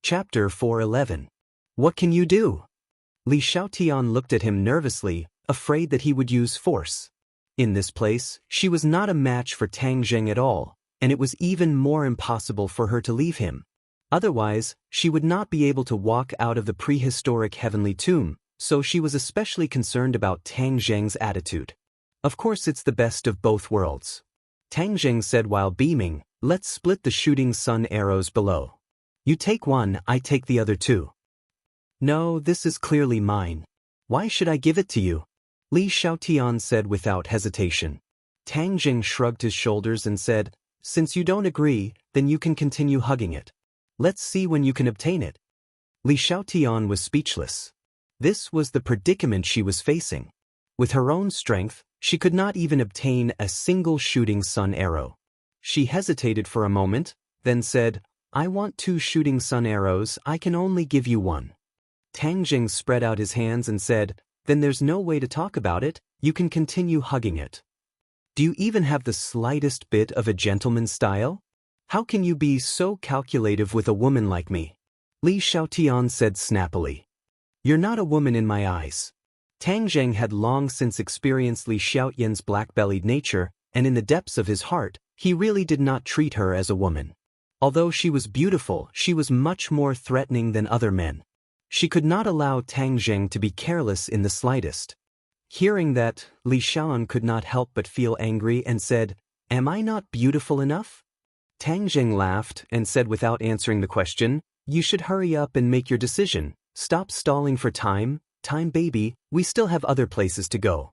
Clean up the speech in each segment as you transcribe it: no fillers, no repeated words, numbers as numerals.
Chapter 411. What can you do? Li Xiaotian looked at him nervously, afraid that he would use force. In this place, she was not a match for Tang Zheng at all, and it was even more impossible for her to leave him. Otherwise, she would not be able to walk out of the prehistoric heavenly tomb, so she was especially concerned about Tang Zheng's attitude. Of course, it's the best of both worlds. Tang Zheng said while beaming, "Let's split the shooting sun arrows below. You take one, I take the other two." "No, this is clearly mine. Why should I give it to you?" Li Xiaotian said without hesitation. Tang Zheng shrugged his shoulders and said, "Since you don't agree, then you can continue hugging it. Let's see when you can obtain it." Li Xiaotian was speechless. This was the predicament she was facing. With her own strength, she could not even obtain a single shooting sun arrow. She hesitated for a moment, then said, "I want 2 shooting sun arrows, I can only give you 1. Tang Zheng spread out his hands and said, "Then there's no way to talk about it, you can continue hugging it. Do you even have the slightest bit of a gentleman's style? How can you be so calculative with a woman like me?" Li Xiaotian said snappily. "You're not a woman in my eyes." Tang Zheng had long since experienced Li Xiaotian's black-bellied nature, and in the depths of his heart, he really did not treat her as a woman. Although she was beautiful, she was much more threatening than other men. She could not allow Tang Zheng to be careless in the slightest. Hearing that, Li Xiaotian could not help but feel angry and said, "Am I not beautiful enough?" Tang Zheng laughed and said without answering the question, "You should hurry up and make your decision. Stop stalling for time, baby, we still have other places to go."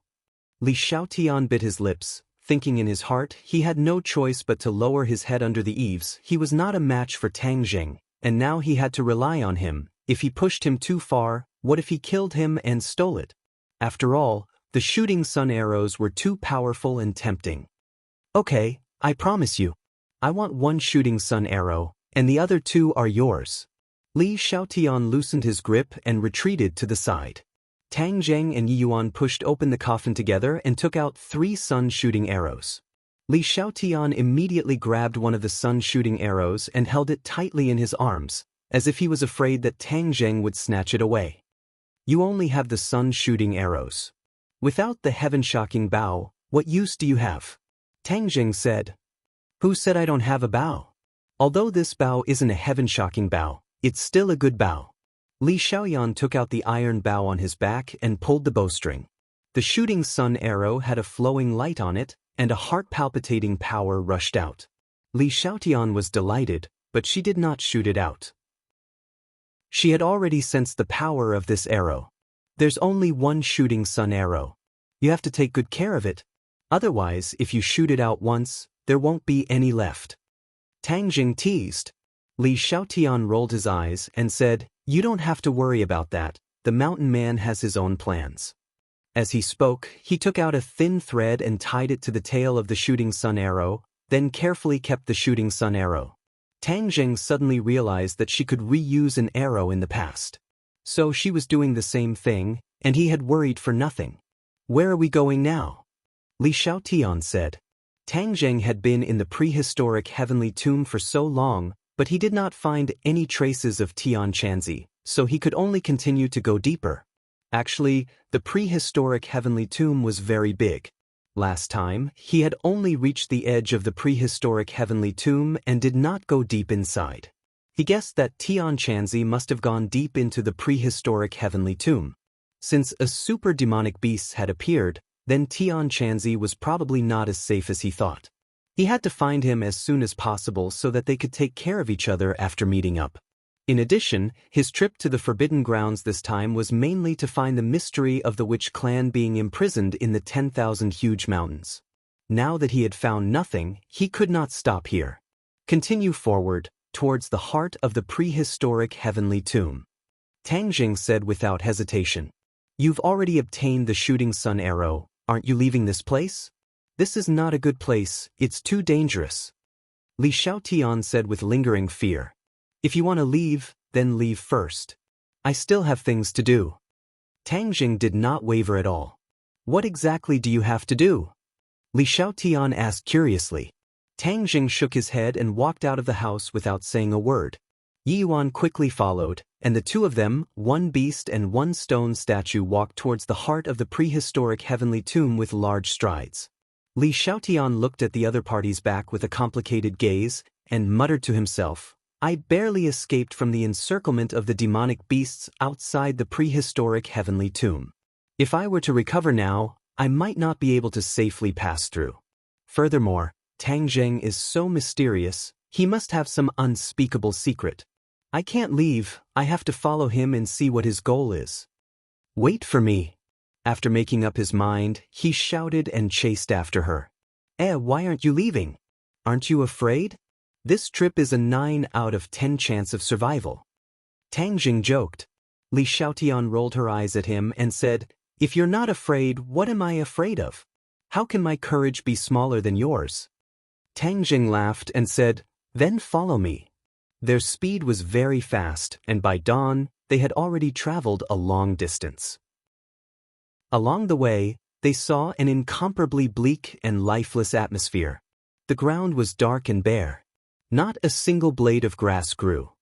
Li Xiaotian bit his lips, thinking in his heart he had no choice but to lower his head under the eaves. He was not a match for Tang Zheng, and now he had to rely on him. If he pushed him too far, what if he killed him and stole it? After all, the shooting sun arrows were too powerful and tempting. "Okay, I promise you. I want 1 shooting sun arrow, and the other 2 are yours." Li Xiaotian loosened his grip and retreated to the side. Tang Zheng and Yi Yuan pushed open the coffin together and took out 3 sun-shooting arrows. Li Xiaotian immediately grabbed one of the sun-shooting arrows and held it tightly in his arms, as if he was afraid that Tang Zheng would snatch it away. "You only have the sun-shooting arrows. Without the heaven-shocking bow, what use do you have?" Tang Zheng said. "Who said I don't have a bow? Although this bow isn't a heaven-shocking bow, it's still a good bow." Li Xiaoyan took out the iron bow on his back and pulled the bowstring. The shooting sun arrow had a flowing light on it, and a heart-palpitating power rushed out. Li Xiaotian was delighted, but she did not shoot it out. She had already sensed the power of this arrow. There's only 1 shooting sun arrow. You have to take good care of it. Otherwise, if you shoot it out once, there won't be any left. Tang Zheng teased. Li Xiaotian rolled his eyes and said, "You don't have to worry about that, the mountain man has his own plans." As he spoke, he took out a thin thread and tied it to the tail of the shooting sun arrow, then carefully kept the shooting sun arrow. Tang Zheng suddenly realized that she could reuse an arrow in the past. So she was doing the same thing, and he had worried for nothing. "Where are we going now?" Li Xiaotian said. Tang Zheng had been in the prehistoric heavenly tomb for so long, but he did not find any traces of Tian Chanzi, so he could only continue to go deeper. Actually, the prehistoric heavenly tomb was very big. Last time, he had only reached the edge of the prehistoric heavenly tomb and did not go deep inside. He guessed that Tian Chanzi must have gone deep into the prehistoric heavenly tomb. Since a super demonic beast had appeared, then Tian Chanzi was probably not as safe as he thought. He had to find him as soon as possible so that they could take care of each other after meeting up. In addition, his trip to the Forbidden Grounds this time was mainly to find the mystery of the witch clan being imprisoned in the 10,000 huge mountains. Now that he had found nothing, he could not stop here. Continue forward, towards the heart of the prehistoric heavenly tomb. Tang Zheng said without hesitation. "You've already obtained the shooting sun arrow, aren't you leaving this place? This is not a good place, it's too dangerous." Li Xiaotian said with lingering fear. "If you want to leave, then leave first. I still have things to do." Tang Zheng did not waver at all. "What exactly do you have to do?" Li Xiaotian asked curiously. Tang Zheng shook his head and walked out of the house without saying a word. Yi Yuan quickly followed, and the two of them, one beast and one stone statue, walked towards the heart of the prehistoric heavenly tomb with large strides. Li Xiaotian looked at the other party's back with a complicated gaze, and muttered to himself, I barely escaped from the encirclement of the demonic beasts outside the prehistoric heavenly tomb. If I were to recover now, I might not be able to safely pass through. Furthermore, Tang Zheng is so mysterious, he must have some unspeakable secret. I can't leave, I have to follow him and see what his goal is. Wait for me. After making up his mind, he shouted and chased after her. Why aren't you leaving? Aren't you afraid? This trip is a 9 out of 10 chance of survival. Tang Jing joked. Li Xiaotian rolled her eyes at him and said, If you're not afraid, what am I afraid of? How can my courage be smaller than yours? Tang Jing laughed and said, Then follow me. Their speed was very fast, and by dawn, they had already traveled a long distance. Along the way, they saw an incomparably bleak and lifeless atmosphere. The ground was dark and bare. Not a single blade of grass grew.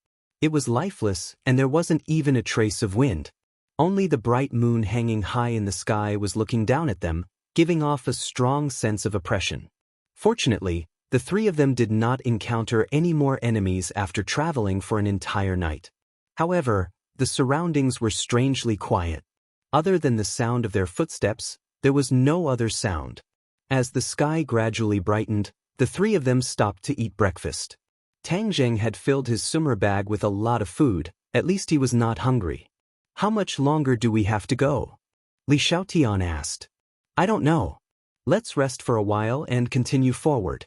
It was lifeless, and there wasn't even a trace of wind. Only the bright moon hanging high in the sky was looking down at them, giving off a strong sense of oppression. Fortunately, the three of them did not encounter any more enemies after traveling for an entire night. However, the surroundings were strangely quiet. Other than the sound of their footsteps, there was no other sound. As the sky gradually brightened, the three of them stopped to eat breakfast. Tang Zheng had filled his summer bag with a lot of food, at least he was not hungry. How much longer do we have to go? Li Xiaotian asked. I don't know. Let's rest for a while and continue forward.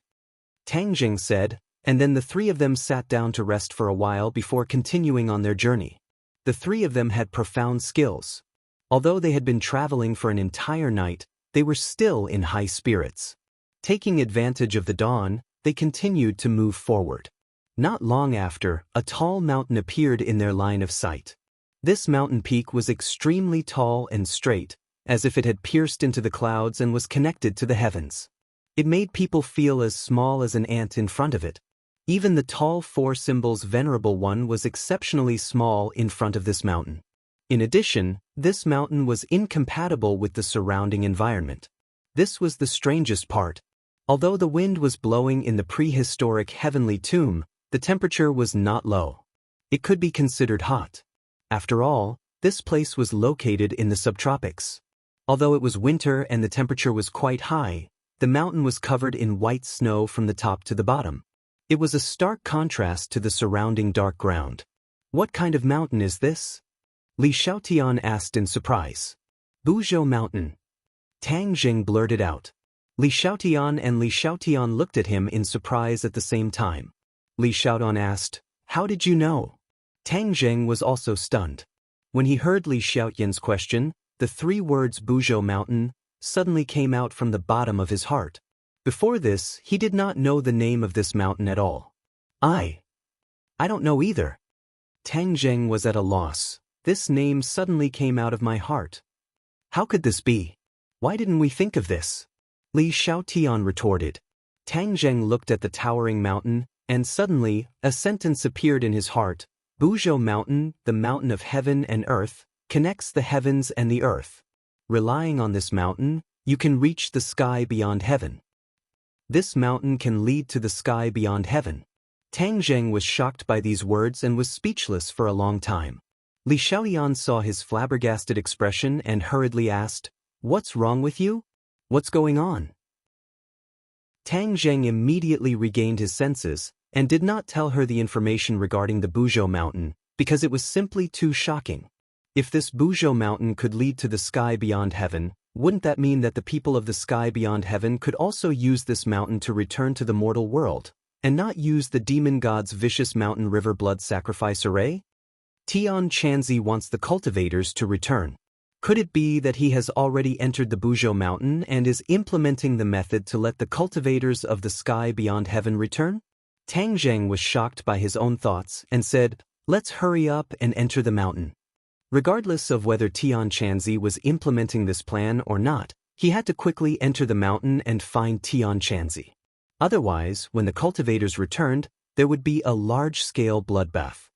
Tang Jing said, and then the three of them sat down to rest for a while before continuing on their journey. The three of them had profound skills. Although they had been traveling for an entire night, they were still in high spirits. Taking advantage of the dawn, they continued to move forward. Not long after, a tall mountain appeared in their line of sight. This mountain peak was extremely tall and straight, as if it had pierced into the clouds and was connected to the heavens. It made people feel as small as an ant in front of it. Even the tall four symbols venerable one was exceptionally small in front of this mountain. In addition, this mountain was incompatible with the surrounding environment. This was the strangest part. Although the wind was blowing in the prehistoric heavenly tomb, the temperature was not low. It could be considered hot. After all, this place was located in the subtropics. Although it was winter and the temperature was quite high, the mountain was covered in white snow from the top to the bottom. It was a stark contrast to the surrounding dark ground. What kind of mountain is this? Li Xiaotian asked in surprise. Buzhou Mountain. Tang Jing blurted out. Li Xiaotian and Li Xiaotian looked at him in surprise at the same time. Li Xiaotian asked, How did you know? Tang Jing was also stunned. When he heard Li Xiaotian's question, the three words Buzhou Mountain suddenly came out from the bottom of his heart. Before this, he did not know the name of this mountain at all. I don't know either. Tang Zheng was at a loss. This name suddenly came out of my heart. How could this be? Why didn't we think of this? Li Xiaotian retorted. Tang Zheng looked at the towering mountain, and suddenly, a sentence appeared in his heart. Buzhou Mountain, the mountain of heaven and earth, connects the heavens and the earth. Relying on this mountain, you can reach the sky beyond heaven. This mountain can lead to the sky beyond heaven. Tang Zheng was shocked by these words and was speechless for a long time. Li Xiaoyan saw his flabbergasted expression and hurriedly asked, What's wrong with you? What's going on? Tang Zheng immediately regained his senses and did not tell her the information regarding the Buzhou Mountain because it was simply too shocking. If this Buzhou Mountain could lead to the sky beyond heaven, wouldn't that mean that the people of the sky beyond heaven could also use this mountain to return to the mortal world, and not use the demon god's vicious mountain river blood sacrifice array? Tian Chanzi wants the cultivators to return. Could it be that he has already entered the Buzhou Mountain and is implementing the method to let the cultivators of the sky beyond heaven return? Tang Zheng was shocked by his own thoughts and said, Let's hurry up and enter the mountain. Regardless of whether Tian Chanzi was implementing this plan or not, he had to quickly enter the mountain and find Tian Chanzi. Otherwise, when the cultivators returned, there would be a large-scale bloodbath.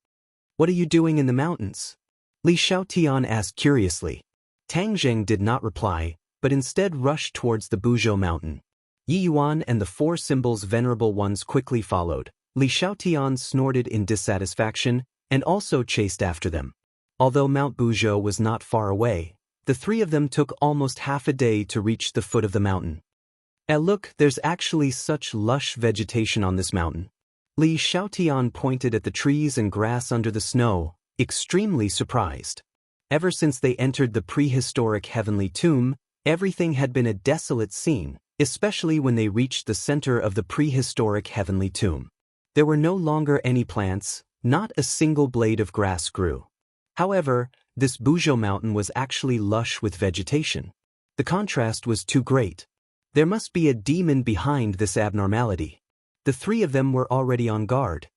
What are you doing in the mountains? Li Xiaotian asked curiously. Tang Jing did not reply, but instead rushed towards the Buzhou mountain. Yi Yuan and the four symbols venerable ones quickly followed. Li Xiaotian snorted in dissatisfaction and also chased after them. Although Mount Buzhou was not far away, the three of them took almost half a day to reach the foot of the mountain. Look, there's actually such lush vegetation on this mountain. Li Xiaotian pointed at the trees and grass under the snow, extremely surprised. Ever since they entered the prehistoric heavenly tomb, everything had been a desolate scene, especially when they reached the center of the prehistoric heavenly tomb. There were no longer any plants, not a single blade of grass grew. However, this Buzhou mountain was actually lush with vegetation. The contrast was too great. There must be a demon behind this abnormality. The three of them were already on guard.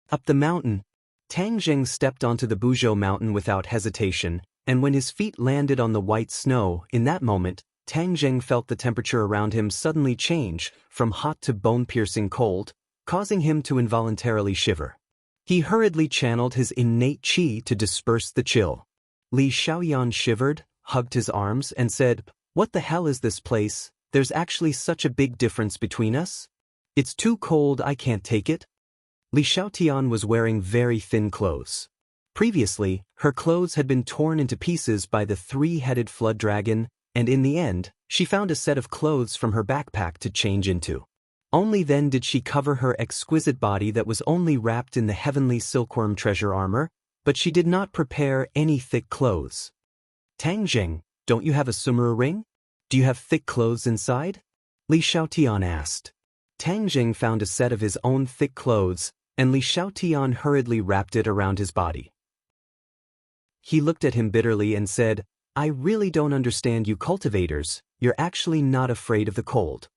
Up the mountain, Tang Jing stepped onto the Buzhou mountain without hesitation, and when his feet landed on the white snow, in that moment, Tang Jing felt the temperature around him suddenly change from hot to bone-piercing cold, causing him to involuntarily shiver. He hurriedly channeled his innate qi to disperse the chill. Li Xiaoyan shivered, hugged his arms, and said, "What the hell is this place? There's actually such a big difference between us? It's too cold, I can't take it." Li Xiaotian was wearing very thin clothes. Previously, her clothes had been torn into pieces by the three-headed flood dragon, and in the end, she found a set of clothes from her backpack to change into. Only then did she cover her exquisite body that was only wrapped in the heavenly silkworm treasure armor, but she did not prepare any thick clothes. "Tang Jing, don't you have a sumeru ring? Do you have thick clothes inside?" Li Xiaotian asked. Tang Jing found a set of his own thick clothes, and Li Xiaotian hurriedly wrapped it around his body. He looked at him bitterly and said, "I really don't understand you cultivators, you're actually not afraid of the cold."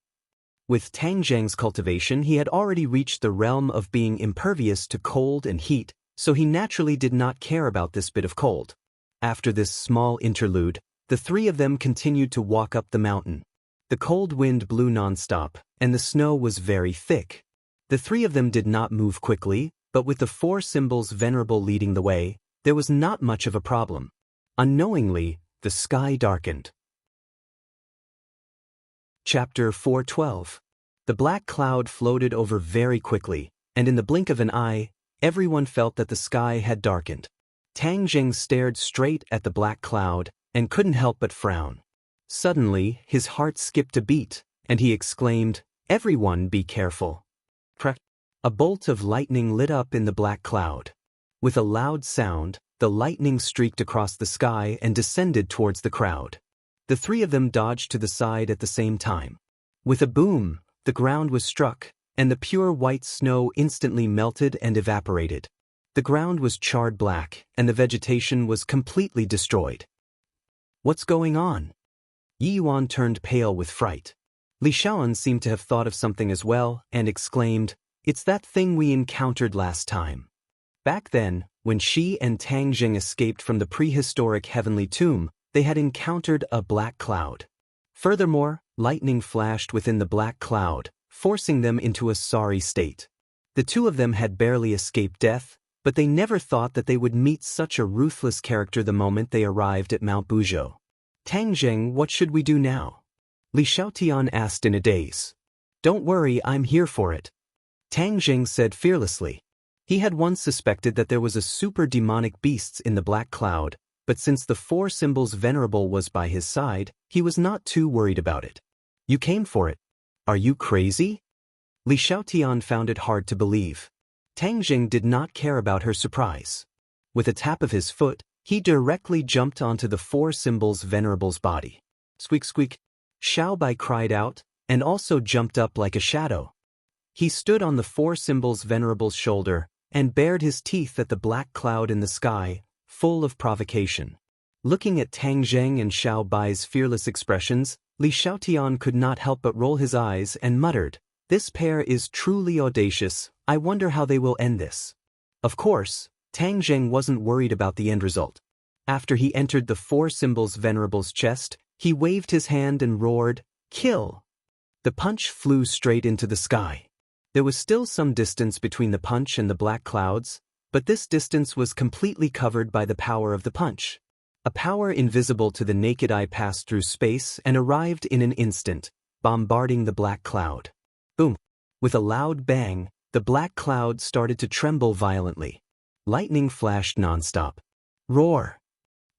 With Tang Jing's cultivation, he had already reached the realm of being impervious to cold and heat, so he naturally did not care about this bit of cold. After this small interlude, the three of them continued to walk up the mountain. The cold wind blew nonstop, and the snow was very thick. The three of them did not move quickly, but with the four symbols venerable leading the way, there was not much of a problem. Unknowingly, the sky darkened. Chapter 412. The black cloud floated over very quickly, and in the blink of an eye, everyone felt that the sky had darkened. Tang Jing stared straight at the black cloud and couldn't help but frown. Suddenly, his heart skipped a beat, and he exclaimed, "Everyone be careful." A bolt of lightning lit up in the black cloud. With a loud sound, the lightning streaked across the sky and descended towards the crowd. The three of them dodged to the side at the same time. With a boom, the ground was struck, and the pure white snow instantly melted and evaporated. The ground was charred black, and the vegetation was completely destroyed. "What's going on?" Yi Yuan turned pale with fright. Li Xiaoan seemed to have thought of something as well, and exclaimed, "It's that thing we encountered last time." Back then, when she and Tang Jing escaped from the prehistoric heavenly tomb, they had encountered a black cloud. Furthermore, lightning flashed within the black cloud, forcing them into a sorry state. The two of them had barely escaped death, but they never thought that they would meet such a ruthless character the moment they arrived at Mount Buzhou. "Tang Jing, what should we do now?" Li Xiaotian asked in a daze. "Don't worry, I'm here for it," Tang Jing said fearlessly. He had once suspected that there was a super demonic beast in the black cloud, but since the four symbols venerable was by his side, he was not too worried about it. "You came for it. Are you crazy?" Li Xiaotian found it hard to believe. Tang Jing did not care about her surprise. With a tap of his foot, he directly jumped onto the four symbols venerable's body. Squeak squeak, Xiao Bai cried out, and also jumped up like a shadow. He stood on the four symbols venerable's shoulder, and bared his teeth at the black cloud in the sky, full of provocation. Looking at Tang Jing and Xiao Bai's fearless expressions, Li Xiaotian could not help but roll his eyes and muttered, "This pair is truly audacious, I wonder how they will end this." Of course, Tang Jing wasn't worried about the end result. After he entered the four symbols venerable's chest, he waved his hand and roared, "Kill!" The punch flew straight into the sky. There was still some distance between the punch and the black clouds, But this distance was completely covered by the power of the punch. A power invisible to the naked eye passed through space and arrived in an instant, bombarding the black cloud. Boom! With a loud bang, the black cloud started to tremble violently. Lightning flashed nonstop. Roar!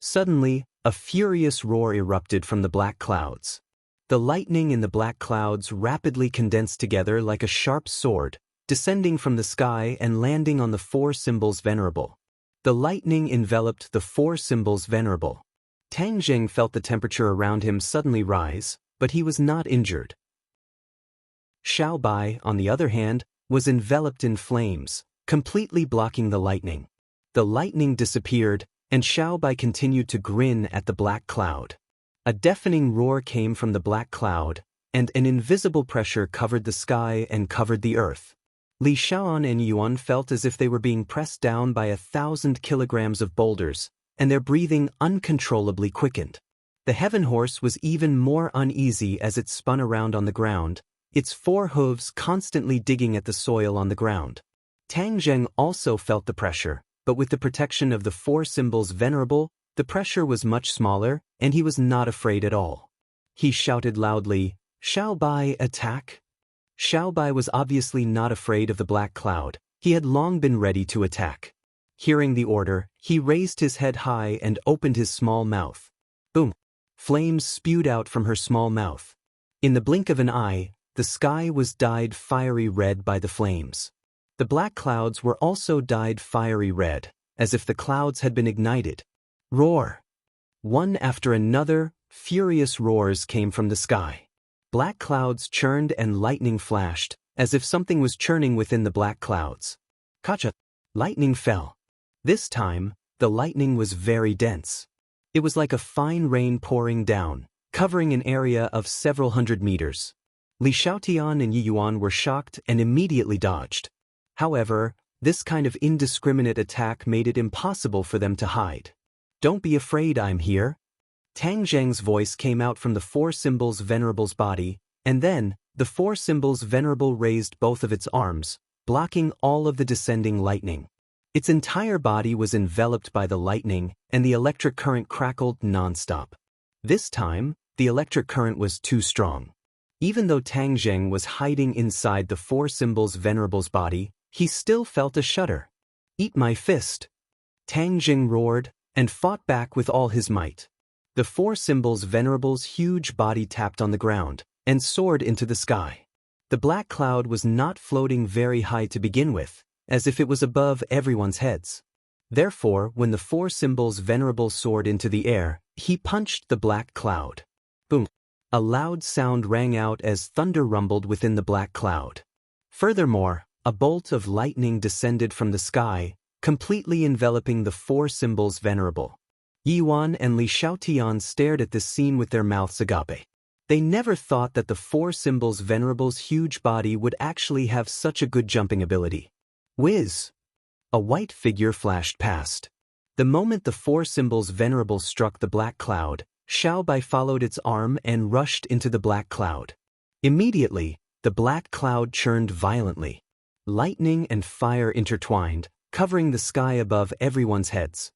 Suddenly, a furious roar erupted from the black clouds. The lightning in the black clouds rapidly condensed together like a sharp sword, descending from the sky and landing on the four symbols venerable. The lightning enveloped the four symbols venerable. Tang Jing felt the temperature around him suddenly rise, but he was not injured. Xiao Bai, on the other hand, was enveloped in flames, completely blocking the lightning. The lightning disappeared, and Xiao Bai continued to grin at the black cloud. A deafening roar came from the black cloud, and an invisible pressure covered the sky and covered the earth. Li Shaoan and Yuan felt as if they were being pressed down by 1,000 kilograms of boulders, and their breathing uncontrollably quickened. The heaven horse was even more uneasy as it spun around on the ground, its four hooves constantly digging at the soil on the ground. Tang Zheng also felt the pressure, but with the protection of the four symbols venerable, the pressure was much smaller, and he was not afraid at all. He shouted loudly, "Xiao Bai, attack!" Xiao Bai was obviously not afraid of the black cloud. He had long been ready to attack. Hearing the order, he raised his head high and opened his small mouth. Boom! Flames spewed out from her small mouth. In the blink of an eye, the sky was dyed fiery red by the flames. The black clouds were also dyed fiery red, as if the clouds had been ignited. Roar! One after another, furious roars came from the sky. Black clouds churned and lightning flashed, as if something was churning within the black clouds. Kacha! Lightning fell. This time, the lightning was very dense. It was like a fine rain pouring down, covering an area of several hundred meters. Li Xiaotian and Yi Yuan were shocked and immediately dodged. However, this kind of indiscriminate attack made it impossible for them to hide. "Don't be afraid, I'm here." Tang Zheng's voice came out from the four symbols venerable's body, and then, the four symbols venerable raised both of its arms, blocking all of the descending lightning. Its entire body was enveloped by the lightning, and the electric current crackled nonstop. This time, the electric current was too strong. Even though Tang Zheng was hiding inside the four symbols venerable's body, he still felt a shudder. "Eat my fist!" Tang Zheng roared, and fought back with all his might. The four symbols venerable's huge body tapped on the ground, and soared into the sky. The black cloud was not floating very high to begin with, as if it was above everyone's heads. Therefore, when the four symbols venerable soared into the air, he punched the black cloud. Boom! A loud sound rang out as thunder rumbled within the black cloud. Furthermore, a bolt of lightning descended from the sky, completely enveloping the four symbols venerable. Yi Yuan and Li Xiaotian stared at this scene with their mouths agape. They never thought that the four symbols venerable's huge body would actually have such a good jumping ability. Whiz! A white figure flashed past. The moment the four symbols venerable struck the black cloud, Xiao Bai followed its arm and rushed into the black cloud. Immediately, the black cloud churned violently. Lightning and fire intertwined, covering the sky above everyone's heads.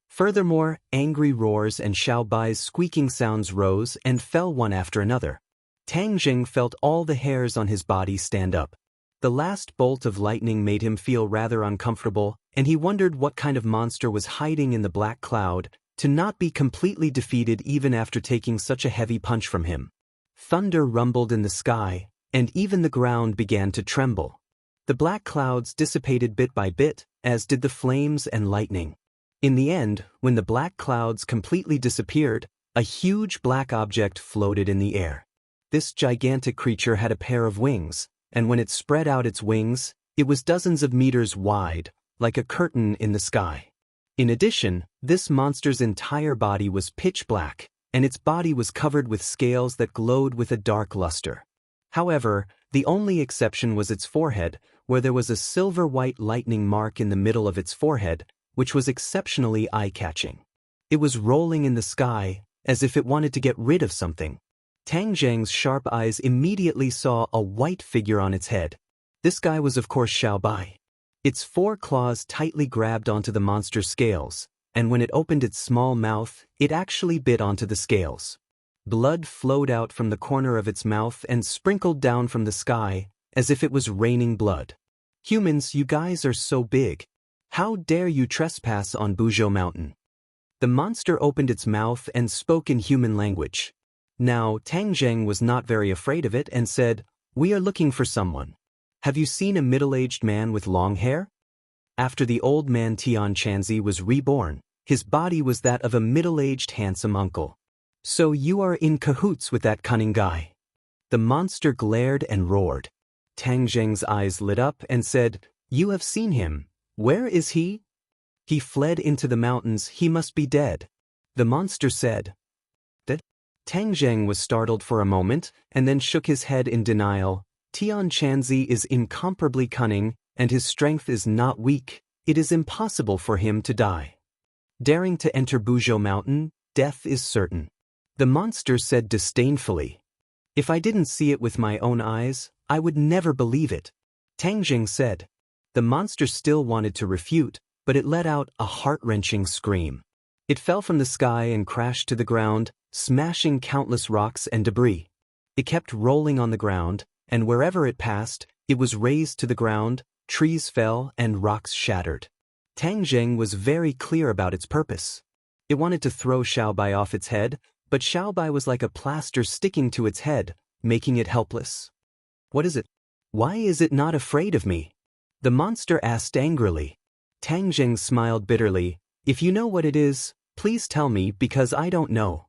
Furthermore, angry roars and Xiao Bai's squeaking sounds rose and fell one after another. Tang Jing felt all the hairs on his body stand up. The last bolt of lightning made him feel rather uncomfortable, and he wondered what kind of monster was hiding in the black cloud to not be completely defeated even after taking such a heavy punch from him. Thunder rumbled in the sky, and even the ground began to tremble. The black clouds dissipated bit by bit, as did the flames and lightning. In the end, when the black clouds completely disappeared, a huge black object floated in the air. This gigantic creature had a pair of wings, and when it spread out its wings, it was dozens of meters wide, like a curtain in the sky. In addition, this monster's entire body was pitch black, and its body was covered with scales that glowed with a dark luster. However, the only exception was its forehead, where there was a silver-white lightning mark in the middle of its forehead, which was exceptionally eye-catching. It was rolling in the sky, as if it wanted to get rid of something. Tang Zheng's sharp eyes immediately saw a white figure on its head. This guy was of course Xiao Bai. Its 4 claws tightly grabbed onto the monster's scales, and when it opened its small mouth, it actually bit onto the scales. Blood flowed out from the corner of its mouth and sprinkled down from the sky, as if it was raining blood. Humans, you guys are so big. How dare you trespass on Buzhou Mountain? The monster opened its mouth and spoke in human language. Now, Tang Zheng was not very afraid of it and said, "We are looking for someone. Have you seen a middle-aged man with long hair?" After the old man Tian Chanzi was reborn, his body was that of a middle-aged handsome uncle. "So you are in cahoots with that cunning guy?" The monster glared and roared. Tang Zheng's eyes lit up and said, "You have seen him. Where is he?" "He fled into the mountains. He must be dead." The monster said. That Tang Zheng was startled for a moment and then shook his head in denial. "Tian Chanzi is incomparably cunning, and his strength is not weak. It is impossible for him to die. Daring to enter Buzhou Mountain, death is certain." The monster said disdainfully. "If I didn't see it with my own eyes, I would never believe it." Tang Zheng said. The monster still wanted to refute, but it let out a heart-wrenching scream. It fell from the sky and crashed to the ground, smashing countless rocks and debris. It kept rolling on the ground, and wherever it passed, it was razed to the ground, trees fell and rocks shattered. Tang Zheng was very clear about its purpose. It wanted to throw Xiaobai off its head, but Xiaobai was like a plaster sticking to its head, making it helpless. "What is it? Why is it not afraid of me?" the monster asked angrily. Tang Zheng smiled bitterly. "If you know what it is, please tell me, because I don't know."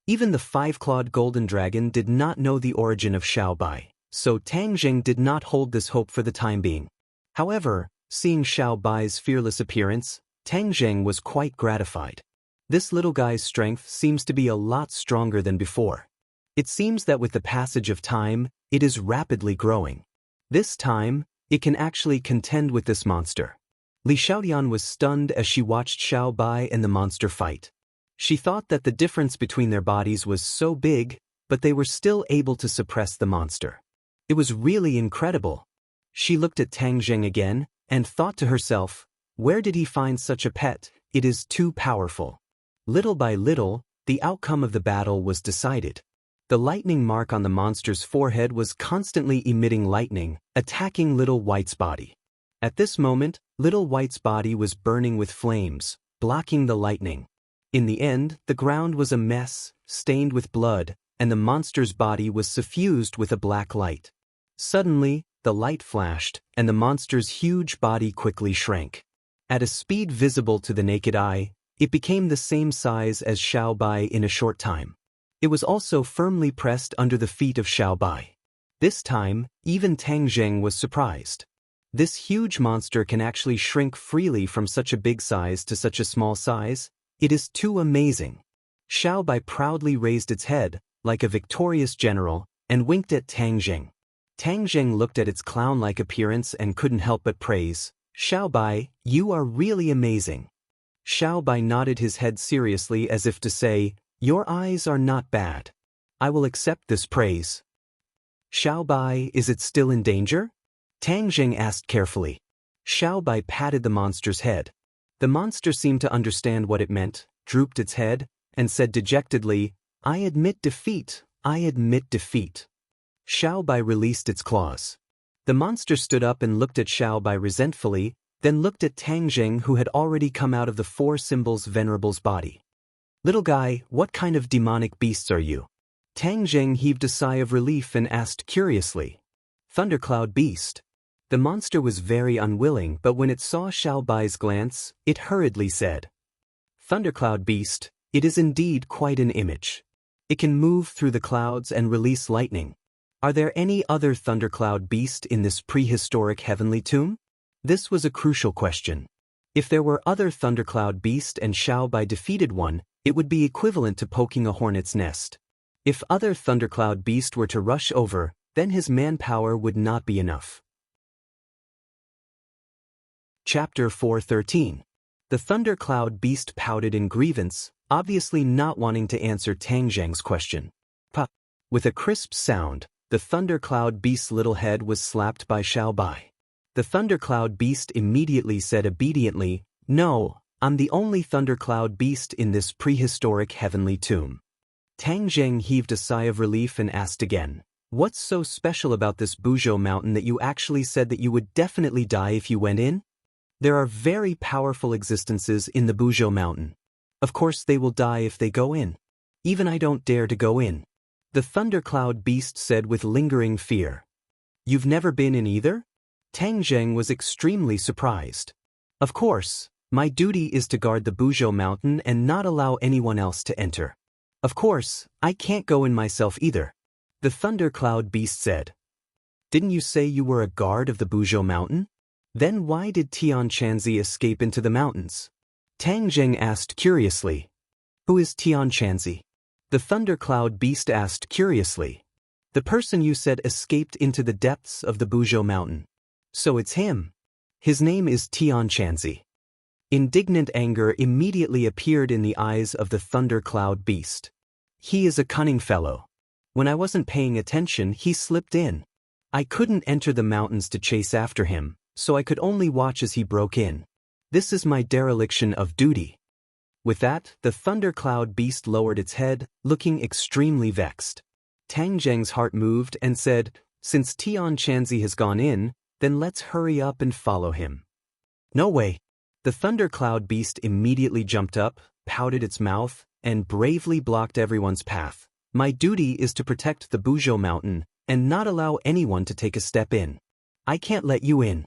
Even the 5-clawed golden dragon did not know the origin of Xiaobai, so Tang Zheng did not hold this hope for the time being. However, seeing Xiaobai's fearless appearance, Tang Zheng was quite gratified. This little guy's strength seems to be a lot stronger than before. It seems that with the passage of time, it is rapidly growing. This time, it can actually contend with this monster. Li Xiaotian was stunned as she watched Xiaobai and the monster fight. She thought that the difference between their bodies was so big, but they were still able to suppress the monster. It was really incredible. She looked at Tang Zheng again, and thought to herself, where did he find such a pet? It is too powerful. Little by little, the outcome of the battle was decided. The lightning mark on the monster's forehead was constantly emitting lightning, attacking Little White's body. At this moment, Little White's body was burning with flames, blocking the lightning. In the end, the ground was a mess, stained with blood, and the monster's body was suffused with a black light. Suddenly, the light flashed, and the monster's huge body quickly shrank. At a speed visible to the naked eye, it became the same size as Xiaobai in a short time. It was also firmly pressed under the feet of Xiaobai. This time, even Tang Zheng was surprised. This huge monster can actually shrink freely from such a big size to such a small size. It is too amazing. Xiaobai proudly raised its head, like a victorious general, and winked at Tang Zheng. Tang Zheng looked at its clown-like appearance and couldn't help but praise, "Xiaobai, you are really amazing." Xiaobai nodded his head seriously as if to say, "Your eyes are not bad. I will accept this praise." "Xiaobai, is it still in danger?" Tang Zheng asked carefully. Xiaobai patted the monster's head. The monster seemed to understand what it meant, drooped its head, and said dejectedly, "I admit defeat, I admit defeat." Xiaobai released its claws. The monster stood up and looked at Xiaobai resentfully, then looked at Tang Zheng, who had already come out of the 4 symbols venerable's body. "Little guy, what kind of demonic beasts are you?" Tang Zheng heaved a sigh of relief and asked curiously. "Thundercloud beast." The monster was very unwilling, but when it saw Xiaobai's glance, it hurriedly said, "Thundercloud beast, it is indeed quite an image. It can move through the clouds and release lightning. Are there any other thundercloud beast in this prehistoric heavenly tomb?" This was a crucial question. If there were other thundercloud beast and Xiaobai defeated one, it would be equivalent to poking a hornet's nest. If other thundercloud beast were to rush over, then his manpower would not be enough. Chapter 413. The thundercloud beast pouted in grievance, obviously not wanting to answer Tang Zheng's question. "Pa!" With a crisp sound, the thundercloud beast's little head was slapped by Xiaobai. The thundercloud beast immediately said obediently, "No, I'm the only thundercloud beast in this prehistoric heavenly tomb." Tang Zheng heaved a sigh of relief and asked again, "What's so special about this Buzhou mountain that you actually said that you would definitely die if you went in?" "There are very powerful existences in the Buzhou mountain. Of course they will die if they go in. Even I don't dare to go in," the thundercloud beast said with lingering fear. "You've never been in either?" Tang Zheng was extremely surprised. "Of course, my duty is to guard the Buzhou mountain and not allow anyone else to enter. Of course, I can't go in myself either," the thundercloud beast said. "Didn't you say you were a guard of the Buzhou mountain? Then why did Tian Chanzi escape into the mountains?" Tang Zheng asked curiously. "Who is Tian Chanzi?" the thundercloud beast asked curiously. "The person you said escaped into the depths of the Buzhou mountain. So it's him. His name is Tian Chanzi." Indignant anger immediately appeared in the eyes of the thundercloud beast. "He is a cunning fellow. When I wasn't paying attention, he slipped in. I couldn't enter the mountains to chase after him, so I could only watch as he broke in. This is my dereliction of duty." With that, the thundercloud beast lowered its head, looking extremely vexed. Tang Zheng's heart moved and said, "Since Tian Chanzi has gone in, then let's hurry up and follow him." "No way." The thundercloud beast immediately jumped up, pouted its mouth, and bravely blocked everyone's path. "My duty is to protect the Buzhou mountain and not allow anyone to take a step in. I can't let you in.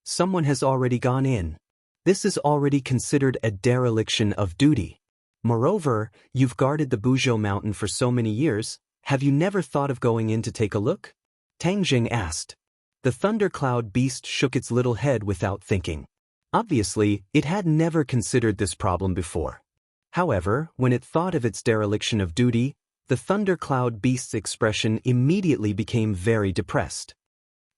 Someone has already gone in. This is already considered a dereliction of duty. Moreover, you've guarded the Buzhou mountain for so many years, have you never thought of going in to take a look?" Tang Zheng asked. The thundercloud beast shook its little head without thinking. Obviously, it had never considered this problem before. However, when it thought of its dereliction of duty, the thundercloud beast's expression immediately became very depressed.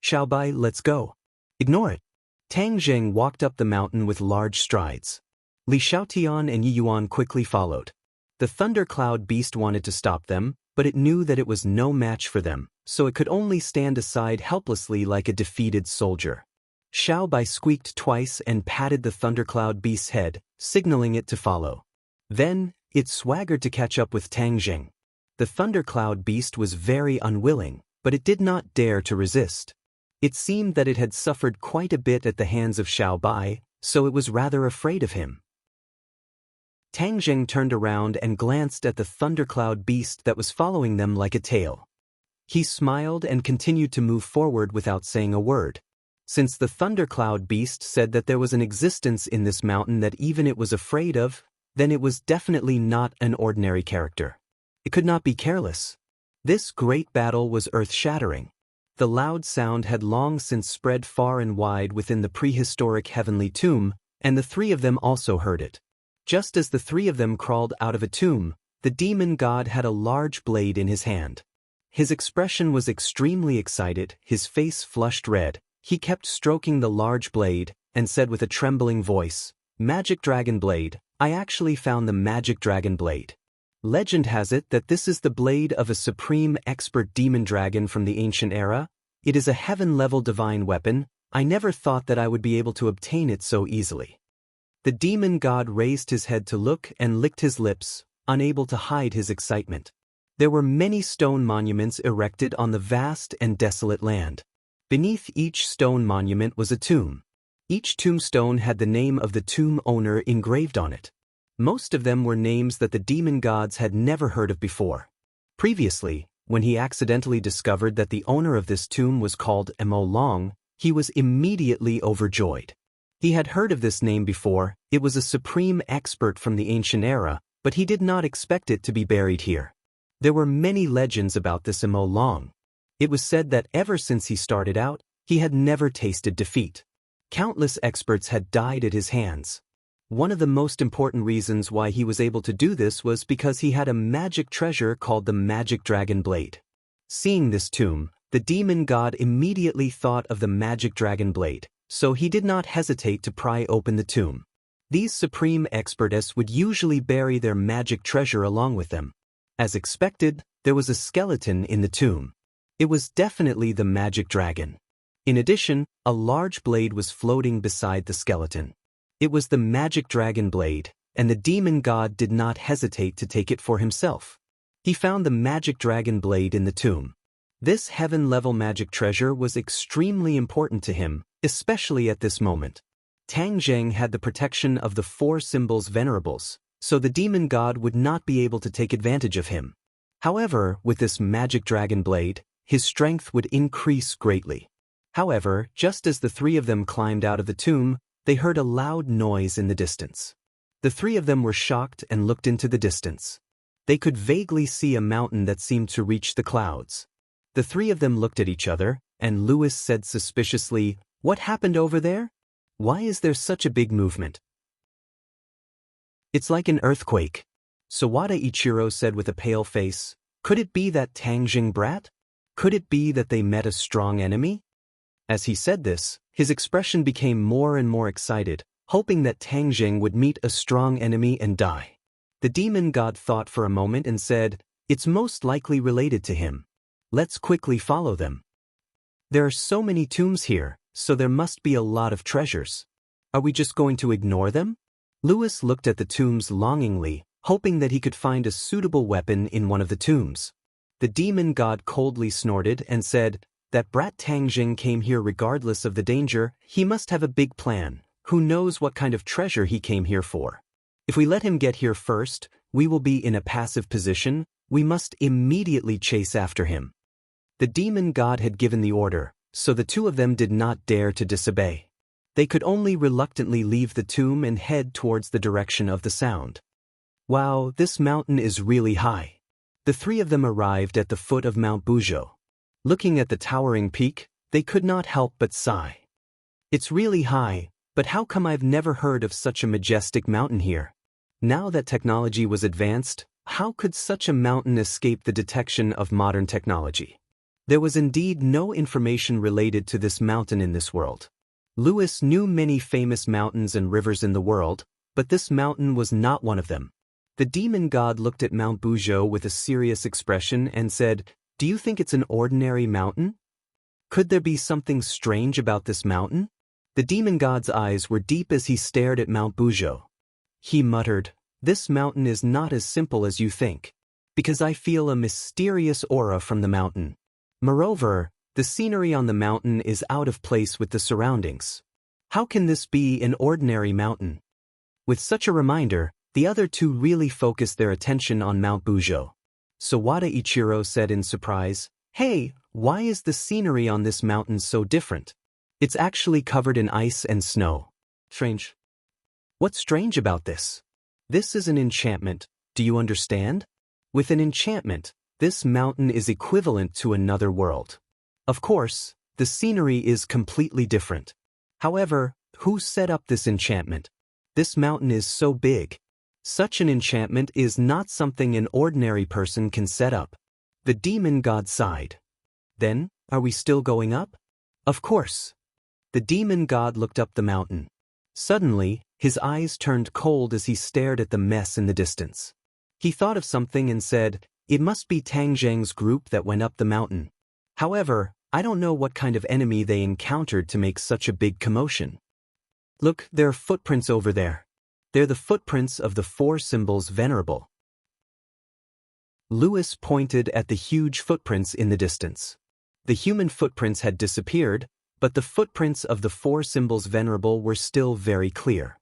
"Xiaobai, let's go." "Ignore it." Tang Zheng walked up the mountain with large strides. Li Xiaotian and Yi Yuan quickly followed. The thundercloud beast wanted to stop them, but it knew that it was no match for them, so it could only stand aside helplessly like a defeated soldier. Xiaobai squeaked twice and patted the thundercloud beast's head, signaling it to follow. Then, it swaggered to catch up with Tang Zheng. The thundercloud beast was very unwilling, but it did not dare to resist. It seemed that it had suffered quite a bit at the hands of Xiaobai, so it was rather afraid of him. Tang Zheng turned around and glanced at the thundercloud beast that was following them like a tail. He smiled and continued to move forward without saying a word. Since the thundercloud beast said that there was an existence in this mountain that even it was afraid of, then it was definitely not an ordinary character. It could not be careless. This great battle was earth-shattering. The loud sound had long since spread far and wide within the prehistoric heavenly tomb, and the three of them also heard it. Just as the three of them crawled out of a tomb, the demon god had a large blade in his hand. His expression was extremely excited, his face flushed red. He kept stroking the large blade, and said with a trembling voice, "Magic Dragon Blade, I actually found the Magic Dragon Blade. Legend has it that this is the blade of a supreme expert demon dragon from the ancient era. It is a heaven-level divine weapon. I never thought that I would be able to obtain it so easily." The demon god raised his head to look and licked his lips, unable to hide his excitement. There were many stone monuments erected on the vast and desolate land. Beneath each stone monument was a tomb. Each tombstone had the name of the tomb owner engraved on it. Most of them were names that the demon gods had never heard of before. Previously, when he accidentally discovered that the owner of this tomb was called Mo Long, he was immediately overjoyed. He had heard of this name before, it was a supreme expert from the ancient era, but he did not expect it to be buried here. There were many legends about this Mo Long. It was said that ever since he started out, he had never tasted defeat. Countless experts had died at his hands. One of the most important reasons why he was able to do this was because he had a magic treasure called the Magic Dragon Blade. Seeing this tomb, the demon god immediately thought of the Magic Dragon Blade, so he did not hesitate to pry open the tomb. These supreme experts would usually bury their magic treasure along with them. As expected, there was a skeleton in the tomb. It was definitely the magic dragon. In addition, a large blade was floating beside the skeleton. It was the magic dragon blade, and the demon god did not hesitate to take it for himself. He found the magic dragon blade in the tomb. This heaven-level magic treasure was extremely important to him, especially at this moment. Tang Zheng had the protection of the four symbols venerables, so the demon god would not be able to take advantage of him. However, with this magic dragon blade, his strength would increase greatly. However, just as the three of them climbed out of the tomb, they heard a loud noise in the distance. The three of them were shocked and looked into the distance. They could vaguely see a mountain that seemed to reach the clouds. The three of them looked at each other, and Lewis said suspiciously, "What happened over there? Why is there such a big movement?" "It's like an earthquake." Sawada Ichiro said with a pale face, "Could it be that Tang Jing brat? Could it be that they met a strong enemy?" As he said this, his expression became more and more excited, hoping that Tang Jing would meet a strong enemy and die. The demon god thought for a moment and said, "It's most likely related to him. Let's quickly follow them. There are so many tombs here, so there must be a lot of treasures. Are we just going to ignore them?" Lewis looked at the tombs longingly, hoping that he could find a suitable weapon in one of the tombs. The demon god coldly snorted and said, "That brat Tang Jing came here regardless of the danger. He must have a big plan. Who knows what kind of treasure he came here for? If we let him get here first, we will be in a passive position. We must immediately chase after him." The demon god had given the order, so the two of them did not dare to disobey. They could only reluctantly leave the tomb and head towards the direction of the sound. Wow, this mountain is really high. The three of them arrived at the foot of Mount Buzhou. Looking at the towering peak, they could not help but sigh. It's really high, but how come I've never heard of such a majestic mountain here? Now that technology was advanced, how could such a mountain escape the detection of modern technology? There was indeed no information related to this mountain in this world. Lewis knew many famous mountains and rivers in the world, but this mountain was not one of them. The demon god looked at Mount Buzhou with a serious expression and said, "Do you think it's an ordinary mountain? Could there be something strange about this mountain?" The demon god's eyes were deep as he stared at Mount Buzhou. He muttered, "This mountain is not as simple as you think, because I feel a mysterious aura from the mountain. Moreover, the scenery on the mountain is out of place with the surroundings. How can this be an ordinary mountain?" With such a reminder, the other two really focused their attention on Mount Buzhou. Sawada Ichiro said in surprise, "Hey, why is the scenery on this mountain so different? It's actually covered in ice and snow. Strange." "What's strange about this? This is an enchantment, do you understand? With an enchantment, this mountain is equivalent to another world. Of course, the scenery is completely different. However, who set up this enchantment? This mountain is so big. Such an enchantment is not something an ordinary person can set up." The demon god sighed. "Then, are we still going up?" "Of course." The demon god looked up the mountain. Suddenly, his eyes turned cold as he stared at the mess in the distance. He thought of something and said, "It must be Tang Zheng's group that went up the mountain. However, I don't know what kind of enemy they encountered to make such a big commotion. Look, there are footprints over there. They're the footprints of the four symbols venerable." Lewis pointed at the huge footprints in the distance. The human footprints had disappeared, but the footprints of the four symbols venerable were still very clear.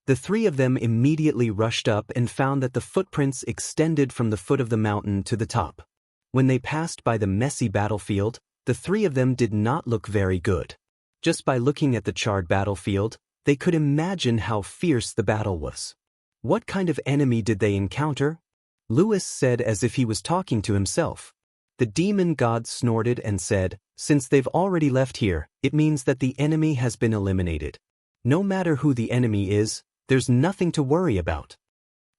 The three of them immediately rushed up and found that the footprints extended from the foot of the mountain to the top. When they passed by the messy battlefield, the three of them did not look very good. Just by looking at the charred battlefield, they could imagine how fierce the battle was. What kind of enemy did they encounter? Lewis said as if he was talking to himself. The demon god snorted and said, "Since they've already left here, it means that the enemy has been eliminated. No matter who the enemy is, there's nothing to worry about."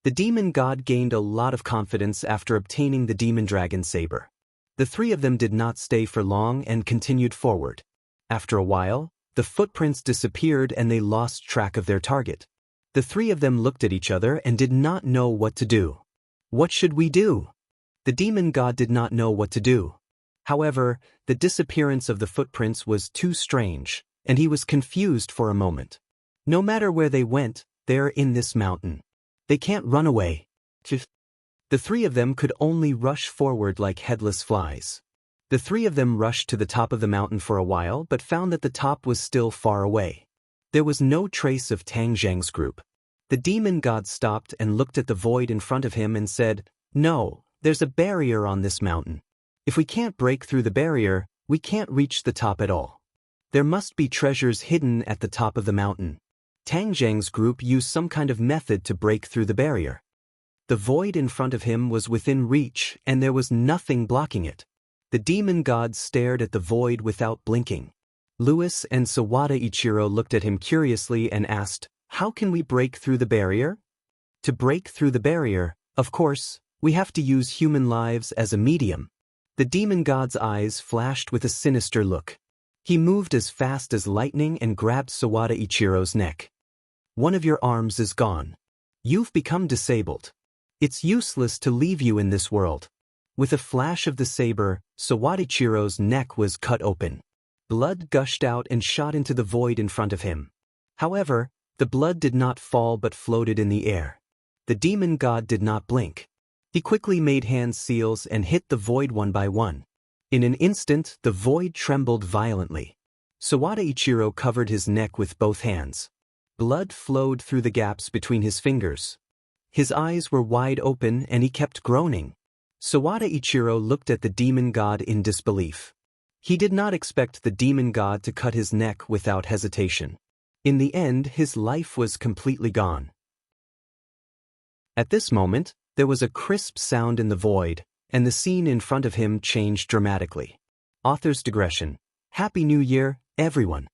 The demon god gained a lot of confidence after obtaining the demon dragon saber. The three of them did not stay for long and continued forward. After a while, the footprints disappeared and they lost track of their target. The three of them looked at each other and did not know what to do. "What should we do?" The demon god did not know what to do. However, the disappearance of the footprints was too strange, and he was confused for a moment. No matter where they went, they're in this mountain. They can't run away. The three of them could only rush forward like headless flies. The three of them rushed to the top of the mountain for a while but found that the top was still far away. There was no trace of Tang Zheng's group. The demon god stopped and looked at the void in front of him and said, "No, there's a barrier on this mountain. If we can't break through the barrier, we can't reach the top at all. There must be treasures hidden at the top of the mountain. Tang Zheng's group used some kind of method to break through the barrier." The void in front of him was within reach, and there was nothing blocking it. The demon god stared at the void without blinking. Lewis and Sawada Ichiro looked at him curiously and asked, "How can we break through the barrier?" To break through the barrier, of course, we have to use human lives as a medium. The demon god's eyes flashed with a sinister look. He moved as fast as lightning and grabbed Sawada Ichiro's neck. "One of your arms is gone. You've become disabled. It's useless to leave you in this world." With a flash of the saber, Sawada Ichiro's neck was cut open. Blood gushed out and shot into the void in front of him. However, the blood did not fall but floated in the air. The demon god did not blink. He quickly made hand seals and hit the void one by one. In an instant, the void trembled violently. Sawada Ichiro covered his neck with both hands. Blood flowed through the gaps between his fingers. His eyes were wide open and he kept groaning. Sawada Ichiro looked at the demon god in disbelief. He did not expect the demon god to cut his neck without hesitation. In the end, his life was completely gone. At this moment, there was a crisp sound in the void, and the scene in front of him changed dramatically. Author's digression. Happy New Year, everyone.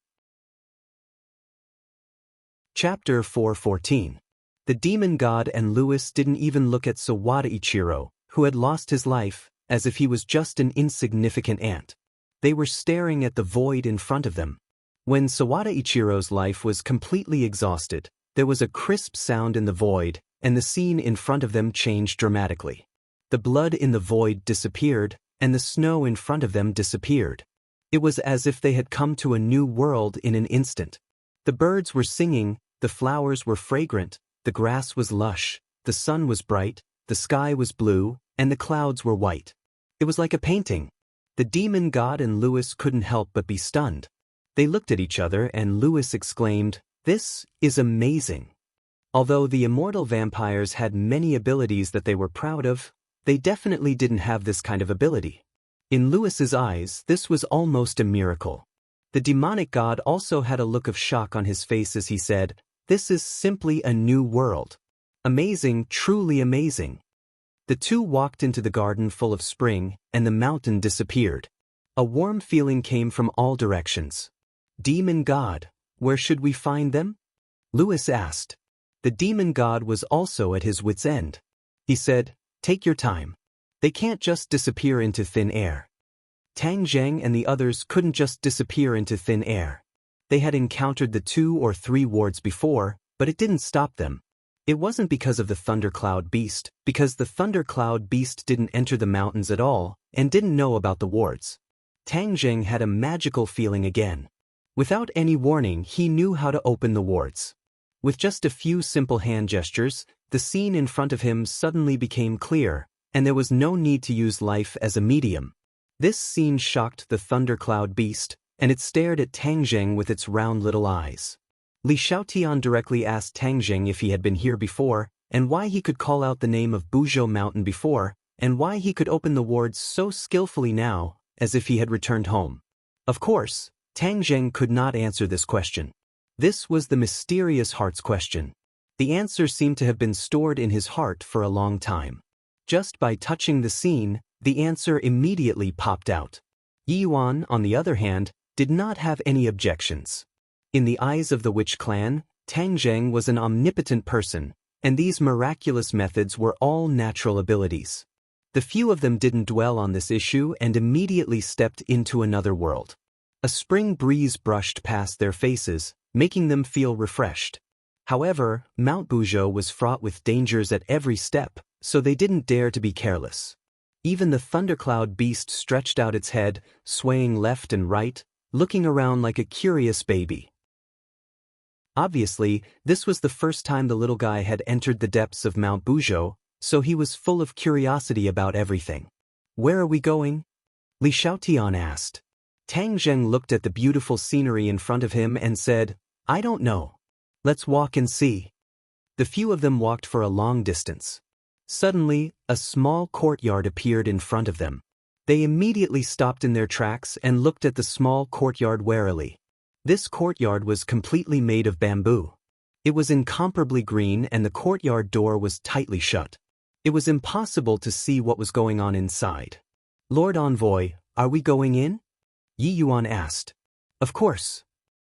Chapter 4:14. The demon god and Lewis didn't even look at Sawada Ichiro, who had lost his life, as if he was just an insignificant ant. They were staring at the void in front of them. When Sawada Ichiro's life was completely exhausted, there was a crisp sound in the void, and the scene in front of them changed dramatically. The blood in the void disappeared, and the snow in front of them disappeared. It was as if they had come to a new world in an instant. The birds were singing, the flowers were fragrant, the grass was lush, the sun was bright, the sky was blue, and the clouds were white. It was like a painting. The demon god and Lewis couldn't help but be stunned. They looked at each other and Lewis exclaimed, "This is amazing." Although the immortal vampires had many abilities that they were proud of, they definitely didn't have this kind of ability. In Lewis's eyes, this was almost a miracle. The demonic god also had a look of shock on his face as he said, "This is simply a new world. Amazing, truly amazing." The two walked into the garden full of spring, and the mountain disappeared. A warm feeling came from all directions. "Demon god, where should we find them?" Lewis asked. The demon god was also at his wit's end. He said, "Take your time. They can't just disappear into thin air." Tang Zheng and the others couldn't just disappear into thin air. They had encountered the 2 or 3 wards before, but it didn't stop them. It wasn't because of the thundercloud beast, because the thundercloud beast didn't enter the mountains at all, and didn't know about the wards. Tang Zheng had a magical feeling again. Without any warning, he knew how to open the wards. With just a few simple hand gestures, the scene in front of him suddenly became clear, and there was no need to use life as a medium. This scene shocked the thundercloud beast, and it stared at Tang Zheng with its round little eyes. Li Xiaotian directly asked Tang Zheng if he had been here before, and why he could call out the name of Buzhou Mountain before, and why he could open the wards so skillfully now, as if he had returned home. Of course, Tang Zheng could not answer this question. This was the mysterious heart's question. The answer seemed to have been stored in his heart for a long time. Just by touching the scene, the answer immediately popped out. Yi Yuan, on the other hand, did not have any objections. In the eyes of the witch clan, Tang Zheng was an omnipotent person, and these miraculous methods were all natural abilities. The few of them didn't dwell on this issue and immediately stepped into another world. A spring breeze brushed past their faces, making them feel refreshed. However, Mount Buzhou was fraught with dangers at every step, so they didn't dare to be careless. Even the thundercloud beast stretched out its head, swaying left and right, looking around like a curious baby. Obviously, this was the first time the little guy had entered the depths of Mount Buzhou, so he was full of curiosity about everything. "Where are we going?" Li Xiaotian asked. Tang Zheng looked at the beautiful scenery in front of him and said, "I don't know. Let's walk and see." The few of them walked for a long distance. Suddenly, a small courtyard appeared in front of them. They immediately stopped in their tracks and looked at the small courtyard warily. This courtyard was completely made of bamboo. It was incomparably green and the courtyard door was tightly shut. It was impossible to see what was going on inside. "Lord Envoy, are we going in?" Yi Yuan asked. "Of course."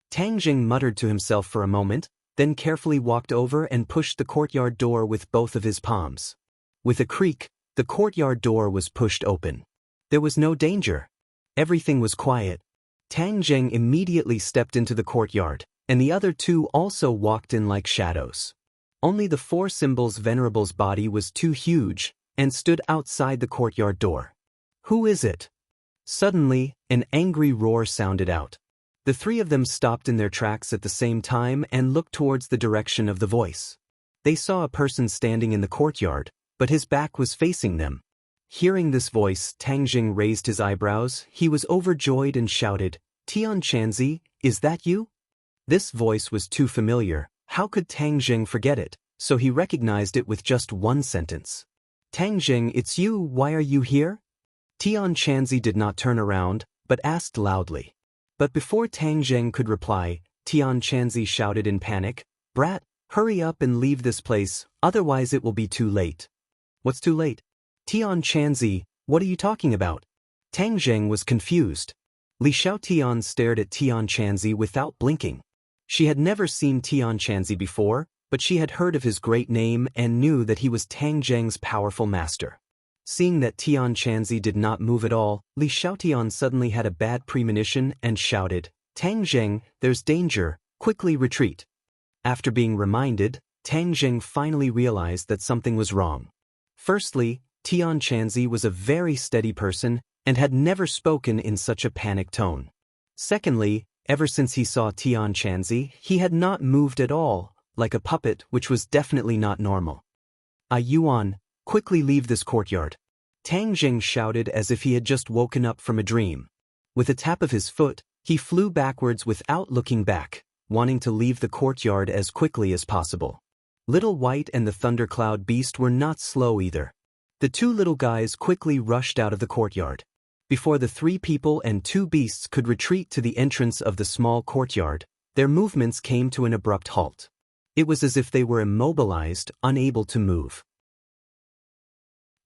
Tang Jing muttered to himself for a moment, then carefully walked over and pushed the courtyard door with both of his palms. With a creak, the courtyard door was pushed open. There was no danger. Everything was quiet. Tang Jing immediately stepped into the courtyard, and the other two also walked in like shadows. Only the four symbols' venerable's body was too huge, and stood outside the courtyard door. "Who is it?" Suddenly, an angry roar sounded out. The three of them stopped in their tracks at the same time and looked towards the direction of the voice. They saw a person standing in the courtyard, but his back was facing them. Hearing this voice, Tang Jing raised his eyebrows, he was overjoyed and shouted, "Tian Chanzi, is that you?" This voice was too familiar, how could Tang Jing forget it, so he recognized it with just one sentence. "Tang Jing, it's you, why are you here?" Tian Chanzi did not turn around, but asked loudly. But before Tang Zheng could reply, Tian Chanzi shouted in panic, "Brat, hurry up and leave this place, otherwise it will be too late." "What's too late?" "Tian Chanzi, what are you talking about?" Tang Zheng was confused. Li Xiaotian stared at Tian Chanzi without blinking. She had never seen Tian Chanzi before, but she had heard of his great name and knew that he was Tang Zheng's powerful master. Seeing that Tian Chanzi did not move at all, Li Xiaotian suddenly had a bad premonition and shouted, "Tang Zheng, there's danger, quickly retreat." After being reminded, Tang Zheng finally realized that something was wrong. Firstly, Tian Chanzi was a very steady person and had never spoken in such a panicked tone. Secondly, ever since he saw Tian Chanzi, he had not moved at all, like a puppet, which was definitely not normal. Yuan, quickly leave this courtyard." Tang Jing shouted as if he had just woken up from a dream. With a tap of his foot, he flew backwards without looking back, wanting to leave the courtyard as quickly as possible. Little White and the thundercloud beast were not slow either. The two little guys quickly rushed out of the courtyard. Before the three people and two beasts could retreat to the entrance of the small courtyard, their movements came to an abrupt halt. It was as if they were immobilized, unable to move.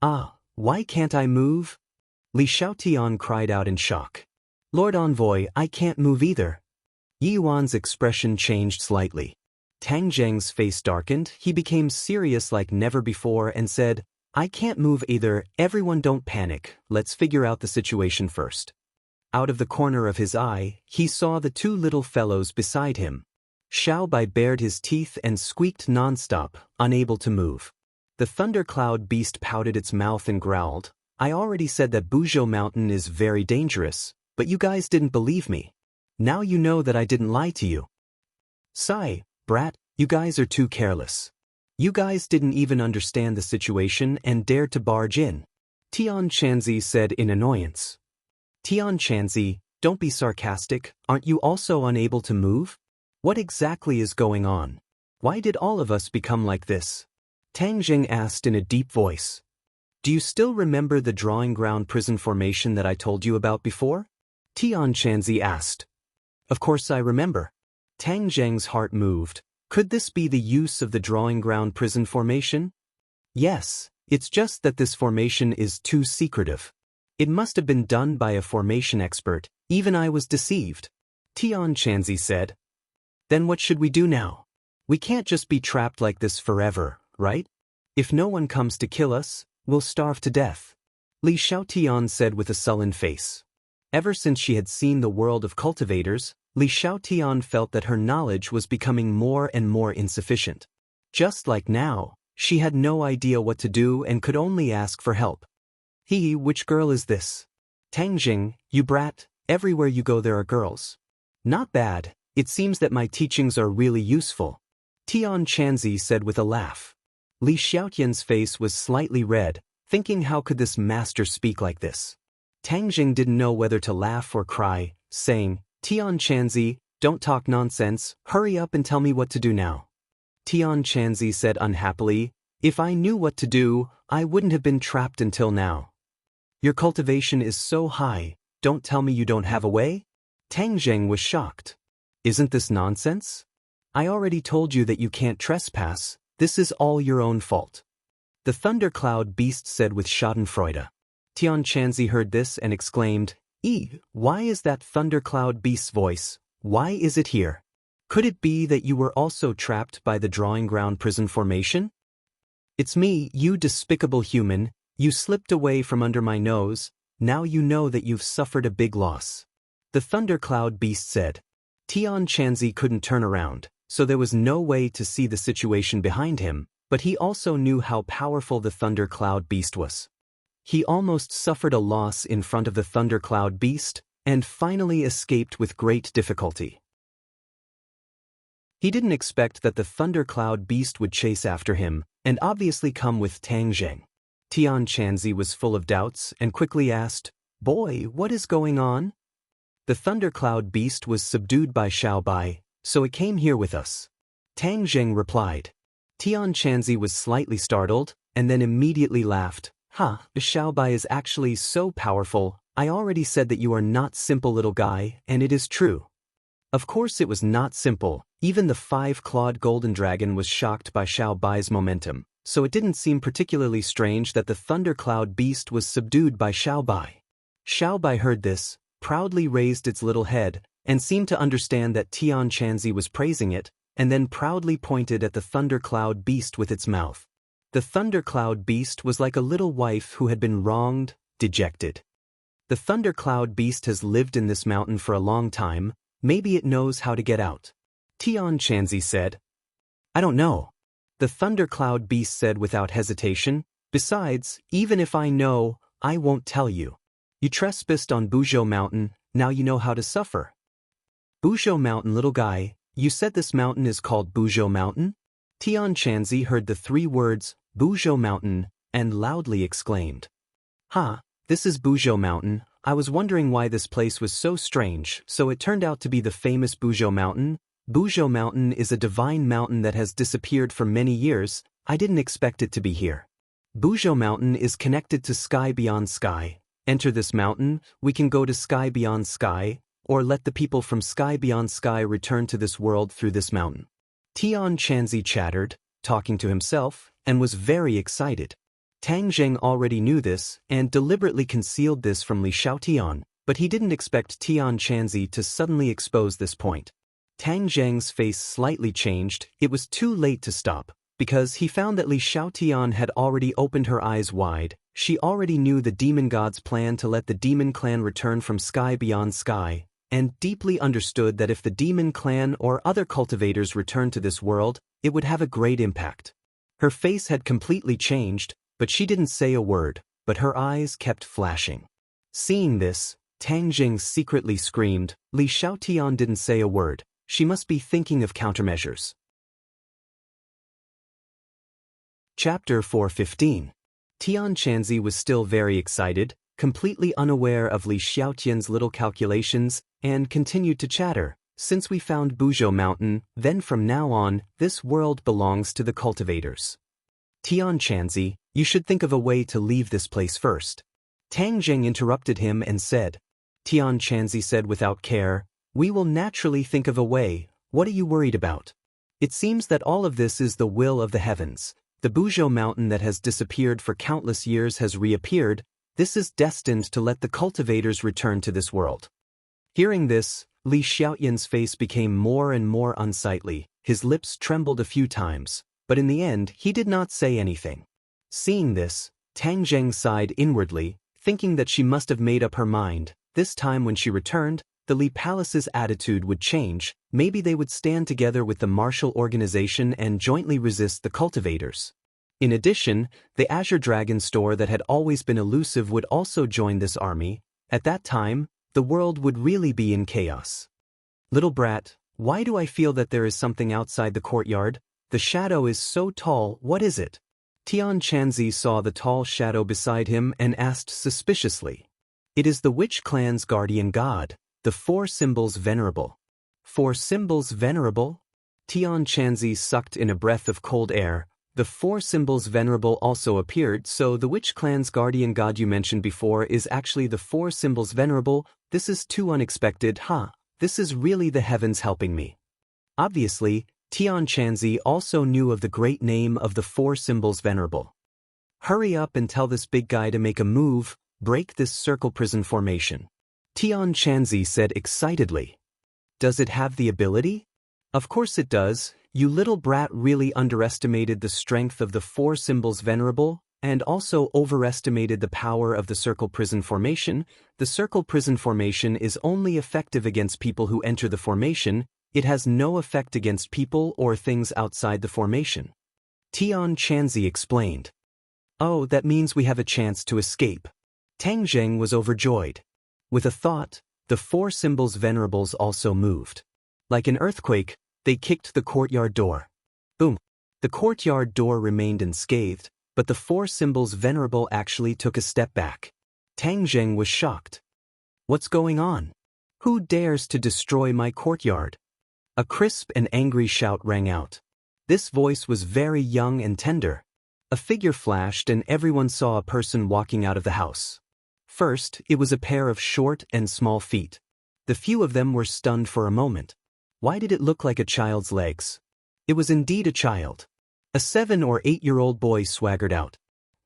"Ah, why can't I move?" Li Xiaotian cried out in shock. "Lord Envoy, I can't move either." Yi Yuan's expression changed slightly. Tang Zheng's face darkened, he became serious like never before and said, "I can't move either, everyone don't panic, let's figure out the situation first." Out of the corner of his eye, he saw the two little fellows beside him. Xiao Bai bared his teeth and squeaked non-stop, unable to move. The thundercloud beast pouted its mouth and growled, "I already said that Buzhou Mountain is very dangerous, but you guys didn't believe me. Now you know that I didn't lie to you. Sigh, brat, you guys are too careless. You guys didn't even understand the situation and dared to barge in," Tian Chanzi said in annoyance. "Tian Chanzi, don't be sarcastic, aren't you also unable to move? What exactly is going on? Why did all of us become like this?" Tang Jing asked in a deep voice. "Do you still remember the drawing ground prison formation that I told you about before?" Tian Chanzi asked. "Of course I remember." Tang Zheng's heart moved. Could this be the use of the drawing ground prison formation? Yes, it's just that this formation is too secretive. It must have been done by a formation expert, even I was deceived, Tian Chanzi said. "Then what should we do now? We can't just be trapped like this forever, right? If no one comes to kill us, we'll starve to death," Li Xiaotian said with a sullen face. Ever since she had seen the world of cultivators, Li Xiaotian felt that her knowledge was becoming more and more insufficient. Just like now, she had no idea what to do and could only ask for help. Which girl is this? Tang Jing, you brat, everywhere you go there are girls. Not bad, it seems that my teachings are really useful. Tian Chanzi said with a laugh. Li Xiaotian's face was slightly red, thinking how could this master speak like this. Tang Jing didn't know whether to laugh or cry, saying, Tian Chanzi, don't talk nonsense, hurry up and tell me what to do now. Tian Chanzi said unhappily, if I knew what to do, I wouldn't have been trapped until now. Your cultivation is so high, don't tell me you don't have a way? Tang Jing was shocked. Isn't this nonsense? I already told you that you can't trespass, this is all your own fault. The thundercloud beast said with schadenfreude. Tian Chanzi heard this and exclaimed, why is that thundercloud beast's voice? Why is it here? Could it be that you were also trapped by the drawing ground prison formation? It's me, you despicable human, you slipped away from under my nose, now you know that you've suffered a big loss. The thundercloud beast said. Tian Chanzi couldn't turn around, so there was no way to see the situation behind him, but he also knew how powerful the thundercloud beast was. He almost suffered a loss in front of the thundercloud beast, and finally escaped with great difficulty. He didn't expect that the thundercloud beast would chase after him, and obviously come with Tang Jing. Tian Chanzi was full of doubts and quickly asked, Boy, what is going on? The thundercloud beast was subdued by Xiaobai, so it came here with us. Tang Jing replied. Tian Chanzi was slightly startled, and then immediately laughed. Xiaobai is actually so powerful, I already said that you are not simple little guy, and it is true. Of course it was not simple, even the 5-clawed golden dragon was shocked by Xiaobai's momentum, so it didn't seem particularly strange that the thundercloud beast was subdued by Xiaobai. Xiaobai heard this, proudly raised its little head, and seemed to understand that Tian Chanzi was praising it, and then proudly pointed at the thundercloud beast with its mouth. The thundercloud beast was like a little wife who had been wronged, dejected. The thundercloud beast has lived in this mountain for a long time, maybe it knows how to get out. Tian Chanzi said. I don't know. The thundercloud beast said without hesitation, besides, even if I know, I won't tell you. You trespassed on Buzhou Mountain, now you know how to suffer. Buzhou Mountain, little guy, you said this mountain is called Buzhou Mountain? Tian Chanzi heard the 3 words, Buzhou Mountain, and loudly exclaimed. This is Buzhou Mountain, I was wondering why this place was so strange, so it turned out to be the famous Buzhou Mountain. Buzhou Mountain is a divine mountain that has disappeared for many years, I didn't expect it to be here. Buzhou Mountain is connected to Sky Beyond Sky. Enter this mountain, we can go to Sky Beyond Sky, or let the people from Sky Beyond Sky return to this world through this mountain. Tian Chanzi chattered, talking to himself, and was very excited. Tang Jing already knew this, and deliberately concealed this from Li Xiaotian, but he didn't expect Tian Chanzi to suddenly expose this point. Tang Jing's face slightly changed, it was too late to stop, because he found that Li Xiaotian had already opened her eyes wide. She already knew the demon god's plan to let the demon clan return from Sky Beyond Sky, and deeply understood that if the demon clan or other cultivators returned to this world, it would have a great impact. Her face had completely changed, but she didn't say a word, but her eyes kept flashing. Seeing this, Tang Jing secretly screamed. Li Xiaotian didn't say a word, she must be thinking of countermeasures. Chapter 4:15. Tian Chanzi was still very excited, completely unaware of Li Xiaotian's little calculations, and continued to chatter. Since we found Buzhou Mountain, then from now on, this world belongs to the cultivators. Tian Chanzi, you should think of a way to leave this place first. Tang Jing interrupted him and said. Tian Chanzi said without care, we will naturally think of a way, what are you worried about? It seems that all of this is the will of the heavens. The Buzhou Mountain that has disappeared for countless years has reappeared, this is destined to let the cultivators return to this world. Hearing this, Li Xiaotian's face became more and more unsightly, his lips trembled a few times, but in the end he did not say anything. Seeing this, Tang Jing sighed inwardly, thinking that she must have made up her mind. This time when she returned, the Li Palace's attitude would change, maybe they would stand together with the martial organization and jointly resist the cultivators. In addition, the Azure Dragon store that had always been elusive would also join this army. At that time, the world would really be in chaos. Little brat, why do I feel that there is something outside the courtyard? The shadow is so tall, what is it? Tian Chanzi saw the tall shadow beside him and asked suspiciously. It is the witch clan's guardian god, the four symbols venerable. Four symbols venerable? Tian Chanzi sucked in a breath of cold air. The four symbols venerable also appeared, so the witch clan's guardian god you mentioned before is actually the four symbols venerable. This is too unexpected, huh? This is really the heavens helping me. Obviously, Tian Chanzi also knew of the great name of the four symbols venerable. Hurry up and tell this big guy to make a move, break this circle prison formation. Tian Chanzi said excitedly. Does it have the ability? Of course it does. You little brat really underestimated the strength of the four symbols venerable, and also overestimated the power of the circle prison formation. The circle prison formation is only effective against people who enter the formation. It has no effect against people or things outside the formation. Tian Chanzi explained. Oh, that means we have a chance to escape. Tang Zheng was overjoyed. With a thought, the four symbols venerables also moved. Like an earthquake, they kicked the courtyard door. Boom! The courtyard door remained unscathed, but the four symbols venerable actually took a step back. Tang Zheng was shocked. What's going on? Who dares to destroy my courtyard? A crisp and angry shout rang out. This voice was very young and tender. A figure flashed and everyone saw a person walking out of the house. First, it was a pair of short and small feet. The few of them were stunned for a moment. Why did it look like a child's legs? It was indeed a child. A 7 or 8-year-old boy swaggered out.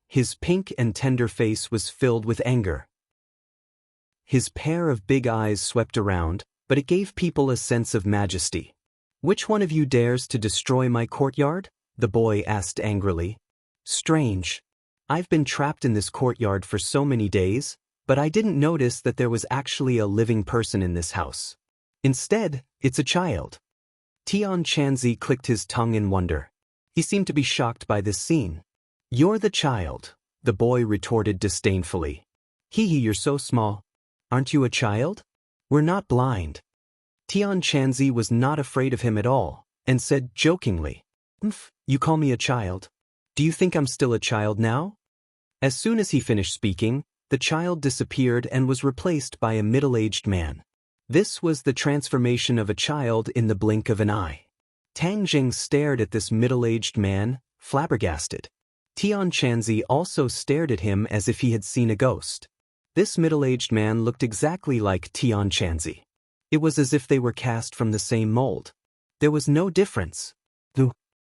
His pink and tender face was filled with anger. His pair of big eyes swept around, but it gave people a sense of majesty. Which one of you dares to destroy my courtyard? The boy asked angrily. Strange. I've been trapped in this courtyard for so many days, but I didn't notice that there was actually a living person in this house. Instead, it's a child. Tian Chanzi clicked his tongue in wonder. He seemed to be shocked by this scene. You're the child, the boy retorted disdainfully. Hee, you're so small. Aren't you a child? We're not blind. Tian Chanzi was not afraid of him at all, and said jokingly, You call me a child? Do you think I'm still a child now? As soon as he finished speaking, the child disappeared and was replaced by a middle-aged man. This was the transformation of a child in the blink of an eye. Tang Zheng stared at this middle-aged man, flabbergasted. Tian Chanzi also stared at him as if he had seen a ghost. This middle-aged man looked exactly like Tian Chanzi. It was as if they were cast from the same mold. There was no difference.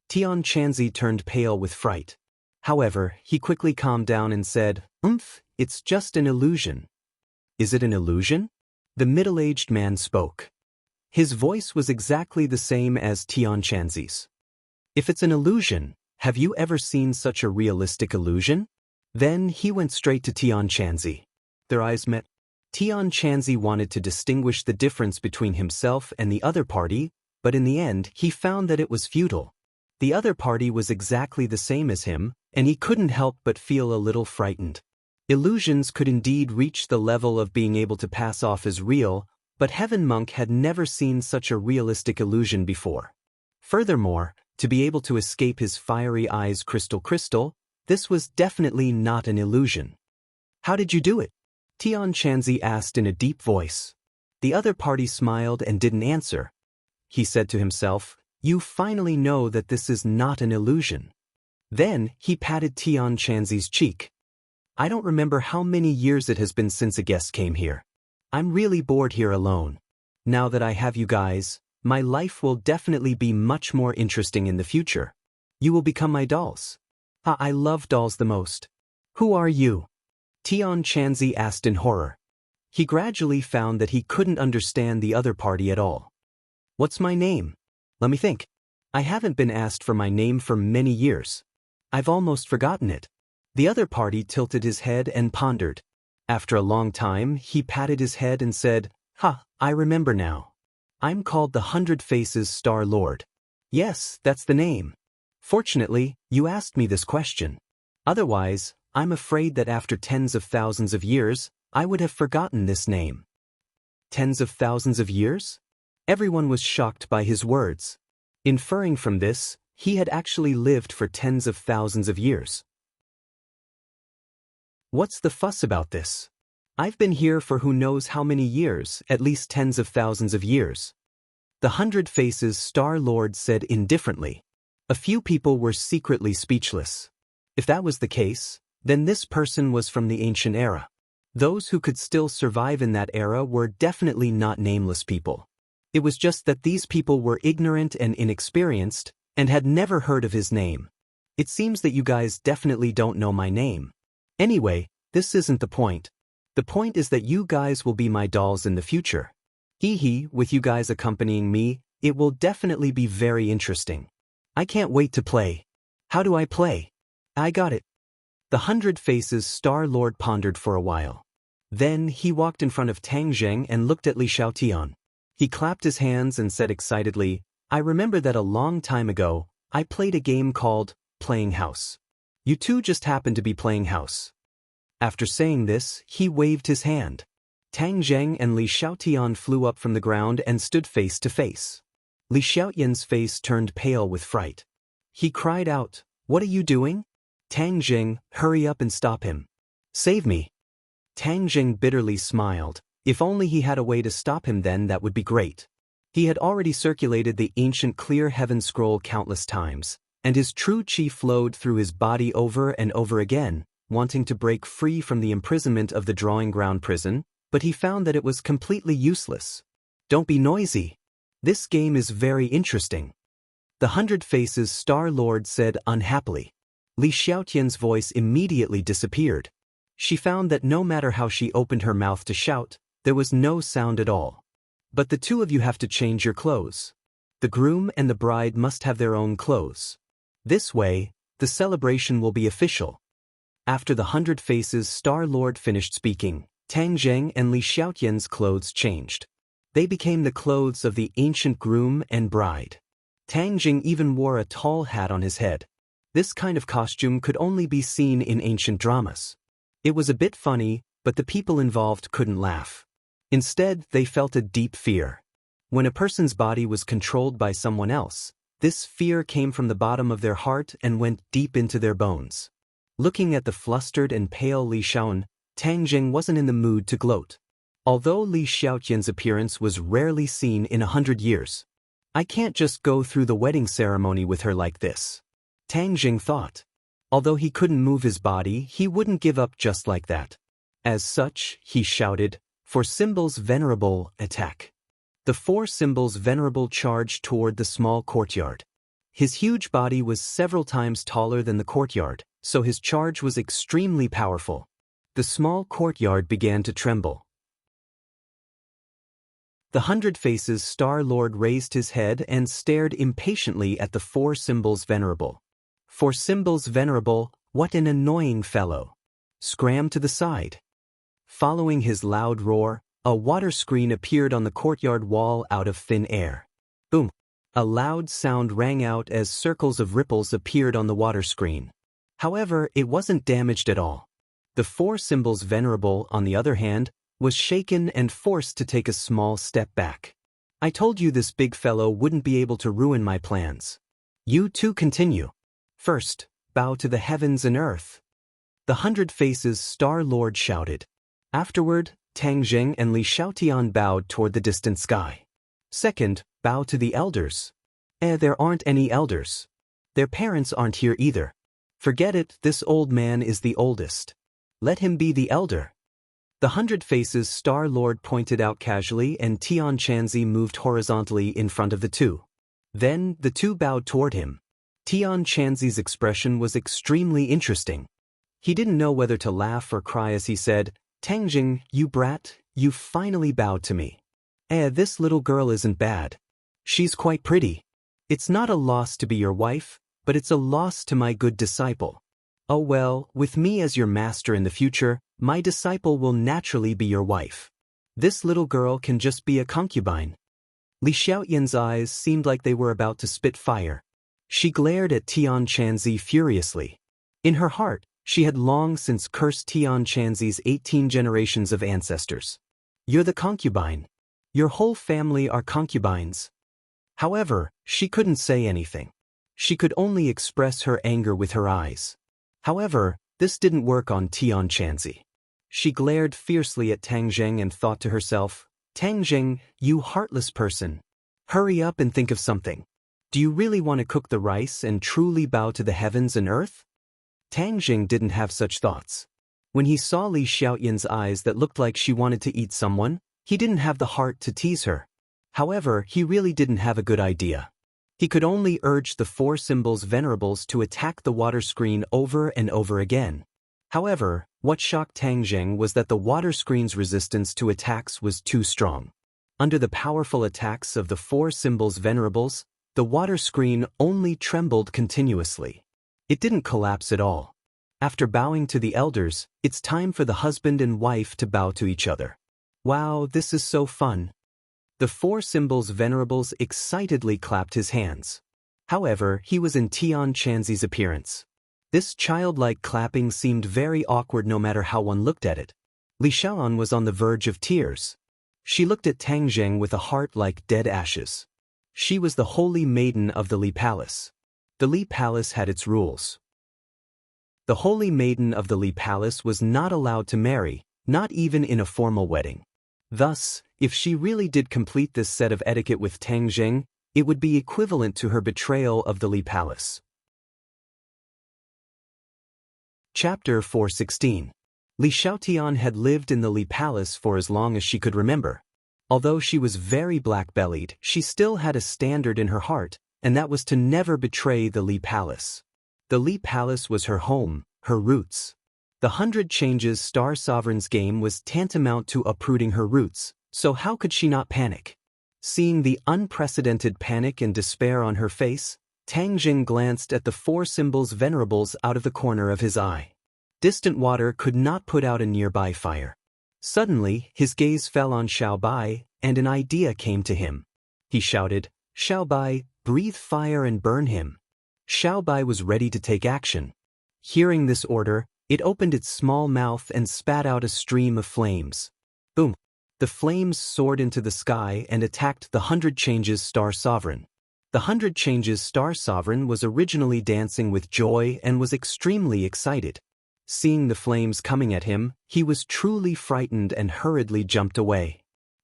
Tian Chanzi turned pale with fright. However, he quickly calmed down and said, It's just an illusion. Is it an illusion? The middle-aged man spoke. His voice was exactly the same as Tian Chanzi's. If it's an illusion, have you ever seen such a realistic illusion? Then he went straight to Tian Chanzi. Their eyes met. Tian Chanzi wanted to distinguish the difference between himself and the other party, but in the end he found that it was futile. The other party was exactly the same as him, and he couldn't help but feel a little frightened. Illusions could indeed reach the level of being able to pass off as real, but Heaven Monk had never seen such a realistic illusion before. Furthermore, to be able to escape his fiery eyes crystal, this was definitely not an illusion. How did you do it? Tian Chanzi asked in a deep voice. The other party smiled and didn't answer. He said to himself, You finally know that this is not an illusion. Then he patted Tian Chanzi's cheek. I don't remember how many years it has been since a guest came here. I'm really bored here alone. Now that I have you guys, my life will definitely be much more interesting in the future. You will become my dolls. I love dolls the most. Who are you? Tian Chanzi asked in horror. He gradually found that he couldn't understand the other party at all. What's my name? Let me think. I haven't been asked for my name for many years. I've almost forgotten it. The other party tilted his head and pondered. After a long time, he patted his head and said, I remember now. I'm called the 100 Faces Star Lord. Yes, that's the name. Fortunately, you asked me this question. Otherwise, I'm afraid that after tens of thousands of years, I would have forgotten this name. Tens of thousands of years? Everyone was shocked by his words. Inferring from this, he had actually lived for tens of thousands of years. What's the fuss about this? I've been here for who knows how many years, at least tens of thousands of years. The 100 Faces Star-Lord said indifferently. A few people were secretly speechless. If that was the case, then this person was from the ancient era. Those who could still survive in that era were definitely not nameless people. It was just that these people were ignorant and inexperienced, and had never heard of his name. It seems that you guys definitely don't know my name. Anyway, this isn't the point. The point is that you guys will be my dolls in the future. Hee, with you guys accompanying me, it will definitely be very interesting. I can't wait to play. How do I play? I got it. The 100 Faces Star-Lord pondered for a while. Then he walked in front of Tang Zheng and looked at Li Xiaotian. He clapped his hands and said excitedly, I remember that a long time ago, I played a game called Playing House. You two just happened to be playing house. After saying this, he waved his hand. Tang Zheng and Li Xiaotian flew up from the ground and stood face to face. Li Xiaotian's face turned pale with fright. He cried out, What are you doing? Tang Zheng, hurry up and stop him. Save me. Tang Zheng bitterly smiled. If only he had a way to stop him, then that would be great. He had already circulated the ancient Clear Heaven Scroll countless times, and his true chi flowed through his body over and over again, wanting to break free from the imprisonment of the drawing ground prison, but he found that it was completely useless. Don't be noisy. This game is very interesting. The 100 Faces Star-Lord said unhappily. Li Xiaotian's voice immediately disappeared. She found that no matter how she opened her mouth to shout, there was no sound at all. But the two of you have to change your clothes. The groom and the bride must have their own clothes. This way, the celebration will be official. After the 100 Faces Star-Lord finished speaking, Tang Zheng and Li Xiaotian's clothes changed. They became the clothes of the ancient groom and bride. Tang Zheng even wore a tall hat on his head. This kind of costume could only be seen in ancient dramas. It was a bit funny, but the people involved couldn't laugh. Instead, they felt a deep fear. When a person's body was controlled by someone else, this fear came from the bottom of their heart and went deep into their bones. Looking at the flustered and pale Li Xiaotian, Tang Zheng wasn't in the mood to gloat. Although Li Xiaotian's appearance was rarely seen in 100 years. I can't just go through the wedding ceremony with her like this. Tang Zheng thought. Although he couldn't move his body, he wouldn't give up just like that. As such, he shouted, For Symbols Venerable, attack. The 4 Symbols Venerable charged toward the small courtyard. His huge body was several times taller than the courtyard, so his charge was extremely powerful. The small courtyard began to tremble. The 100 Faces Star-Lord raised his head and stared impatiently at the 4 Symbols Venerable. 4 Symbols Venerable, what an annoying fellow. Scram to the side. Following his loud roar, a water screen appeared on the courtyard wall out of thin air. Boom! A loud sound rang out as circles of ripples appeared on the water screen. However, it wasn't damaged at all. The 4 Symbols Venerable, on the other hand, was shaken and forced to take a small step back. I told you this big fellow wouldn't be able to ruin my plans. You two continue. First, bow to the heavens and earth. The 100 Faces Star-Lord shouted. Afterward, Tang Zheng and Li Xiaotian bowed toward the distant sky. Second, bow to the elders. There aren't any elders. Their parents aren't here either. Forget it, this old man is the oldest. Let him be the elder. The 100 Faces Star-Lord pointed out casually, and Tian Chanzi moved horizontally in front of the two. Then, the two bowed toward him. Tian Chanzi's expression was extremely interesting. He didn't know whether to laugh or cry as he said, Tang Zheng, you brat, you finally bowed to me. This little girl isn't bad. She's quite pretty. It's not a loss to be your wife, but it's a loss to my good disciple. Oh well, with me as your master in the future, my disciple will naturally be your wife. This little girl can just be a concubine. Li Xiaotian's eyes seemed like they were about to spit fire. She glared at Tian Chanzi furiously. In her heart, she had long since cursed Tian Chanzi's 18 generations of ancestors. You're the concubine. Your whole family are concubines. However, she couldn't say anything. She could only express her anger with her eyes. However, this didn't work on Tian Chanzi. She glared fiercely at Tang Zheng and thought to herself, Tang Zheng, you heartless person. Hurry up and think of something. Do you really want to cook the rice and truly bow to the heavens and earth? Tang Zheng didn't have such thoughts. When he saw Li Xiaoyan's eyes that looked like she wanted to eat someone, he didn't have the heart to tease her. However, he really didn't have a good idea. He could only urge the four symbols venerables to attack the water screen over and over again. However, what shocked Tang Zheng was that the water screen's resistance to attacks was too strong. Under the powerful attacks of the four symbols venerables, the water screen only trembled continuously. It didn't collapse at all. After bowing to the elders, it's time for the husband and wife to bow to each other. Wow, this is so fun. The four symbols venerables excitedly clapped his hands. However, he was in Tian Chanzi's appearance. This childlike clapping seemed very awkward no matter how one looked at it. Li Xiaoyan was on the verge of tears. She looked at Tang Zheng with a heart like dead ashes. She was the holy maiden of the Li Palace. The Li Palace had its rules. The holy maiden of the Li Palace was not allowed to marry, not even in a formal wedding. Thus, if she really did complete this set of etiquette with Tang Zheng, it would be equivalent to her betrayal of the Li Palace. Chapter 416. Li Xiaotian had lived in the Li Palace for as long as she could remember. Although she was very black-bellied, she still had a standard in her heart, and that was to never betray the Li Palace. The Li Palace was her home, her roots. The 100 Changes Star Sovereign's game was tantamount to uprooting her roots, so how could she not panic? Seeing the unprecedented panic and despair on her face, Tang Zheng glanced at the four symbols venerables out of the corner of his eye. Distant water could not put out a nearby fire. Suddenly, his gaze fell on Xiao Bai, and an idea came to him. He shouted, Xiao Bai, breathe fire and burn him. Xiao Bai was ready to take action. Hearing this order, it opened its small mouth and spat out a stream of flames. Boom! The flames soared into the sky and attacked the 100 Changes Star Sovereign. The 100 Changes Star Sovereign was originally dancing with joy and was extremely excited. Seeing the flames coming at him, he was truly frightened and hurriedly jumped away.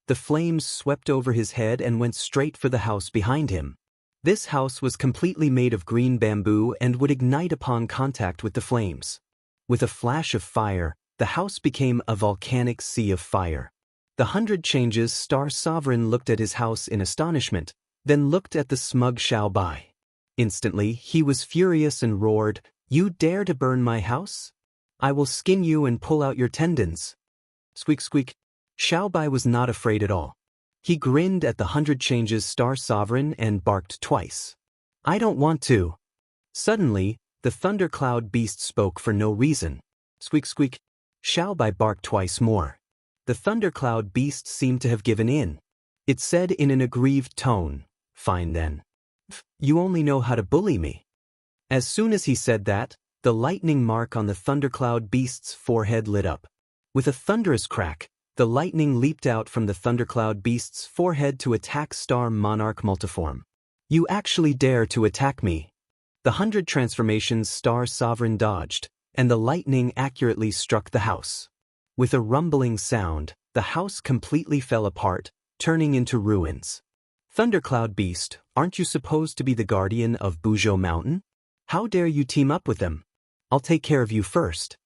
The flames swept over his head and went straight for the house behind him. This house was completely made of green bamboo and would ignite upon contact with the flames. With a flash of fire, the house became a volcanic sea of fire. The 100 Changes Star Sovereign looked at his house in astonishment, then looked at the smug Xiao Bai. Instantly, he was furious and roared, You dare to burn my house? I will skin you and pull out your tendons. Squeak squeak. Xiao Bai was not afraid at all. He grinned at the 100 Changes Star Sovereign and barked twice. I don't want to. Suddenly, the thundercloud beast spoke for no reason. Squeak squeak. Xiao Bai barked twice more. The thundercloud beast seemed to have given in. It said in an aggrieved tone, Fine then. You only know how to bully me. As soon as he said that, the lightning mark on the thundercloud beast's forehead lit up. With a thunderous crack, the lightning leaped out from the thundercloud beast's forehead to attack Star Monarch Multiform. You actually dare to attack me. The 100 Transformations Star Sovereign dodged, and the lightning accurately struck the house. With a rumbling sound, the house completely fell apart, turning into ruins. Thundercloud Beast, aren't you supposed to be the guardian of Buzhou Mountain? How dare you team up with them? I'll take care of you first.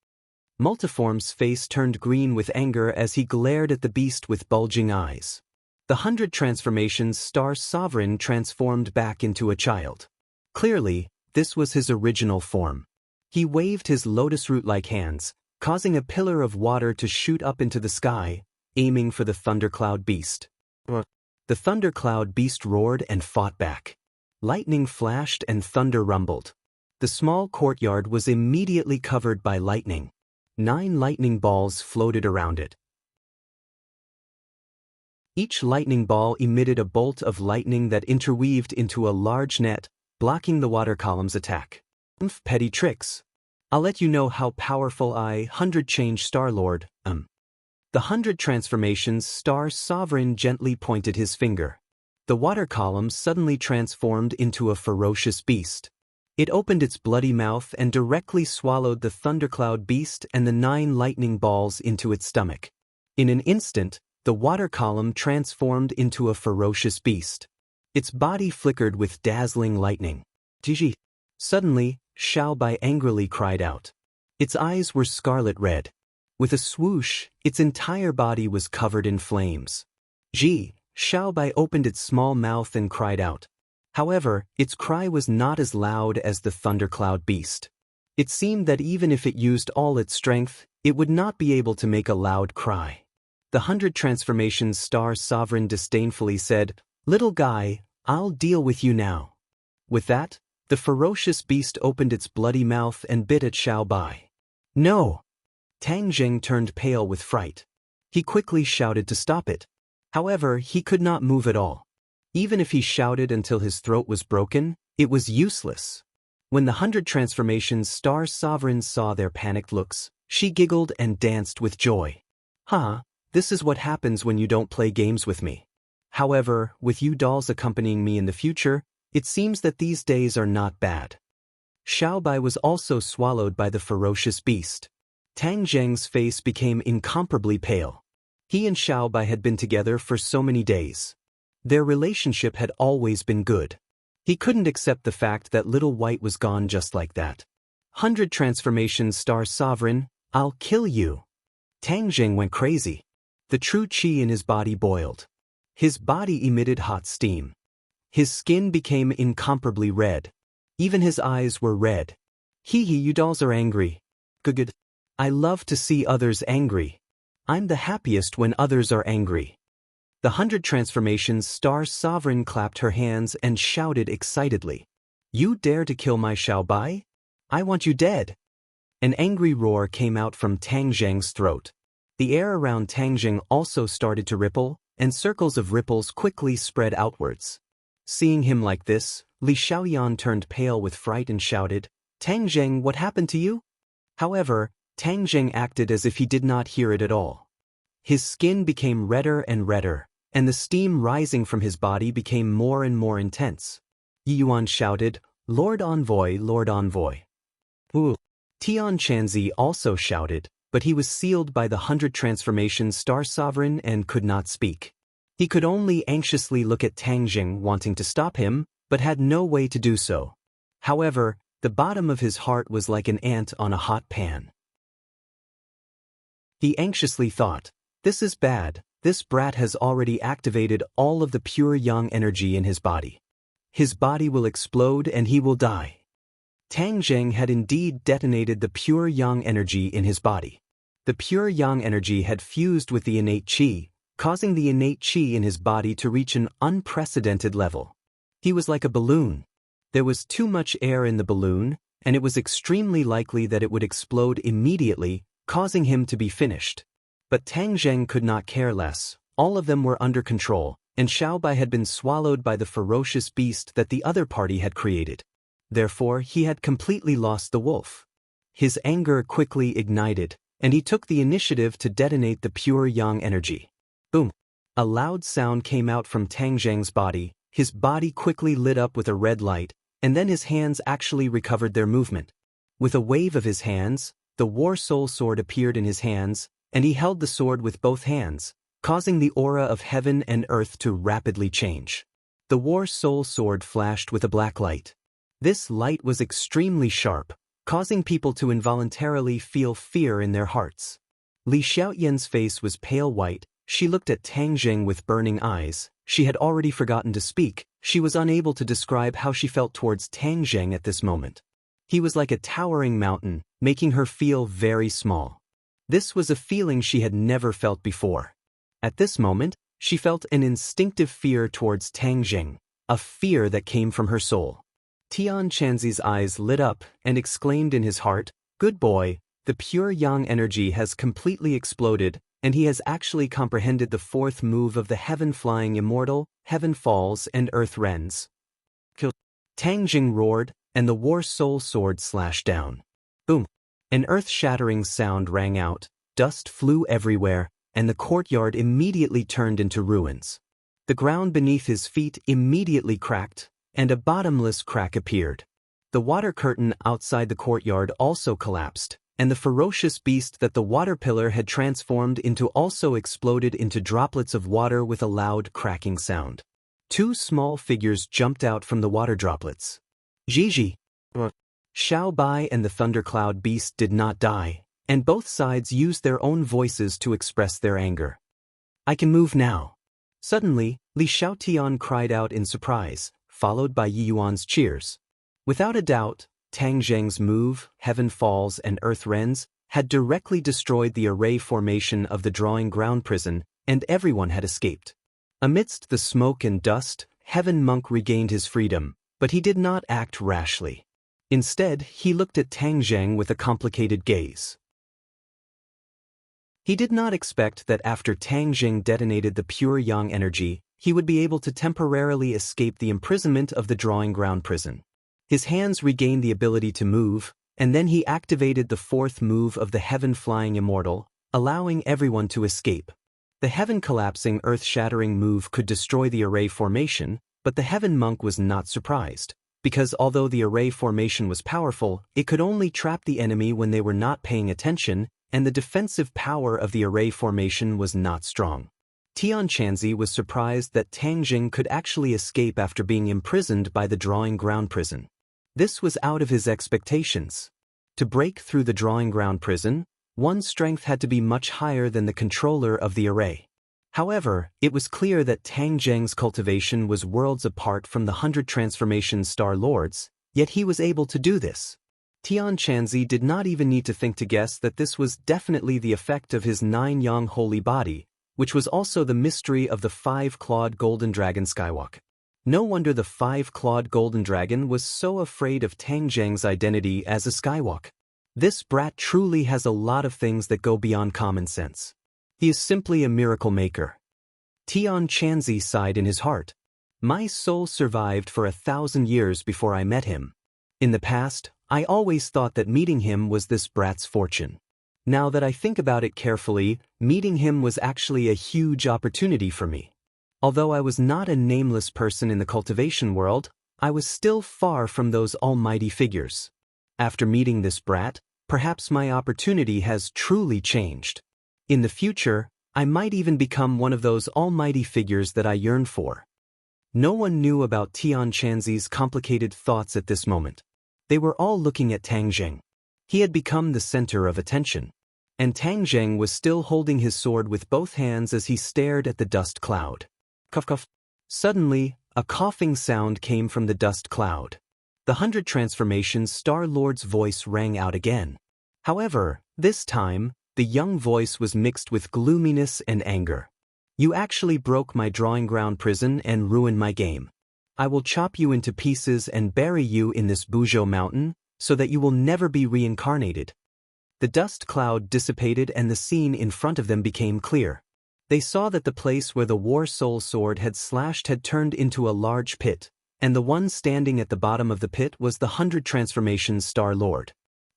Multiform's face turned green with anger as he glared at the beast with bulging eyes. The 100 Transformations Star Sovereign transformed back into a child. Clearly, this was his original form. He waved his lotus root-like hands, causing a pillar of water to shoot up into the sky, aiming for the Thundercloud Beast. The Thundercloud Beast roared and fought back. Lightning flashed and thunder rumbled. The small courtyard was immediately covered by lightning. 9 lightning balls floated around it. Each lightning ball emitted a bolt of lightning that interweaved into a large net, blocking the water column's attack. Petty tricks. I'll let you know how powerful I, 100 Change Star-Lord, am. The 100 Transformations Star Sovereign gently pointed his finger. The water column suddenly transformed into a ferocious beast. It opened its bloody mouth and directly swallowed the thundercloud beast and the 9 lightning balls into its stomach. In an instant, the water column transformed into a ferocious beast. Its body flickered with dazzling lightning. Gigi. Suddenly, Xiaobai angrily cried out. Its eyes were scarlet red. With a swoosh, its entire body was covered in flames. Xiaobai opened its small mouth and cried out. However, its cry was not as loud as the thundercloud beast. It seemed that even if it used all its strength, it would not be able to make a loud cry. The 100 Transformations Star Sovereign disdainfully said, "Little guy, I'll deal with you now." With that, the ferocious beast opened its bloody mouth and bit at Xiaobai. "No!" Tang Jing turned pale with fright. He quickly shouted to stop it. However, he could not move at all. Even if he shouted until his throat was broken, it was useless. When the 100 Transformations Star Sovereign saw their panicked looks, she giggled and danced with joy. This is what happens when you don't play games with me. However, with you dolls accompanying me in the future, it seems that these days are not bad." Xiaobai was also swallowed by the ferocious beast. Tang Zheng's face became incomparably pale. He and Xiaobai had been together for so many days. Their relationship had always been good. He couldn't accept the fact that Little White was gone just like that. 100 Transformations Star Sovereign, I'll kill you. Tang Jing went crazy. The true qi in his body boiled. His body emitted hot steam. His skin became incomparably red. Even his eyes were red. Hee, you dolls are angry. Good. I love to see others angry. I'm the happiest when others are angry. The 100 Transformations Star Sovereign clapped her hands and shouted excitedly. You dare to kill my Xiaobai? I want you dead. An angry roar came out from Tang Zheng's throat. The air around Tang Jing also started to ripple, and circles of ripples quickly spread outwards. Seeing him like this, Li Xiaoyan turned pale with fright and shouted, Tang Zheng, what happened to you? However, Tang Zheng acted as if he did not hear it at all. His skin became redder and redder, and the steam rising from his body became more and more intense. Yi Yuan shouted, Lord Envoy, Lord Envoy. Ooh. Tian Chanzi also shouted, but he was sealed by the 100 Transformations Star Sovereign and could not speak. He could only anxiously look at Tang Jing wanting to stop him, but had no way to do so. However, the bottom of his heart was like an ant on a hot pan. He anxiously thought, this is bad, this brat has already activated all of the pure yang energy in his body. His body will explode and he will die. Tang Zheng had indeed detonated the pure yang energy in his body. The pure yang energy had fused with the innate qi, causing the innate qi in his body to reach an unprecedented level. He was like a balloon. There was too much air in the balloon, and it was extremely likely that it would explode immediately, causing him to be finished. But Tang Zheng could not care less. All of them were under control, and Xiaobai had been swallowed by the ferocious beast that the other party had created. Therefore, he had completely lost the wolf. His anger quickly ignited, and he took the initiative to detonate the pure yang energy. Boom! A loud sound came out from Tang Zheng's body. His body quickly lit up with a red light, and then his hands actually recovered their movement. With a wave of his hands, the War Soul Sword appeared in his hands, and he held the sword with both hands, causing the aura of heaven and earth to rapidly change. The War Soul Sword flashed with a black light. This light was extremely sharp, causing people to involuntarily feel fear in their hearts. Li Xiaoyan's face was pale white. She looked at Tang Jing with burning eyes. She had already forgotten to speak. She was unable to describe how she felt towards Tang Jing at this moment. He was like a towering mountain, making her feel very small. This was a feeling she had never felt before. At this moment, she felt an instinctive fear towards Tang Jing, a fear that came from her soul. Tian Chanzi's eyes lit up and exclaimed in his heart, Good boy, the pure yang energy has completely exploded, and he has actually comprehended the fourth move of the heaven-flying immortal, heaven falls and earth rends. Tang Jing roared, and the war soul sword slashed down. Boom! An earth-shattering sound rang out, dust flew everywhere, and the courtyard immediately turned into ruins. The ground beneath his feet immediately cracked, and a bottomless crack appeared. The water curtain outside the courtyard also collapsed, and the ferocious beast that the water pillar had transformed into also exploded into droplets of water with a loud cracking sound. Two small figures jumped out from the water droplets. Gigi. Xiao Bai and the thundercloud beast did not die, and both sides used their own voices to express their anger. I can move now. Suddenly, Li Xiaotian cried out in surprise, followed by Yi Yuan's cheers. Without a doubt, Tang Zheng's move, Heaven Falls and Earth Rends, had directly destroyed the array formation of the drawing ground prison, and everyone had escaped. Amidst the smoke and dust, Heaven Monk regained his freedom, but he did not act rashly. Instead, he looked at Tang Zheng with a complicated gaze. He did not expect that after Tang Zheng detonated the pure yang energy, he would be able to temporarily escape the imprisonment of the drawing ground prison. His hands regained the ability to move, and then he activated the fourth move of the Heaven Flying Immortal, allowing everyone to escape. The Heaven Collapsing Earth-Shattering move could destroy the array formation, but the Heaven Monk was not surprised, because although the array formation was powerful, it could only trap the enemy when they were not paying attention, and the defensive power of the array formation was not strong. Tian Chanzi was surprised that Tang Jing could actually escape after being imprisoned by the drawing ground prison. This was out of his expectations. To break through the drawing ground prison, one's strength had to be much higher than the controller of the array. However, it was clear that Tang Zheng's cultivation was worlds apart from the 100 transformation Star Lords, yet he was able to do this. Tian Chanzi did not even need to think to guess that this was definitely the effect of his 9-yang holy body, which was also the mystery of the 5-clawed golden dragon Skywalk. No wonder the 5-clawed golden dragon was so afraid of Tang Zheng's identity as a Skywalk. This brat truly has a lot of things that go beyond common sense. He is simply a miracle maker. Tian Chanzi sighed in his heart. My soul survived for 1,000 years before I met him. In the past, I always thought that meeting him was this brat's fortune. Now that I think about it carefully, meeting him was actually a huge opportunity for me. Although I was not a nameless person in the cultivation world, I was still far from those almighty figures. After meeting this brat, perhaps my opportunity has truly changed. In the future, I might even become one of those almighty figures that I yearn for. No one knew about Tian Chanzi's complicated thoughts at this moment. They were all looking at Tang Zheng. He had become the center of attention. And Tang Zheng was still holding his sword with both hands as he stared at the dust cloud. Cough cough. Suddenly, a coughing sound came from the dust cloud. The 100 transformations Star-Lord's voice rang out again. However, this time, the young voice was mixed with gloominess and anger. You actually broke my drawing ground prison and ruined my game. I will chop you into pieces and bury you in this Buzhou mountain, so that you will never be reincarnated. The dust cloud dissipated and the scene in front of them became clear. They saw that the place where the War Soul Sword had slashed had turned into a large pit, and the one standing at the bottom of the pit was the 100 transformations Star Lord.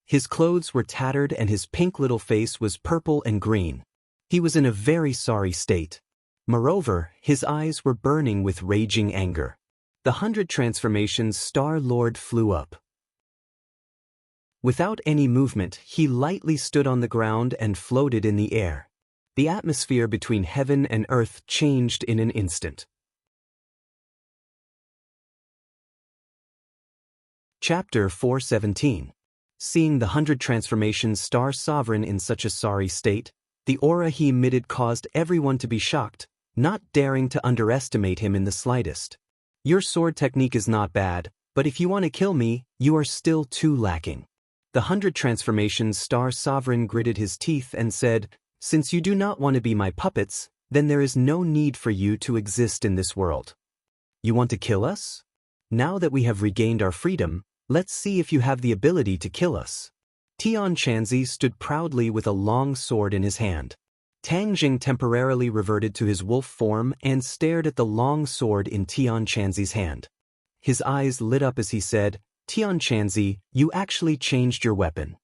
His clothes were tattered and his pink little face was purple and green. He was in a very sorry state. Moreover, his eyes were burning with raging anger. The 100 transformations Star Lord flew up. Without any movement, he lightly stood on the ground and floated in the air. The atmosphere between heaven and earth changed in an instant. Chapter 417. Seeing the 100 transformations Star Sovereign in such a sorry state, the aura he emitted caused everyone to be shocked, not daring to underestimate him in the slightest. Your sword technique is not bad, but if you want to kill me, you are still too lacking. The 100 transformations Star Sovereign gritted his teeth and said, Since you do not want to be my puppets, then there is no need for you to exist in this world. You want to kill us? Now that we have regained our freedom, let's see if you have the ability to kill us. Tian Chanzi stood proudly with a long sword in his hand. Tang Jing temporarily reverted to his wolf form and stared at the long sword in Tian Chanzi's hand. His eyes lit up as he said, "Tian Chanzi, you actually changed your weapon."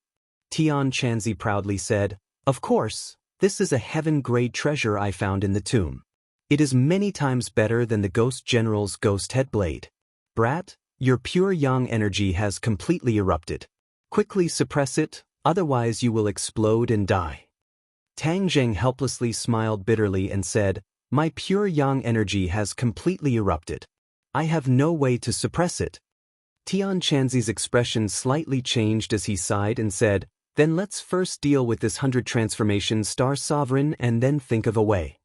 Tian Chanzi proudly said, "Of course, this is a heaven-grade treasure I found in the tomb. It is many times better than the Ghost General's ghost head blade. Brat, your pure yang energy has completely erupted. Quickly suppress it, otherwise you will explode and die." Tang Zheng helplessly smiled bitterly and said, "My pure yang energy has completely erupted. I have no way to suppress it." Tian Chanzi's expression slightly changed as he sighed and said, "Then let's first deal with this 100 transformation star sovereign and then think of a way."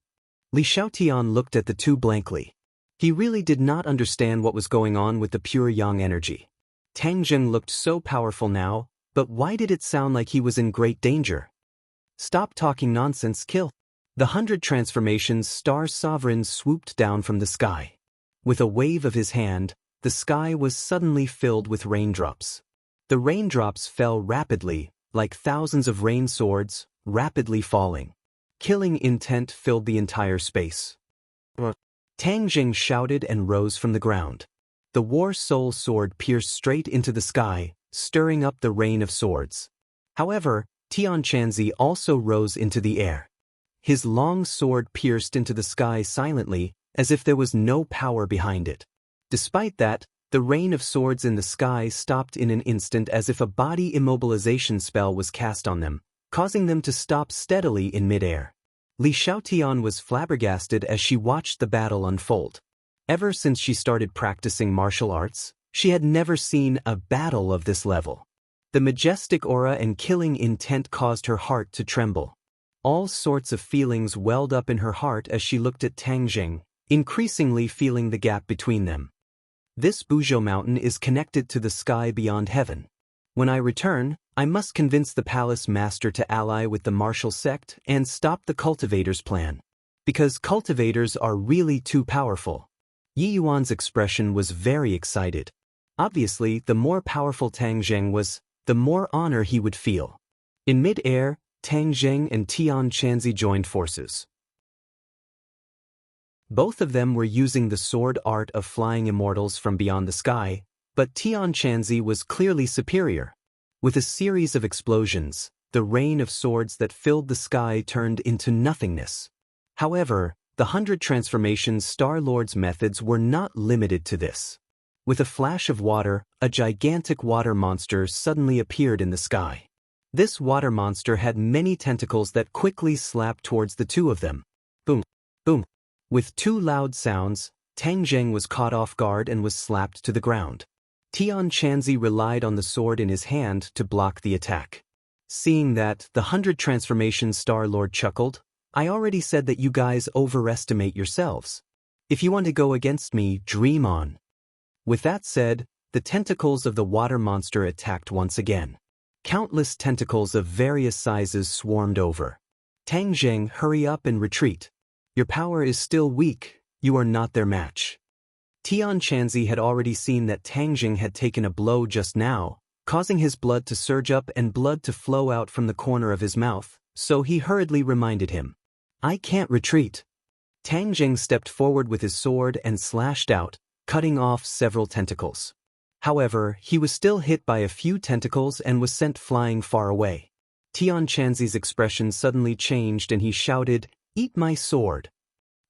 Li Xiaotian looked at the two blankly. He really did not understand what was going on with the pure yang energy. Tang Zheng looked so powerful now, but why did it sound like he was in great danger? "Stop talking nonsense, kill." The 100 transformations star sovereign swooped down from the sky. With a wave of his hand, the sky was suddenly filled with raindrops. The raindrops fell rapidly, like thousands of rain swords, rapidly falling. Killing intent filled the entire space. Tang Jing shouted and rose from the ground. The War Soul sword pierced straight into the sky, stirring up the rain of swords. However, Tian Chanzi also rose into the air. His long sword pierced into the sky silently, as if there was no power behind it. Despite that, the rain of swords in the sky stopped in an instant as if a body immobilization spell was cast on them, causing them to stop steadily in midair. Li Xiaotian was flabbergasted as she watched the battle unfold. Ever since she started practicing martial arts, she had never seen a battle of this level. The majestic aura and killing intent caused her heart to tremble. All sorts of feelings welled up in her heart as she looked at Tang Jing, increasingly feeling the gap between them. This Buzhou mountain is connected to the sky beyond heaven. When I return, I must convince the palace master to ally with the martial sect and stop the cultivators' plan. Because cultivators are really too powerful. Yi Yuan's expression was very excited. Obviously, the more powerful Tang Zheng was, the more honor he would feel. In mid-air, Tang Zheng and Tian Chanzi joined forces. Both of them were using the sword art of flying immortals from beyond the sky, but Tian Chanzi was clearly superior. With a series of explosions, the rain of swords that filled the sky turned into nothingness. However, the 100 transformations Star-Lord's methods were not limited to this. With a flash of water, a gigantic water monster suddenly appeared in the sky. This water monster had many tentacles that quickly slapped towards the two of them. Boom! Boom! With two loud sounds, Tang Zheng was caught off guard and was slapped to the ground. Tian Chanzi relied on the sword in his hand to block the attack. Seeing that, the 100 transformations Star-Lord chuckled, "I already said that you guys overestimate yourselves. If you want to go against me, dream on." With that said, the tentacles of the water monster attacked once again. Countless tentacles of various sizes swarmed over. Tang Zheng, hurry up and retreat. Your power is still weak, you are not their match. Tian Chanzi had already seen that Tang Zheng had taken a blow just now, causing his blood to surge up and blood to flow out from the corner of his mouth, so he hurriedly reminded him. "I can't retreat." Tang Zheng stepped forward with his sword and slashed out, cutting off several tentacles. However, he was still hit by a few tentacles and was sent flying far away. Tian Chanzi's expression suddenly changed and he shouted, "Eat my sword."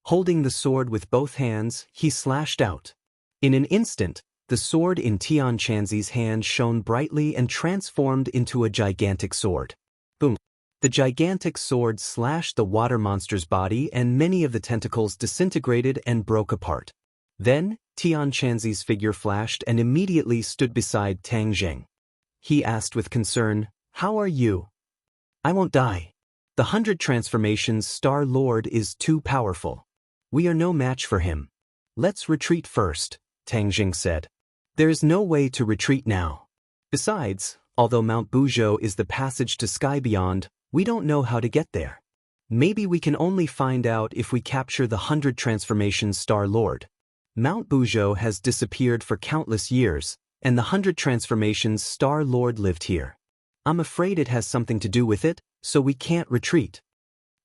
Holding the sword with both hands, he slashed out. In an instant, the sword in Tian Chanzi's hand shone brightly and transformed into a gigantic sword. Boom! The gigantic sword slashed the water monster's body and many of the tentacles disintegrated and broke apart. Then, Tian Chanzi's figure flashed and immediately stood beside Tang Zheng. He asked with concern, "How are you?" "I won't die. The 100 transformations Star-Lord is too powerful. We are no match for him. Let's retreat first," Tang Zheng said. "There is no way to retreat now. Besides, although Mount Buzhou is the passage to Sky Beyond, we don't know how to get there. Maybe we can only find out if we capture the 100 transformations Star-Lord. Mount Buzhou has disappeared for countless years, and the 100 transformations Star-Lord lived here. I'm afraid it has something to do with it, so we can't retreat."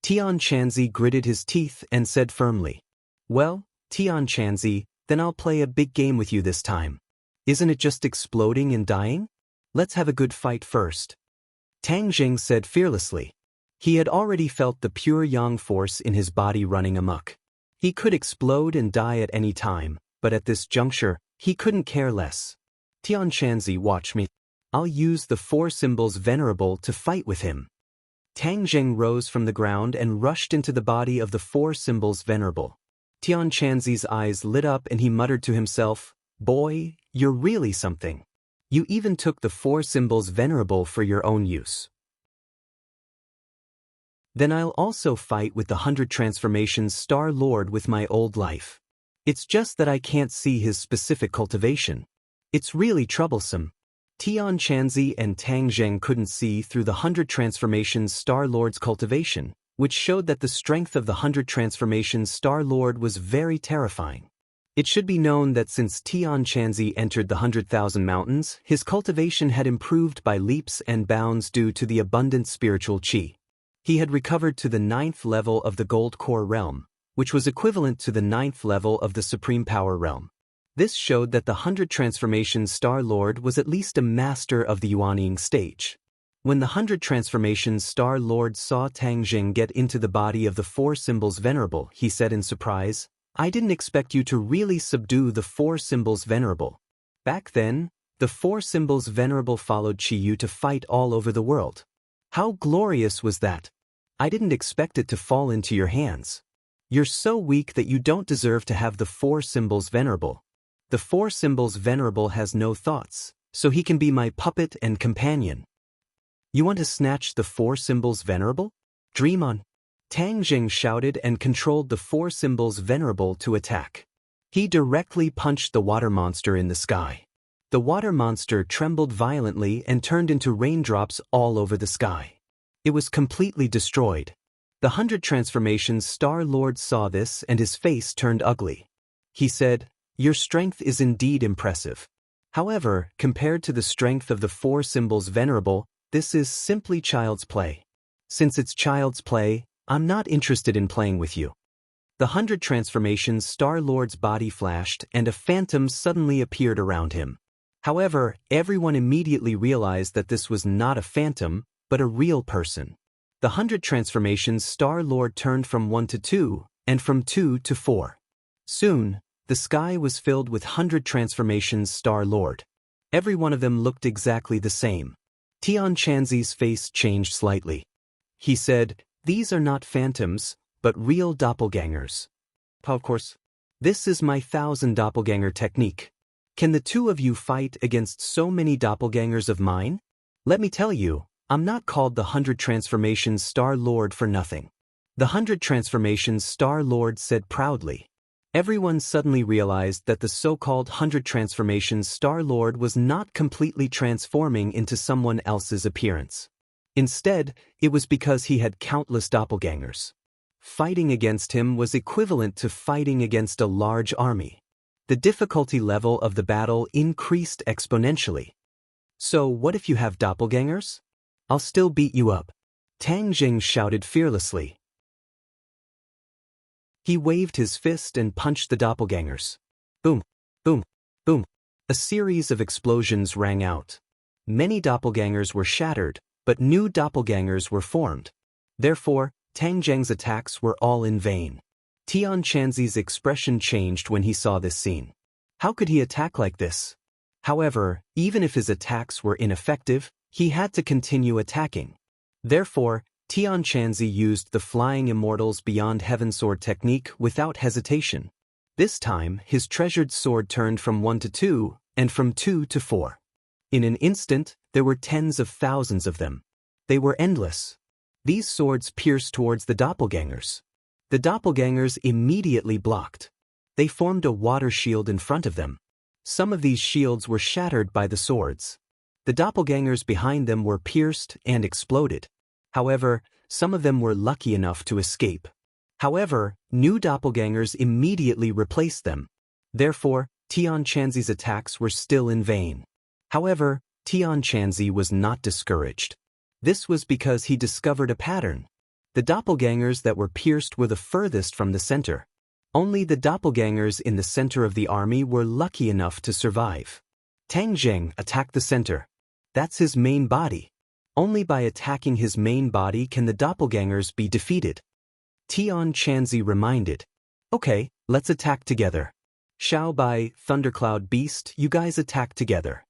Tian Chanzi gritted his teeth and said firmly, "Well, Tian Chanzi, Then I'll play a big game with you this time. Isn't it just exploding and dying? Let's have a good fight first. Tang Jing said fearlessly. He had already felt the pure yang force in his body running amok. He could explode and die at any time, but at this juncture, he couldn't care less. Tian Shanzi, watch me. I'll use the four symbols venerable to fight with him. Tang Jing rose from the ground and rushed into the body of the four symbols venerable. Tian Shanzi's eyes lit up and he muttered to himself, "Boy, you're really something. You even took the four symbols venerable for your own use. Then I'll also fight with the 100 Transformations Star Lord with my old life. It's just that I can't see his specific cultivation. It's really troublesome." Tian Shanzi and Tang Jing couldn't see through the 100 Transformations Star Lord's cultivation, which showed that the strength of the 100 Transformations Star Lord was very terrifying. It should be known that since Tian Shanzi entered the 100,000 mountains, his cultivation had improved by leaps and bounds due to the abundant spiritual qi. He had recovered to the 9th level of the Gold Core realm, which was equivalent to the 9th level of the Supreme Power realm. This showed that the 100 Transformations Star Lord was at least a master of the Yuanying stage. When the 100 Transformations Star Lord saw Tang Jing get into the body of the four symbols venerable, he said in surprise, "I didn't expect you to really subdue the four symbols venerable. Back then, the four symbols venerable followed Qiyu to fight all over the world. How glorious was that? I didn't expect it to fall into your hands. You're so weak that you don't deserve to have the four symbols venerable. The four symbols venerable has no thoughts, so he can be my puppet and companion. You want to snatch the four symbols venerable? Dream on." Tang Jing shouted and controlled the four symbols venerable to attack. He directly punched the water monster in the sky. The water monster trembled violently and turned into raindrops all over the sky. It was completely destroyed. The 100 Transformations Star Lord saw this and his face turned ugly. He said, "Your strength is indeed impressive. However, compared to the strength of the four symbols venerable, this is simply child's play. Since it's child's play, I'm not interested in playing with you." The 100 Transformations Star Lord's body flashed and a phantom suddenly appeared around him. However, everyone immediately realized that this was not a phantom, but a real person. The 100 Transformations Star Lord turned from 1 to 2, and from 2 to 4. Soon, the sky was filled with 100 Transformations Star Lord. Every one of them looked exactly the same. Tian Shanzi's face changed slightly. He said, "These are not phantoms, but real doppelgangers. Of course, this is my 1000 doppelganger technique. Can the two of you fight against so many doppelgangers of mine? Let me tell you, I'm not called the 100 Transformations Star Lord for nothing." The 100 Transformations Star Lord said proudly. Everyone suddenly realized that the so-called 100 Transformations Star Lord was not completely transforming into someone else's appearance. Instead, it was because he had countless doppelgangers. Fighting against him was equivalent to fighting against a large army. The difficulty level of the battle increased exponentially. "So what if you have doppelgangers? I'll still beat you up," Tang Jing shouted fearlessly. He waved his fist and punched the doppelgangers. Boom, boom, boom. A series of explosions rang out. Many doppelgangers were shattered, but new doppelgangers were formed. Therefore, Tang Jing's attacks were all in vain. Tian Shanzi's expression changed when he saw this scene. How could he attack like this? However, even if his attacks were ineffective, he had to continue attacking. Therefore, Tian Shanzi used the Flying Immortals Beyond Heaven sword technique without hesitation. This time, his treasured sword turned from 1 to 2, and from 2 to 4. In an instant, there were tens of thousands of them. They were endless. These swords pierced towards the doppelgangers. The doppelgangers immediately blocked. They formed a water shield in front of them. Some of these shields were shattered by the swords. The doppelgangers behind them were pierced and exploded. However, some of them were lucky enough to escape. However, new doppelgangers immediately replaced them. Therefore, Tian Shanzi's attacks were still in vain. However, Tian Shanzi was not discouraged. This was because he discovered a pattern. The doppelgangers that were pierced were the furthest from the center. Only the doppelgangers in the center of the army were lucky enough to survive. Tang Zheng attacked the center. That's his main body. Only by attacking his main body can the doppelgangers be defeated. Tian Chanzi reminded. Okay, let's attack together. Xiao Bai, Thundercloud Beast, you guys attack together.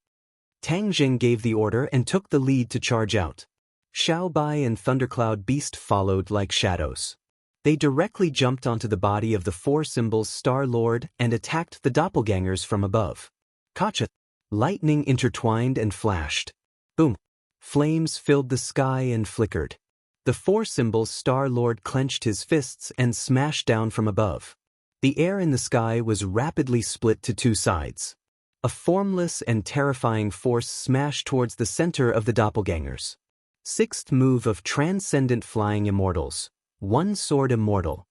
Tang Zheng gave the order and took the lead to charge out. Xiao Bai and Thundercloud Beast followed like shadows. They directly jumped onto the body of the four symbols Star-Lord and attacked the doppelgangers from above. Gotcha! Lightning intertwined and flashed. Boom! Flames filled the sky and flickered. The four symbols Star-Lord clenched his fists and smashed down from above. The air in the sky was rapidly split to two sides. A formless and terrifying force smashed towards the center of the doppelgangers. Sixth move of Transcendent Flying Immortals. One Sword Immortal.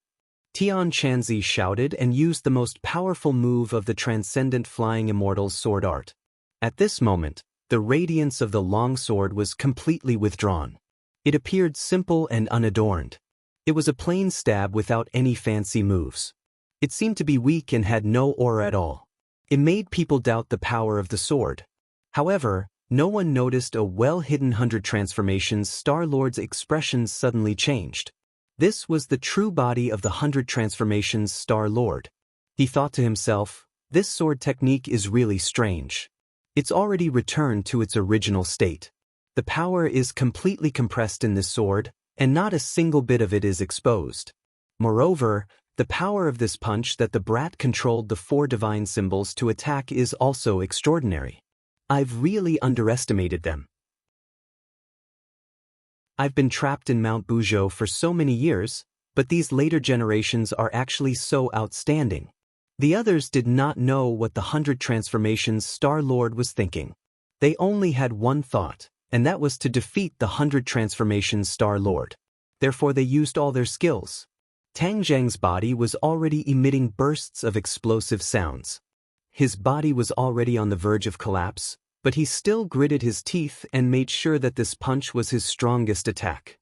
Tian Chanzi shouted and used the most powerful move of the Transcendent Flying Immortals sword art. At this moment, the radiance of the longsword was completely withdrawn. It appeared simple and unadorned. It was a plain stab without any fancy moves. It seemed to be weak and had no aura at all. It made people doubt the power of the sword. However, no one noticed a well-hidden 100 transformations. Star-Lord's expression suddenly changed. This was the true body of the 100 transformations Star-Lord. He thought to himself, this sword technique is really strange. It's already returned to its original state. The power is completely compressed in this sword, and not a single bit of it is exposed. Moreover, the power of this punch that the brat controlled the four divine symbols to attack is also extraordinary. I've really underestimated them. I've been trapped in Mount Buzhou for so many years, but these later generations are actually so outstanding. The others did not know what the 100 transformations Star-Lord was thinking. They only had one thought, and that was to defeat the 100 transformations Star-Lord. Therefore they used all their skills. Tang Zheng's body was already emitting bursts of explosive sounds. His body was already on the verge of collapse, but he still gritted his teeth and made sure that this punch was his strongest attack.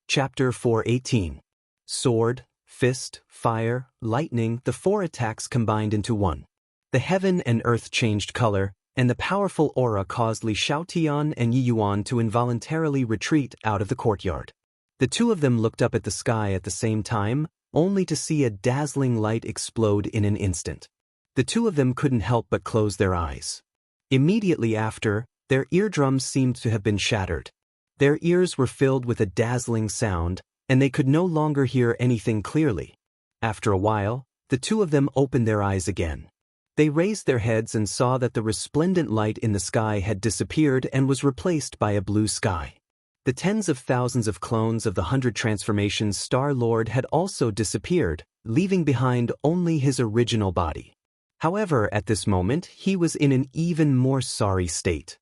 Chapter 418. Sword, Fist, Fire, Lightning, the four attacks combined into one. The heaven and earth changed color, and the powerful aura caused Li Xiaotian and Yi Yuan to involuntarily retreat out of the courtyard. The two of them looked up at the sky at the same time, only to see a dazzling light explode in an instant. The two of them couldn't help but close their eyes. Immediately after, their eardrums seemed to have been shattered. Their ears were filled with a dazzling sound, and they could no longer hear anything clearly. After a while, the two of them opened their eyes again. They raised their heads and saw that the resplendent light in the sky had disappeared and was replaced by a blue sky. The tens of thousands of clones of the 100 transformations Star-Lord had also disappeared, leaving behind only his original body. However, at this moment, he was in an even more sorry state.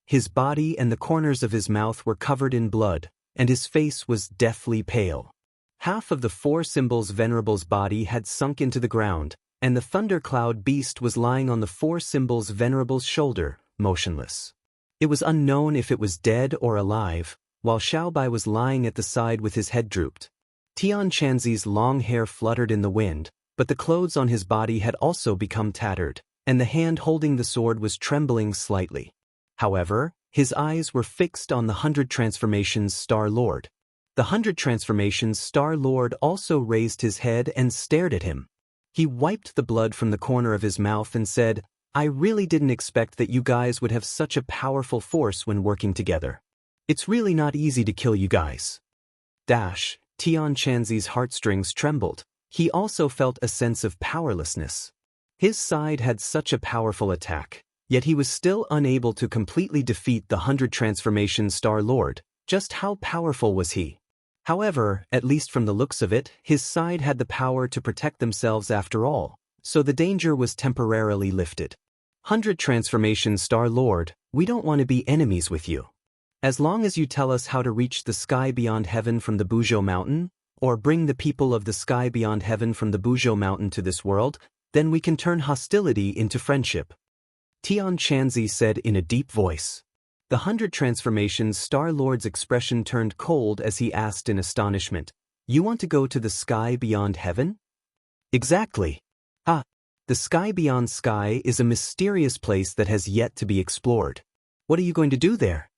His body and the corners of his mouth were covered in blood, and his face was deathly pale. Half of the four symbols Venerable's body had sunk into the ground, and the thundercloud beast was lying on the four symbols Venerable's shoulder, motionless. It was unknown if it was dead or alive, while Xiaobai was lying at the side with his head drooped. Tian Chanzi's long hair fluttered in the wind, but the clothes on his body had also become tattered, and the hand holding the sword was trembling slightly. However, his eyes were fixed on the 100 transformations Star-Lord. The 100 transformations Star-Lord also raised his head and stared at him. He wiped the blood from the corner of his mouth and said, "I really didn't expect that you guys would have such a powerful force when working together. It's really not easy to kill you guys." Tian Chanzi's heartstrings trembled. He also felt a sense of powerlessness. His side had such a powerful attack, yet he was still unable to completely defeat the 100 transformations Star-Lord. Just how powerful was he? However, at least from the looks of it, his side had the power to protect themselves after all, so the danger was temporarily lifted. 100 transformations Star-Lord, we don't want to be enemies with you. As long as you tell us how to reach the sky beyond heaven from the Buzhou Mountain, or bring the people of the sky beyond heaven from the Buzhou Mountain to this world, then we can turn hostility into friendship. Tian Chanzi said in a deep voice. The 100 Transformations Star-Lord's expression turned cold as he asked in astonishment, "You want to go to the sky beyond heaven?" "Exactly. Ah, the sky beyond sky is a mysterious place that has yet to be explored. What are you going to do there?"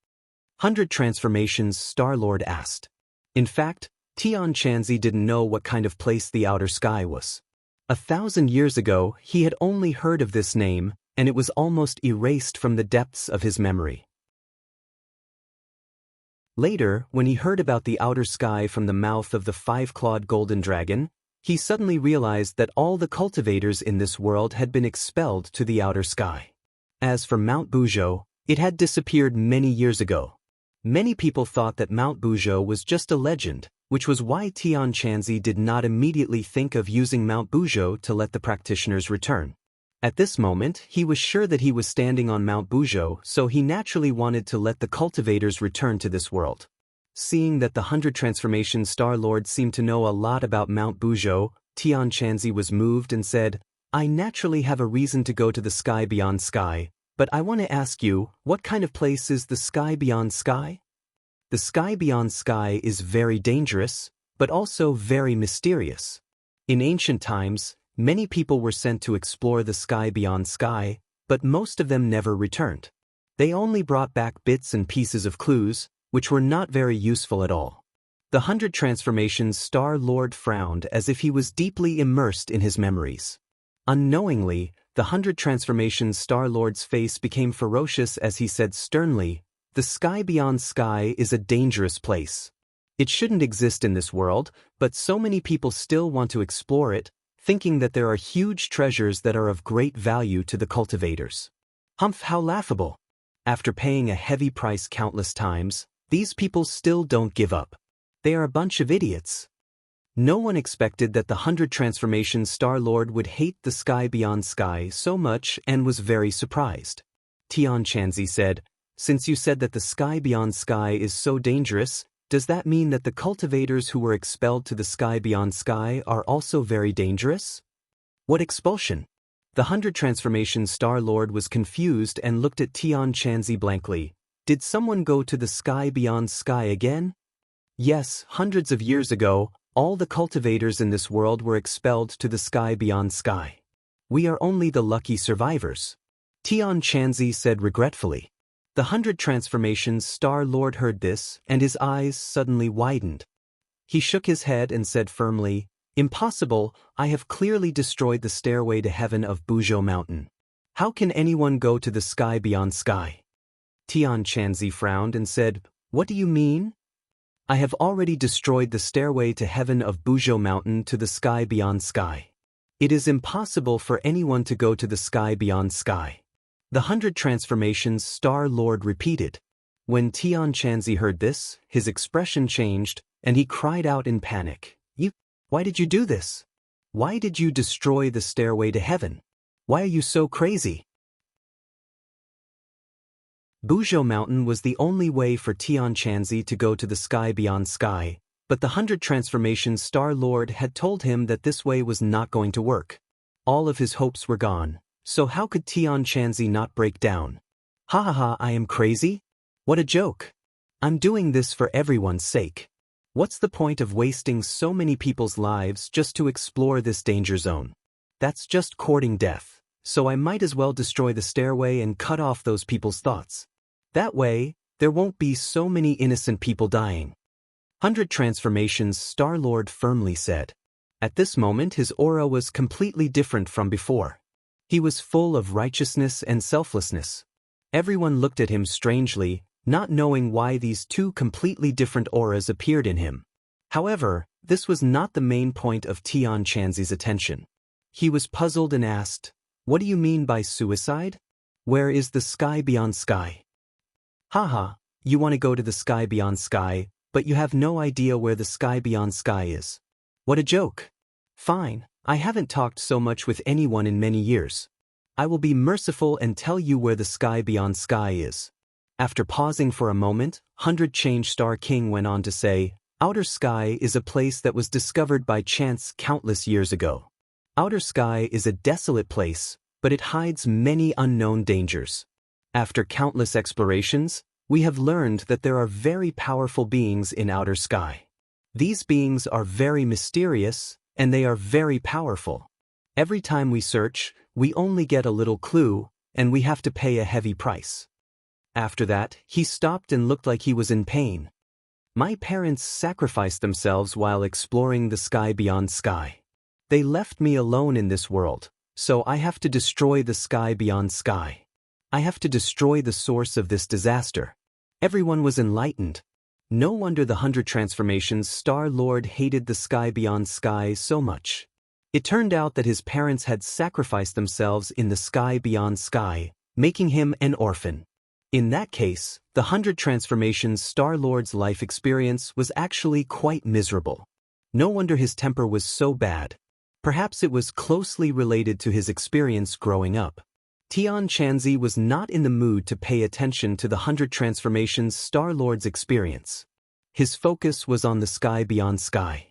100 Transformations Star-Lord asked. In fact, Tian Chanzi didn't know what kind of place the outer sky was. 1,000 years ago, he had only heard of this name, and it was almost erased from the depths of his memory. Later, when he heard about the outer sky from the mouth of the five-clawed golden dragon, he suddenly realized that all the cultivators in this world had been expelled to the outer sky. As for Mount Buzhou, it had disappeared many years ago. Many people thought that Mount Buzhou was just a legend, which was why Tian Chanzi did not immediately think of using Mount Buzhou to let the practitioners return. At this moment, he was sure that he was standing on Mount Buzhou, so he naturally wanted to let the cultivators return to this world. Seeing that the 100 Transformation Star-Lord seemed to know a lot about Mount Buzhou, Tian Chanzi was moved and said, "I naturally have a reason to go to the sky beyond sky, but I want to ask you, what kind of place is the sky beyond sky?" The sky beyond sky is very dangerous, but also very mysterious. In ancient times, many people were sent to explore the sky beyond sky, but most of them never returned. They only brought back bits and pieces of clues, which were not very useful at all. The 100 Transformations Star-Lord frowned as if he was deeply immersed in his memories. Unknowingly, the 100 Transformations Star-Lord's face became ferocious as he said sternly, "The sky beyond sky is a dangerous place. It shouldn't exist in this world, but so many people still want to explore it, thinking that there are huge treasures that are of great value to the cultivators." Humph, how laughable! After paying a heavy price countless times, these people still don't give up. They are a bunch of idiots. No one expected that the 100 Transformations Star-Lord would hate the sky beyond sky so much and was very surprised. Tian Chanzi said, "Since you said that the sky beyond sky is so dangerous, does that mean that the cultivators who were expelled to the sky beyond sky are also very dangerous?" "What expulsion?" The 100 Transformations Star-Lord was confused and looked at Tian Chanzi blankly. "Did someone go to the sky beyond sky again?" "Yes, hundreds of years ago, all the cultivators in this world were expelled to the sky beyond sky. We are only the lucky survivors," Tian Chanzi said regretfully. The 100 Transformations Star-Lord heard this, and his eyes suddenly widened. He shook his head and said firmly, "Impossible, I have clearly destroyed the stairway to heaven of Buzhou Mountain. How can anyone go to the sky beyond sky?" Tian Chanzi frowned and said, "What do you mean?" "I have already destroyed the stairway to heaven of Buzhou Mountain to the sky beyond sky. It is impossible for anyone to go to the sky beyond sky." The 100 Transformations Star-Lord repeated. When Tian Chanzi heard this, his expression changed, and he cried out in panic, Why did you do this? Why did you destroy the stairway to heaven? Why are you so crazy?" Buzhou Mountain was the only way for Tian Chanzi to go to the sky beyond sky, but the 100 Transformations Star-Lord had told him that this way was not going to work. All of his hopes were gone. So how could Tian Chanzi not break down? "Ha ha ha, I am crazy? What a joke. I'm doing this for everyone's sake. What's the point of wasting so many people's lives just to explore this danger zone? That's just courting death, so I might as well destroy the stairway and cut off those people's thoughts. That way, there won't be so many innocent people dying." 100 Transformations Star-Lord firmly said. At this moment his aura was completely different from before. He was full of righteousness and selflessness. Everyone looked at him strangely, not knowing why these two completely different auras appeared in him. However, this was not the main point of Tian Chanzi's attention. He was puzzled and asked, "What do you mean by suicide? Where is the sky beyond sky?" "Haha, you want to go to the sky beyond sky, but you have no idea where the sky beyond sky is. What a joke. Fine. I haven't talked so much with anyone in many years. I will be merciful and tell you where the sky beyond sky is." After pausing for a moment, 100 Change Star King went on to say, "Outer sky is a place that was discovered by chance countless years ago. Outer sky is a desolate place, but it hides many unknown dangers. After countless explorations, We have learned that there are very powerful beings in outer sky. These beings are very mysterious, and they are very powerful. Every time we search, we only get a little clue, and we have to pay a heavy price. After that, he stopped and looked like he was in pain. My parents sacrificed themselves while exploring the sky beyond sky. They left me alone in this world, so I have to destroy the sky beyond sky. I have to destroy the source of this disaster. Everyone was enlightened. No wonder the 100 Transformations Star-Lord hated the sky beyond sky so much. It turned out that his parents had sacrificed themselves in the sky beyond sky, making him an orphan. In that case, the 100 Transformations Star-Lord's life experience was actually quite miserable. No wonder his temper was so bad. Perhaps it was closely related to his experience growing up. Tian Chanzi was not in the mood to pay attention to the 100 Transformations Star-Lord's experience. His focus was on the sky beyond sky.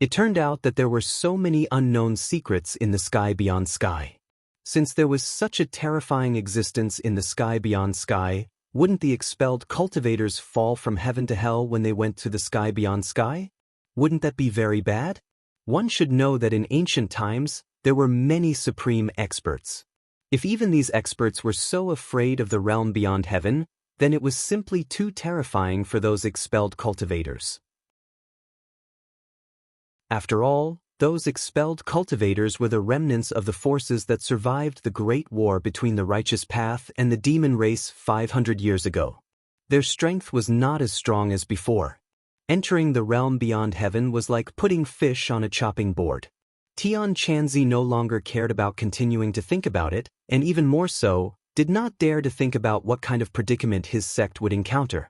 It turned out that there were so many unknown secrets in the sky beyond sky. Since there was such a terrifying existence in the sky beyond sky, wouldn't the expelled cultivators fall from heaven to hell when they went to the sky beyond sky? Wouldn't that be very bad? One should know that in ancient times, there were many supreme experts. If even these experts were so afraid of the realm beyond heaven, then it was simply too terrifying for those expelled cultivators. After all, those expelled cultivators were the remnants of the forces that survived the Great War between the righteous path and the demon race 500 years ago. Their strength was not as strong as before. Entering the realm beyond heaven was like putting fish on a chopping board. Tian Chanzi no longer cared about continuing to think about it, and even more so, did not dare to think about what kind of predicament his sect would encounter.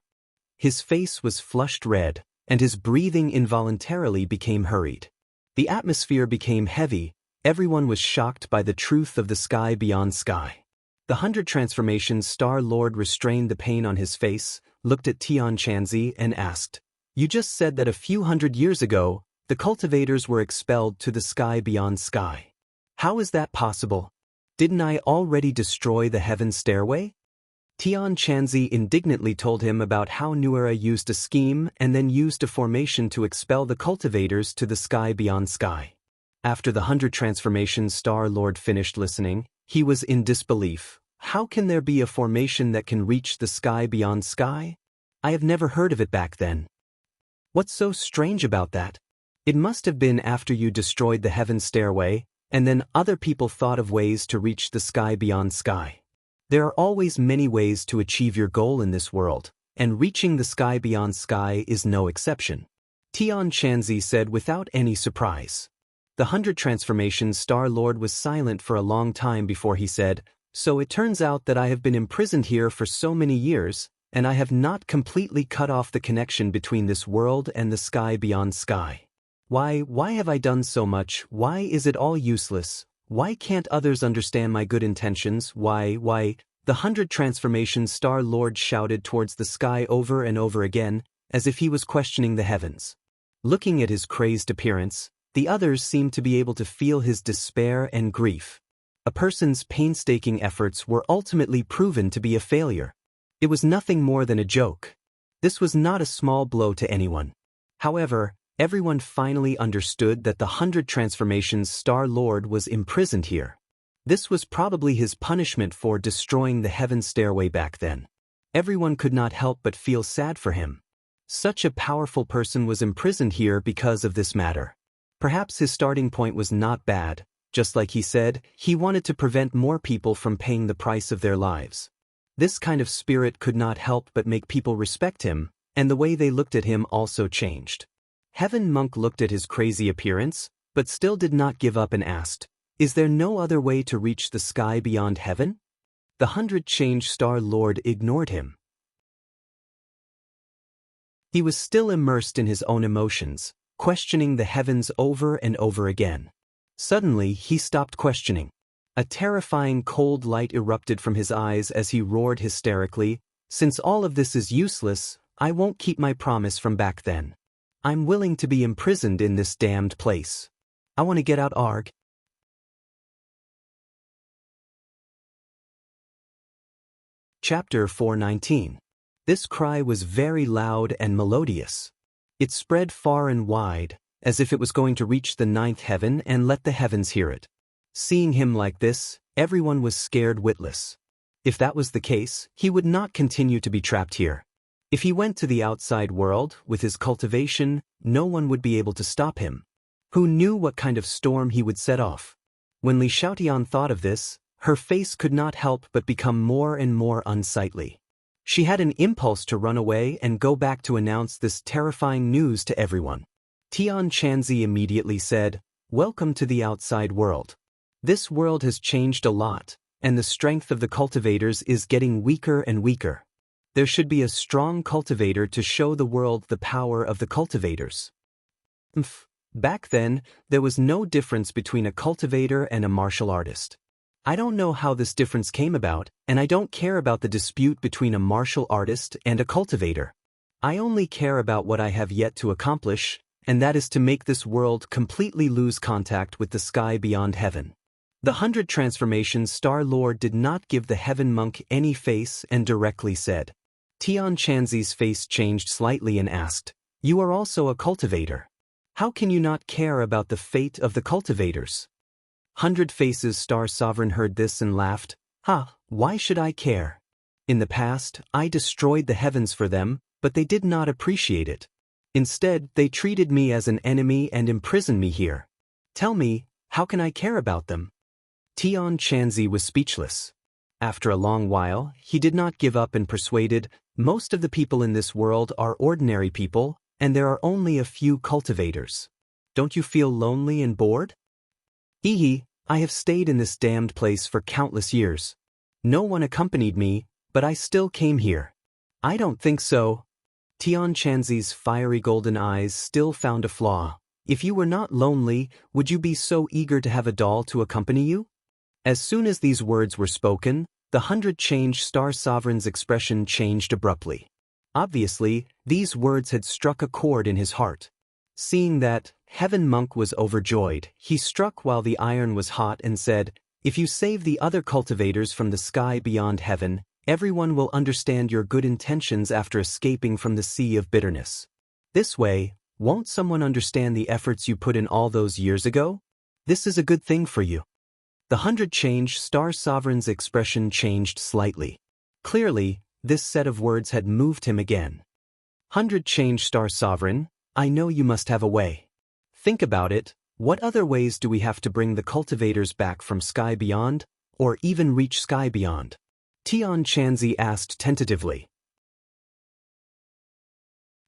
His face was flushed red, and his breathing involuntarily became hurried. The atmosphere became heavy. Everyone was shocked by the truth of the sky beyond sky. The 100 Transformations Star-Lord restrained the pain on his face, looked at Tian Chanzi and asked, "You just said that a few hundred years ago, the cultivators were expelled to the sky beyond sky. How is that possible? Didn't I already destroy the heaven stairway?" Tian Chanzi indignantly told him about how Nuera used a scheme and then used a formation to expel the cultivators to the sky beyond sky. After the 100 Transformations Star-Lord finished listening, he was in disbelief. How can there be a formation that can reach the sky beyond sky? I have never heard of it back then. What's so strange about that? It must have been after you destroyed the heaven stairway, and then other people thought of ways to reach the sky beyond sky. There are always many ways to achieve your goal in this world, and reaching the sky beyond sky is no exception. Tian Chanzi said without any surprise. The 100 Transformations Star-Lord was silent for a long time before he said, "So it turns out that I have been imprisoned here for so many years, and I have not completely cut off the connection between this world and the sky beyond sky. Why have I done so much? Why is it all useless? Why can't others understand my good intentions? Why? The 100 Transformations Star-Lord shouted towards the sky over and over again, as if he was questioning the heavens. Looking at his crazed appearance, the others seemed to be able to feel his despair and grief. A person's painstaking efforts were ultimately proven to be a failure. It was nothing more than a joke. This was not a small blow to anyone. However, everyone finally understood that the 100 Transformations Star-Lord was imprisoned here. This was probably his punishment for destroying the heaven stairway back then. Everyone could not help but feel sad for him. Such a powerful person was imprisoned here because of this matter. Perhaps his starting point was not bad. Just like he said, he wanted to prevent more people from paying the price of their lives. This kind of spirit could not help but make people respect him, and the way they looked at him also changed. Heaven Monk looked at his crazy appearance, but still did not give up and asked, "Is there no other way to reach the sky beyond heaven?" The 100 Change Star-Lord ignored him. He was still immersed in his own emotions, questioning the heavens over and over again. Suddenly, he stopped questioning. A terrifying cold light erupted from his eyes as he roared hysterically, "Since all of this is useless, I won't keep my promise from back then. I'm willing to be imprisoned in this damned place. I want to get out arg." Chapter 419. This cry was very loud and melodious. It spread far and wide, as if it was going to reach the ninth heaven and let the heavens hear it. Seeing him like this, everyone was scared witless. If that was the case, he would not continue to be trapped here. If he went to the outside world, with his cultivation, no one would be able to stop him. Who knew what kind of storm he would set off? When Li Xiaotian thought of this, her face could not help but become more and more unsightly. She had an impulse to run away and go back to announce this terrifying news to everyone. Tian Chanzi immediately said, "Welcome to the outside world. This world has changed a lot, and the strength of the cultivators is getting weaker and weaker. There should be a strong cultivator to show the world the power of the cultivators." Back then, there was no difference between a cultivator and a martial artist. I don't know how this difference came about, and I don't care about the dispute between a martial artist and a cultivator. I only care about what I have yet to accomplish, and that is to make this world completely lose contact with the sky beyond heaven. The 100 Transformations Star Lord did not give the heaven monk any face and directly said. Tian Chanzi's face changed slightly and asked, "You are also a cultivator. How can you not care about the fate of the cultivators?" 100 Faces Star Sovereign heard this and laughed. Why should I care? In the past, I destroyed the heavens for them, but they did not appreciate it. Instead, they treated me as an enemy and imprisoned me here. Tell me, how can I care about them? Tian Chanzi was speechless. After a long while, he did not give up and persuaded, "Most of the people in this world are ordinary people, and there are only a few cultivators. Don't you feel lonely and bored?" I have stayed in this damned place for countless years. No one accompanied me, but I still came here. I don't think so. Tian Chanzi's fiery golden eyes still found a flaw. If you were not lonely, would you be so eager to have a doll to accompany you? As soon as these words were spoken, the 100 Change Star Sovereign's expression changed abruptly. Obviously, these words had struck a chord in his heart. Seeing that, Heaven Monk was overjoyed. He struck while the iron was hot and said, "If you save the other cultivators from the sky beyond heaven, everyone will understand your good intentions after escaping from the sea of bitterness. This way, won't someone understand the efforts you put in all those years ago? This is a good thing for you." The 100 Change Star Sovereign's expression changed slightly. Clearly, this set of words had moved him again. 100 Change Star Sovereign, I know you must have a way. Think about it, what other ways do we have to bring the cultivators back from sky beyond, or even reach sky beyond? Tian Chanzi asked tentatively.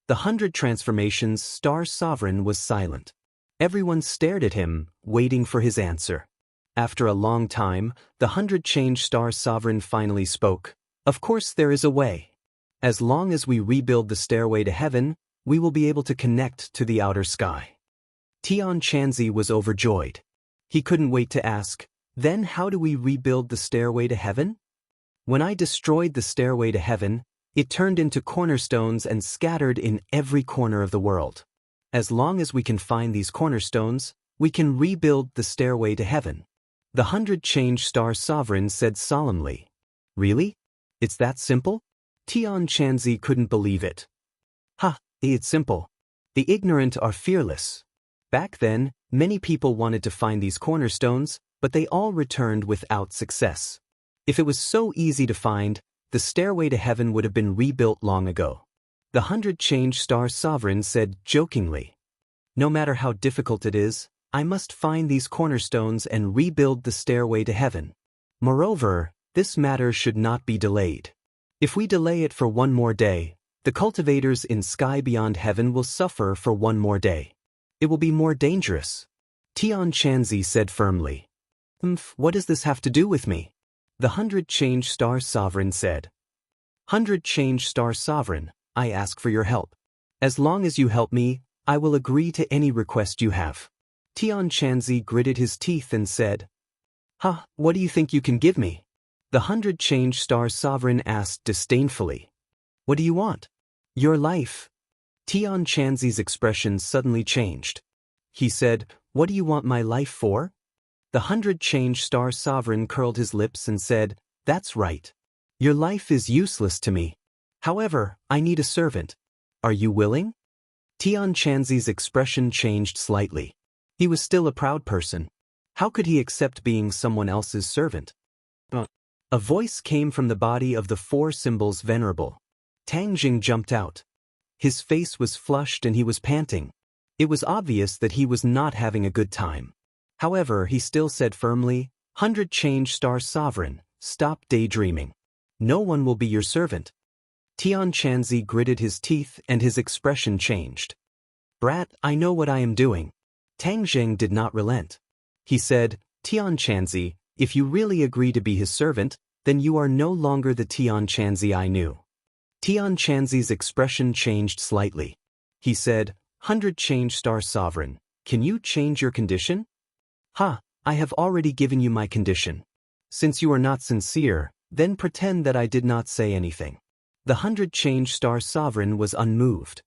The 100 Transformations Star Sovereign was silent. Everyone stared at him, waiting for his answer. After a long time, the 100 Change Star Sovereign finally spoke. "Of course there is a way. As long as we rebuild the stairway to heaven, we will be able to connect to the outer sky." Tian Chanzi was overjoyed. He couldn't wait to ask, "Then how do we rebuild the stairway to heaven?" "When I destroyed the stairway to heaven, it turned into cornerstones and scattered in every corner of the world. As long as we can find these cornerstones, we can rebuild the stairway to heaven." The 100 Change Star Sovereign said solemnly. "Really? It's that simple?" Tian Chanzi couldn't believe it. It's simple. The ignorant are fearless. Back then, many people wanted to find these cornerstones, but they all returned without success. If it was so easy to find, the stairway to heaven would have been rebuilt long ago. The 100 Change Star Sovereign said jokingly. "No matter how difficult it is, I must find these cornerstones and rebuild the stairway to heaven. Moreover, this matter should not be delayed. If we delay it for one more day, the cultivators in sky beyond heaven will suffer for one more day. It will be more dangerous." Tian Chanzi said firmly. What does this have to do with me?" The 100 Change Star Sovereign said. 100 Change Star Sovereign, I ask for your help. As long as you help me, I will agree to any request you have." Tian Chanzi gritted his teeth and said, What do you think you can give me?" The 100 Change Star Sovereign asked disdainfully. "What do you want?" "Your life." Tian Chanzi's expression suddenly changed. He said, "What do you want my life for?" The 100 Change Star Sovereign curled his lips and said, "That's right. Your life is useless to me. However, I need a servant. Are you willing? Tian Chanzi's expression changed slightly. He was still a proud person. How could he accept being someone else's servant? A voice came from the body of the four symbols venerable. Tang Jing jumped out. His face was flushed and he was panting. It was obvious that he was not having a good time. However, he still said firmly, 100 Change Star Sovereign, stop daydreaming. No one will be your servant. Tian Chanzi gritted his teeth and his expression changed. Brat, I know what I am doing. Tang Jing did not relent. He said, Tian Chanzi, if you really agree to be his servant, then you are no longer the Tian Chanzi I knew. Tian Chanzi's expression changed slightly. He said, 100 Change Star Sovereign, can you change your condition? Ha, I have already given you my condition. Since you are not sincere, then pretend that I did not say anything. The 100 Change Star Sovereign was unmoved.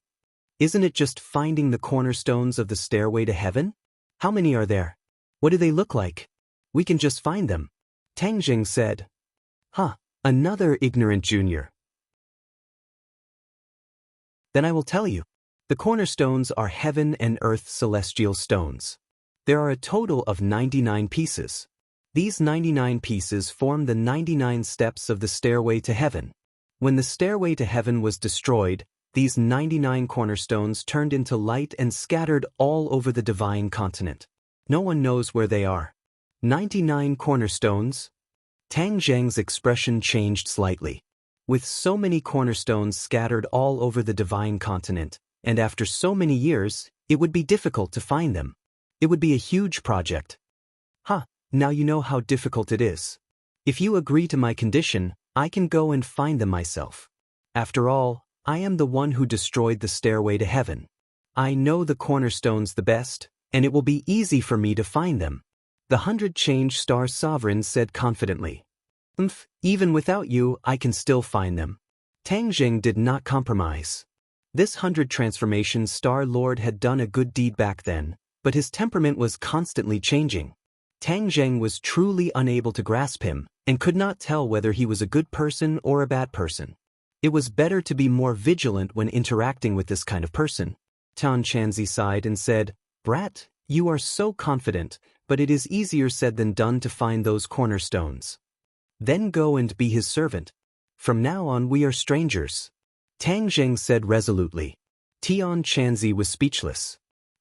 Isn't it just finding the cornerstones of the stairway to heaven? How many are there? What do they look like? We can just find them. Tang Jing said. Another ignorant junior. Then I will tell you. The cornerstones are heaven and earth celestial stones. There are a total of 99 pieces. These 99 pieces form the 99 steps of the stairway to heaven. When the stairway to heaven was destroyed, these 99 cornerstones turned into light and scattered all over the divine continent. No one knows where they are. 99 cornerstones? Tang Zheng's expression changed slightly. With so many cornerstones scattered all over the divine continent, and after so many years, it would be difficult to find them. It would be a huge project. Now you know how difficult it is. If you agree to my condition, I can go and find them myself. After all, I am the one who destroyed the stairway to heaven. I know the cornerstones the best, and it will be easy for me to find them. The 100 Change Star Sovereign said confidently. Even without you, I can still find them. Tang Jing did not compromise. This 100 Transformation Star Lord had done a good deed back then, but his temperament was constantly changing. Tang Jing was truly unable to grasp him, and could not tell whether he was a good person or a bad person. It was better to be more vigilant when interacting with this kind of person. Tian Chanzi sighed and said, Brat, you are so confident, but it is easier said than done to find those cornerstones. Then go and be his servant. From now on we are strangers. Tang Jing said resolutely. Tian Chanzi was speechless.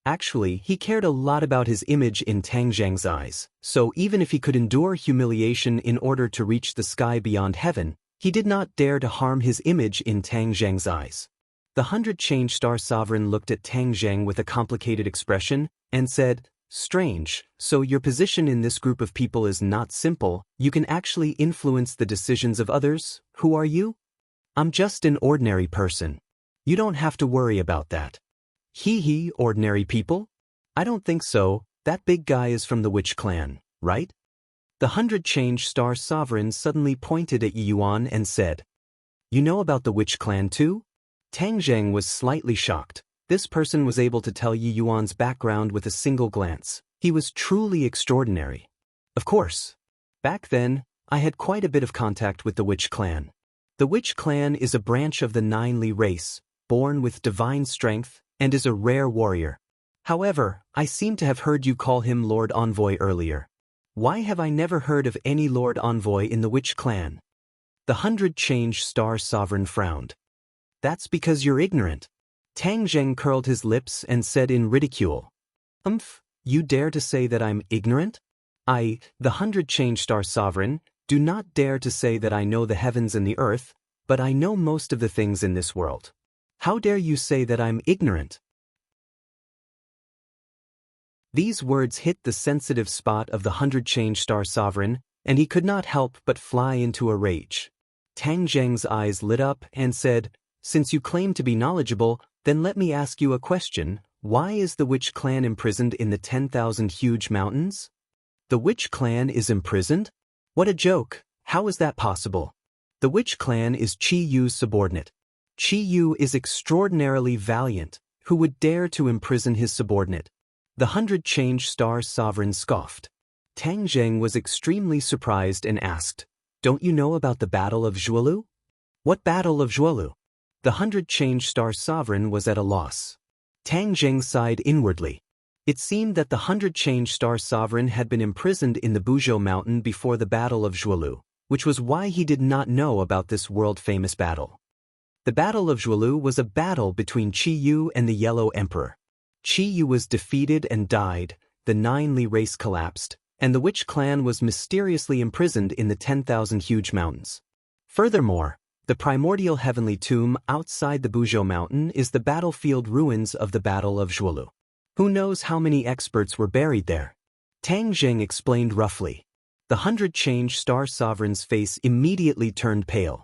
Actually, he cared a lot about his image in Tang Zheng's eyes, so even if he could endure humiliation in order to reach the sky beyond heaven, he did not dare to harm his image in Tang Zheng's eyes. The 100 Change Star Sovereign looked at Tang Zheng with a complicated expression, and said, Strange, so your position in this group of people is not simple, you can actually influence the decisions of others, who are you? I'm just an ordinary person. You don't have to worry about that. Ordinary people? I don't think so, that big guy is from the Witch Clan, right? The 100 Change Star Sovereign suddenly pointed at Yi Yuan and said, You know about the Witch Clan too? Tang Zheng was slightly shocked. This person was able to tell Yi Yuan's background with a single glance. He was truly extraordinary. Of course. Back then, I had quite a bit of contact with the Witch Clan. The Witch Clan is a branch of the Nine Li race, born with divine strength, and is a rare warrior. However, I seem to have heard you call him Lord Envoy earlier. Why have I never heard of any Lord Envoy in the Witch Clan? The 100 Change Star Sovereign frowned. That's because you're ignorant. Tang Zheng curled his lips and said in ridicule. You dare to say that I'm ignorant? I, the 100 Change Star Sovereign, do not dare to say that I know the heavens and the earth, but I know most of the things in this world. How dare you say that I'm ignorant? These words hit the sensitive spot of the 100 Change Star Sovereign, and he could not help but fly into a rage. Tang Zheng's eyes lit up and said, Since you claim to be knowledgeable, then let me ask you a question. Why is the Witch Clan imprisoned in the 10,000 huge mountains? The Witch Clan is imprisoned? What a joke! How is that possible? The Witch Clan is Qi Yu's subordinate. Qi Yu is extraordinarily valiant. Who would dare to imprison his subordinate? The 100 Change Star Sovereign scoffed. Tang Zheng was extremely surprised and asked, Don't you know about the Battle of Zhuolu? What Battle of Zhuolu? The 100-change-star sovereign was at a loss. Tang Jing sighed inwardly. It seemed that the 100-change-star sovereign had been imprisoned in the Buzhou mountain before the Battle of Zhuolu, which was why he did not know about this world-famous battle. The Battle of Zhuolu was a battle between Qi Yu and the Yellow Emperor. Qi Yu was defeated and died, the 9 Li race collapsed, and the Witch clan was mysteriously imprisoned in the 10,000 huge mountains. Furthermore, the primordial heavenly tomb outside the Buzhou mountain is the battlefield ruins of the Battle of Zhuolu. Who knows how many experts were buried there? Tang Jing explained roughly. The 100-change-star sovereign's face immediately turned pale.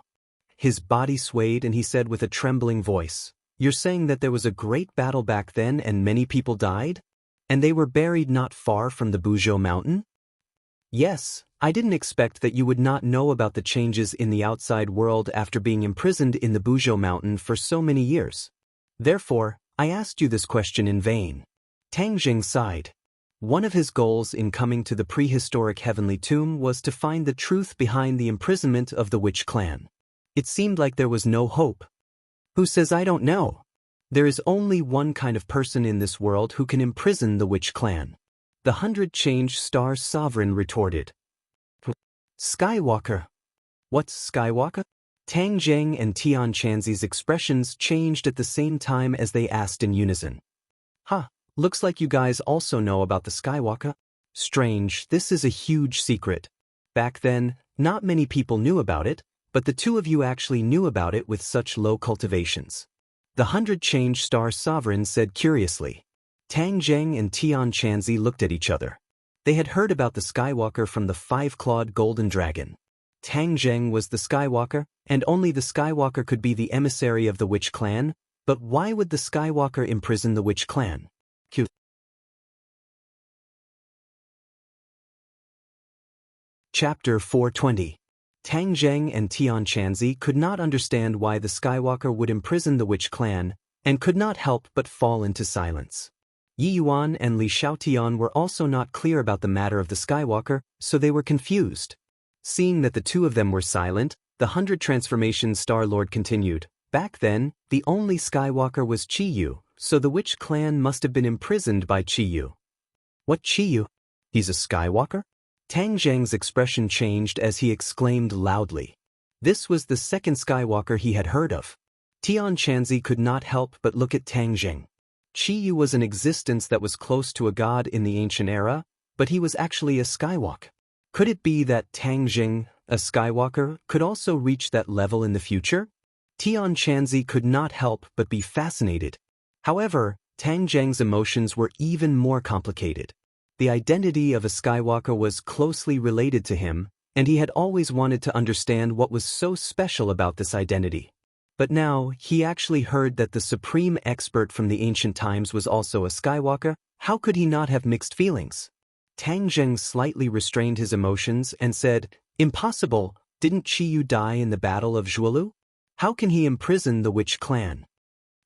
His body swayed and he said with a trembling voice, "You're saying that there was a great battle back then and many people died? And they were buried not far from the Buzhou mountain?" "Yes, I didn't expect that you would not know about the changes in the outside world after being imprisoned in the Buzhou mountain for so many years. Therefore, I asked you this question in vain." Tang Jing sighed. One of his goals in coming to the prehistoric heavenly tomb was to find the truth behind the imprisonment of the Witch clan. It seemed like there was no hope. Who says I don't know? There is only one kind of person in this world who can imprison the Witch clan. The 100-change-star sovereign retorted. Skywalker. What's Skywalker? Tang Jing and Tian Chanzi's expressions changed at the same time as they asked in unison. "Huh, looks like you guys also know about the Skywalker. Strange, this is a huge secret. Back then, not many people knew about it, but the two of you actually knew about it with such low cultivations." The 100-change-star sovereign said curiously. Tang Jing and Tian Chanzi looked at each other. They had heard about the Skywalker from the 5-clawed golden dragon. Tang Jing was the Skywalker, and only the Skywalker could be the emissary of the Witch clan, but why would the Skywalker imprison the Witch clan? Q. Chapter 420. Tang Jing and Tian Chanzi could not understand why the Skywalker would imprison the Witch clan, and could not help but fall into silence. Yi Yuan and Li Shaotian were also not clear about the matter of the Skywalker, so they were confused. Seeing that the two of them were silent, the 100-transformation Star Lord continued. Back then, the only Skywalker was Qi Yu, so the Witch clan must have been imprisoned by Qi Yu. What Qi Yu? He's a Skywalker? Tang Jing's expression changed as he exclaimed loudly. This was the second Skywalker he had heard of. Tian Chanzi could not help but look at Tang Jing. Qi Yu was an existence that was close to a god in the ancient era, but he was actually a Skywalker. Could it be that Tang Jing, a Skywalker, could also reach that level in the future? Tian Chanzi could not help but be fascinated. However, Tang Jing's emotions were even more complicated. The identity of a Skywalker was closely related to him, and he had always wanted to understand what was so special about this identity. But now, he actually heard that the supreme expert from the ancient times was also a Skywalker. How could he not have mixed feelings? Tang Jing slightly restrained his emotions and said, "Impossible, didn't Qi Yu die in the Battle of Zhuolu? How can he imprison the Witch clan?"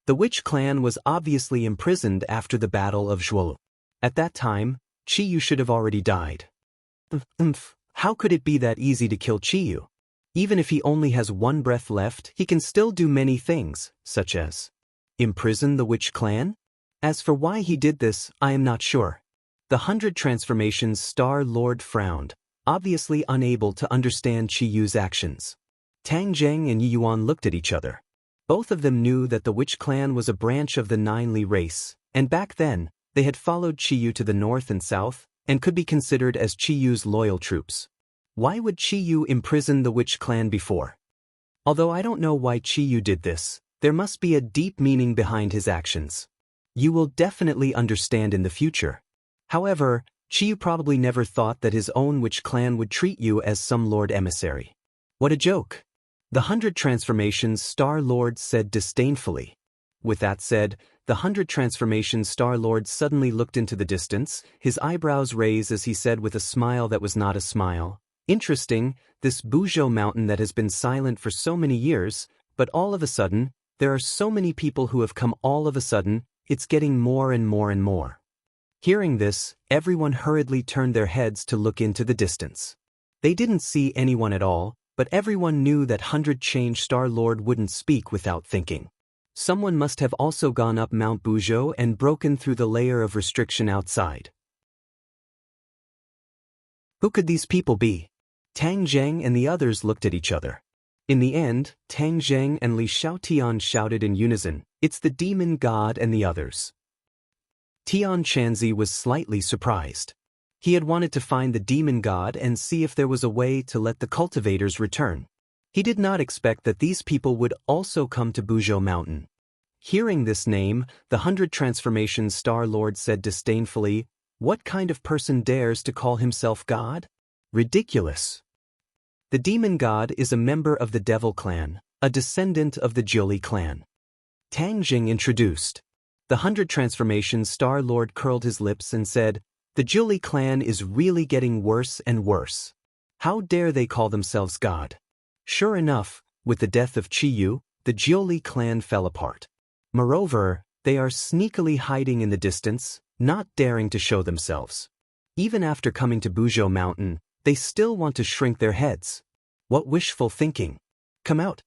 The Witch clan was obviously imprisoned after the Battle of Zhuolu. At that time, Qi Yu should have already died. How could it be that easy to kill Qi Yu? Even if he only has one breath left, he can still do many things, such as imprison the Witch clan? As for why he did this, I am not sure. The 100 Transformations Star Lord frowned, obviously unable to understand Qi Yu's actions. Tang Jing and Yi Yuan looked at each other. Both of them knew that the Witch clan was a branch of the 9 Li race, and back then, they had followed Qi Yu to the north and south, and could be considered as Qi Yu's loyal troops. Why would Qi Yu imprison the Witch clan before? Although I don't know why Qi Yu did this, there must be a deep meaning behind his actions. You will definitely understand in the future. However, Qi Yu probably never thought that his own Witch clan would treat you as some Lord Emissary. What a joke! The 100 Transformations Star Lord said disdainfully. With that said, the 100 Transformations Star Lord suddenly looked into the distance, his eyebrows raised as he said with a smile that was not a smile, "Interesting, this Buzhou mountain that has been silent for so many years, but all of a sudden, there are so many people who have come all of a sudden, it's getting more and more and more." Hearing this, everyone hurriedly turned their heads to look into the distance. They didn't see anyone at all, but everyone knew that 100 Change Star-Lord wouldn't speak without thinking. Someone must have also gone up Mount Buzhou and broken through the layer of restriction outside. Who could these people be? Tang Zheng and the others looked at each other. In the end, Tang Zheng and Li Xiaotian shouted in unison, "It's the demon god and the others." Tian Chanzi was slightly surprised. He had wanted to find the demon god and see if there was a way to let the cultivators return. He did not expect that these people would also come to Buzhou Mountain. Hearing this name, the 100 Transformations Star-Lord said disdainfully, "What kind of person dares to call himself God? Ridiculous." The demon god is a member of the Devil clan, a descendant of the Jiuli clan. Tang Jing introduced. The 100 Transformations Star-Lord curled his lips and said, "The Jiuli clan is really getting worse and worse. How dare they call themselves God?" Sure enough, with the death of Qi Yu, the Jiuli clan fell apart. Moreover, they are sneakily hiding in the distance, not daring to show themselves. Even after coming to Buzhou Mountain, they still want to shrink their heads. What wishful thinking! Come out!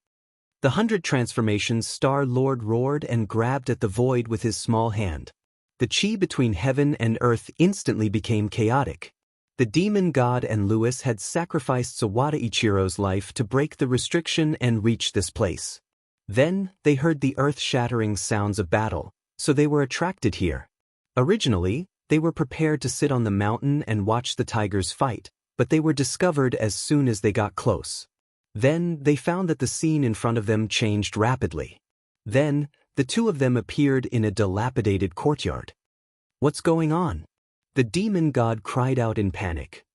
The 100 Transformations Star-Lord roared and grabbed at the void with his small hand. The qi between heaven and earth instantly became chaotic. The demon god and Lewis had sacrificed Sawada Ichiro's life to break the restriction and reach this place. Then, they heard the earth-shattering sounds of battle, so they were attracted here. Originally, they were prepared to sit on the mountain and watch the tigers fight, but they were discovered as soon as they got close. Then, they found that the scene in front of them changed rapidly. Then, the two of them appeared in a dilapidated courtyard. "What's going on?" The demon god cried out in panic.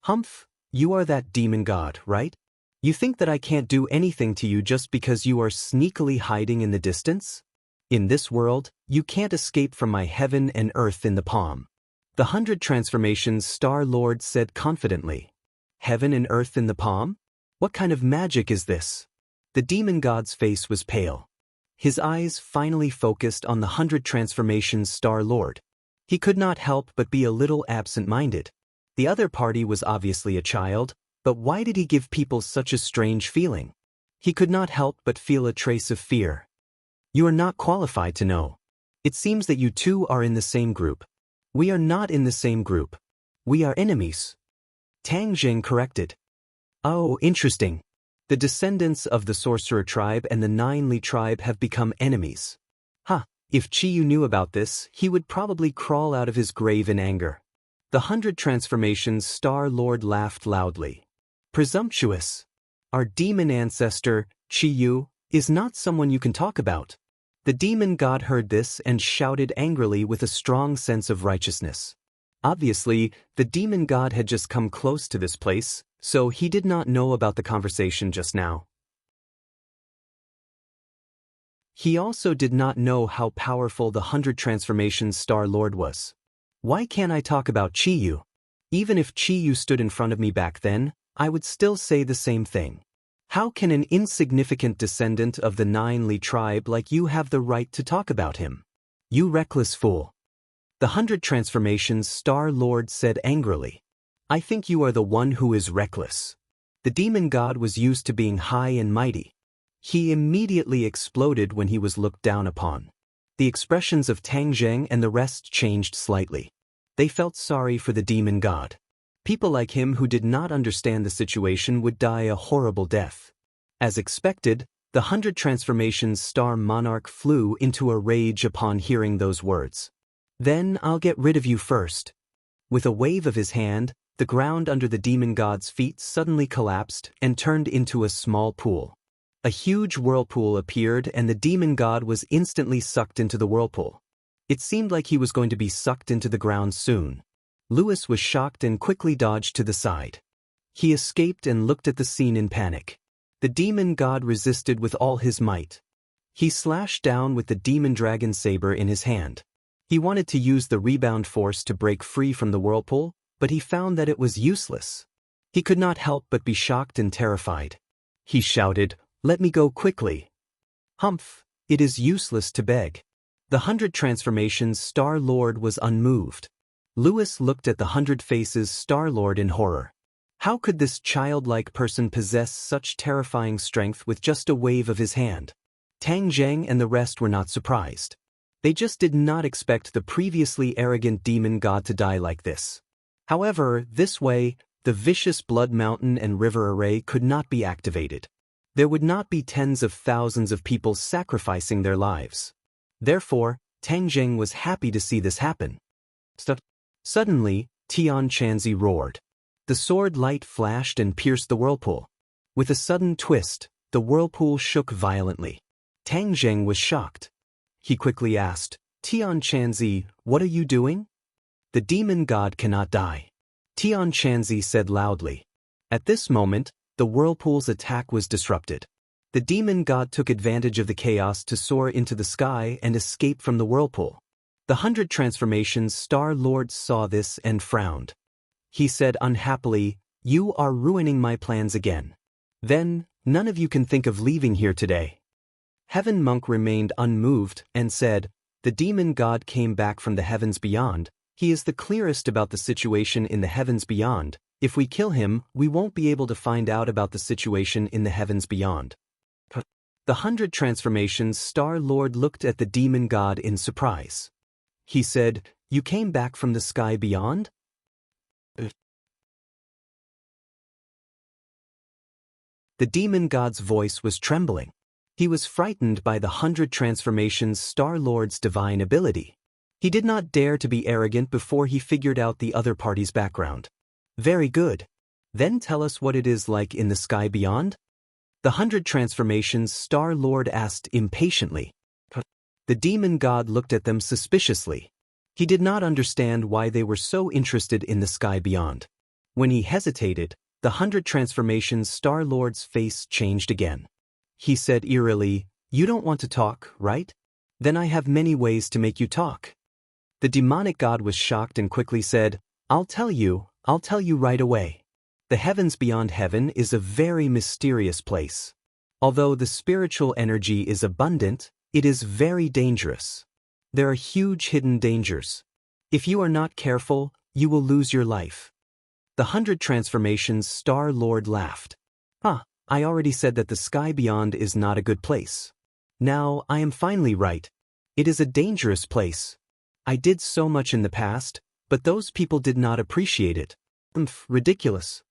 "Humph, you are that demon god, right? You think that I can't do anything to you just because you are sneakily hiding in the distance? In this world, you can't escape from my heaven and earth in the palm." The 100 Transformations Star-Lord said confidently. "Heaven and earth in the palm? What kind of magic is this?" The demon god's face was pale. His eyes finally focused on the 100 Transformations Star-Lord. He could not help but be a little absent-minded. The other party was obviously a child, but why did he give people such a strange feeling? He could not help but feel a trace of fear. "You are not qualified to know. It seems that you two are in the same group." "We are not in the same group. We are enemies," Tang Jing corrected. "Oh, interesting. The descendants of the Sorcerer tribe and the 9 Li tribe have become enemies. Ha, if Qi Yu knew about this, he would probably crawl out of his grave in anger." The 100 Transformations Star-Lord laughed loudly. "Presumptuous. Our demon ancestor, Qi Yu, is not someone you can talk about." The demon god heard this and shouted angrily with a strong sense of righteousness. Obviously, the demon god had just come close to this place, so he did not know about the conversation just now. He also did not know how powerful the 100 Transformations Star-Lord was. "Why can't I talk about Qi Yu? Even if Qi Yu stood in front of me back then, I would still say the same thing. How can an insignificant descendant of the 9 Li tribe like you have the right to talk about him? You reckless fool." The 100 Transformations Star-Lord said angrily. "I think you are the one who is reckless." The demon god was used to being high and mighty. He immediately exploded when he was looked down upon. The expressions of Tang Zheng and the rest changed slightly. They felt sorry for the demon god. People like him who did not understand the situation would die a horrible death. As expected, the 100 Transformations Star Monarch flew into a rage upon hearing those words. "Then I'll get rid of you first." With a wave of his hand, the ground under the demon god's feet suddenly collapsed and turned into a small pool. A huge whirlpool appeared and the demon god was instantly sucked into the whirlpool. It seemed like he was going to be sucked into the ground soon. Lewis was shocked and quickly dodged to the side. He escaped and looked at the scene in panic. The demon god resisted with all his might. He slashed down with the demon dragon saber in his hand. He wanted to use the rebound force to break free from the whirlpool, but he found that it was useless. He could not help but be shocked and terrified. He shouted, "Let me go quickly." "Humph, it is useless to beg." The 100 Transformations Star-Lord was unmoved. Lewis looked at the 100 Faces Star-Lord in horror. How could this childlike person possess such terrifying strength with just a wave of his hand? Tang Zheng and the rest were not surprised. They just did not expect the previously arrogant demon god to die like this. However, this way, the vicious blood mountain and river array could not be activated. There would not be tens of thousands of people sacrificing their lives. Therefore, Tang Zheng was happy to see this happen. Suddenly, Tian Chanzi roared. The sword light flashed and pierced the whirlpool. With a sudden twist, the whirlpool shook violently. Tang Zheng was shocked. He quickly asked, Tian Chanzi, what are you doing? The demon god cannot die. Tian Chanzi said loudly. At this moment, the whirlpool's attack was disrupted. The demon god took advantage of the chaos to soar into the sky and escape from the whirlpool. The 100 Transformations Star Lord saw this and frowned. He said unhappily, "You are ruining my plans again. Then, none of you can think of leaving here today." Heaven Monk remained unmoved and said, "The demon god came back from the heavens beyond. He is the clearest about the situation in the heavens beyond. If we kill him, we won't be able to find out about the situation in the heavens beyond." The 100 Transformations Star Lord looked at the demon god in surprise. He said, "You came back from the sky beyond?" The demon god's voice was trembling. He was frightened by the 100 Transformations Star Lord's divine ability. He did not dare to be arrogant before he figured out the other party's background. "Very good. Then tell us what it is like in the sky beyond?" The 100 Transformations Star Lord asked impatiently. The demon god looked at them suspiciously. He did not understand why they were so interested in the sky beyond. When he hesitated, the 100 Transformations Star Lord's face changed again. He said eerily, "You don't want to talk, right? Then I have many ways to make you talk." The demonic god was shocked and quickly said, I'll tell you right away. The heavens beyond heaven is a very mysterious place. Although the spiritual energy is abundant, it is very dangerous. There are huge hidden dangers. If you are not careful, you will lose your life." The 100 Transformations Star Lord laughed. I already said that the sky beyond is not a good place. Now, I am finally right. It is a dangerous place. I did so much in the past, but those people did not appreciate it. Ridiculous.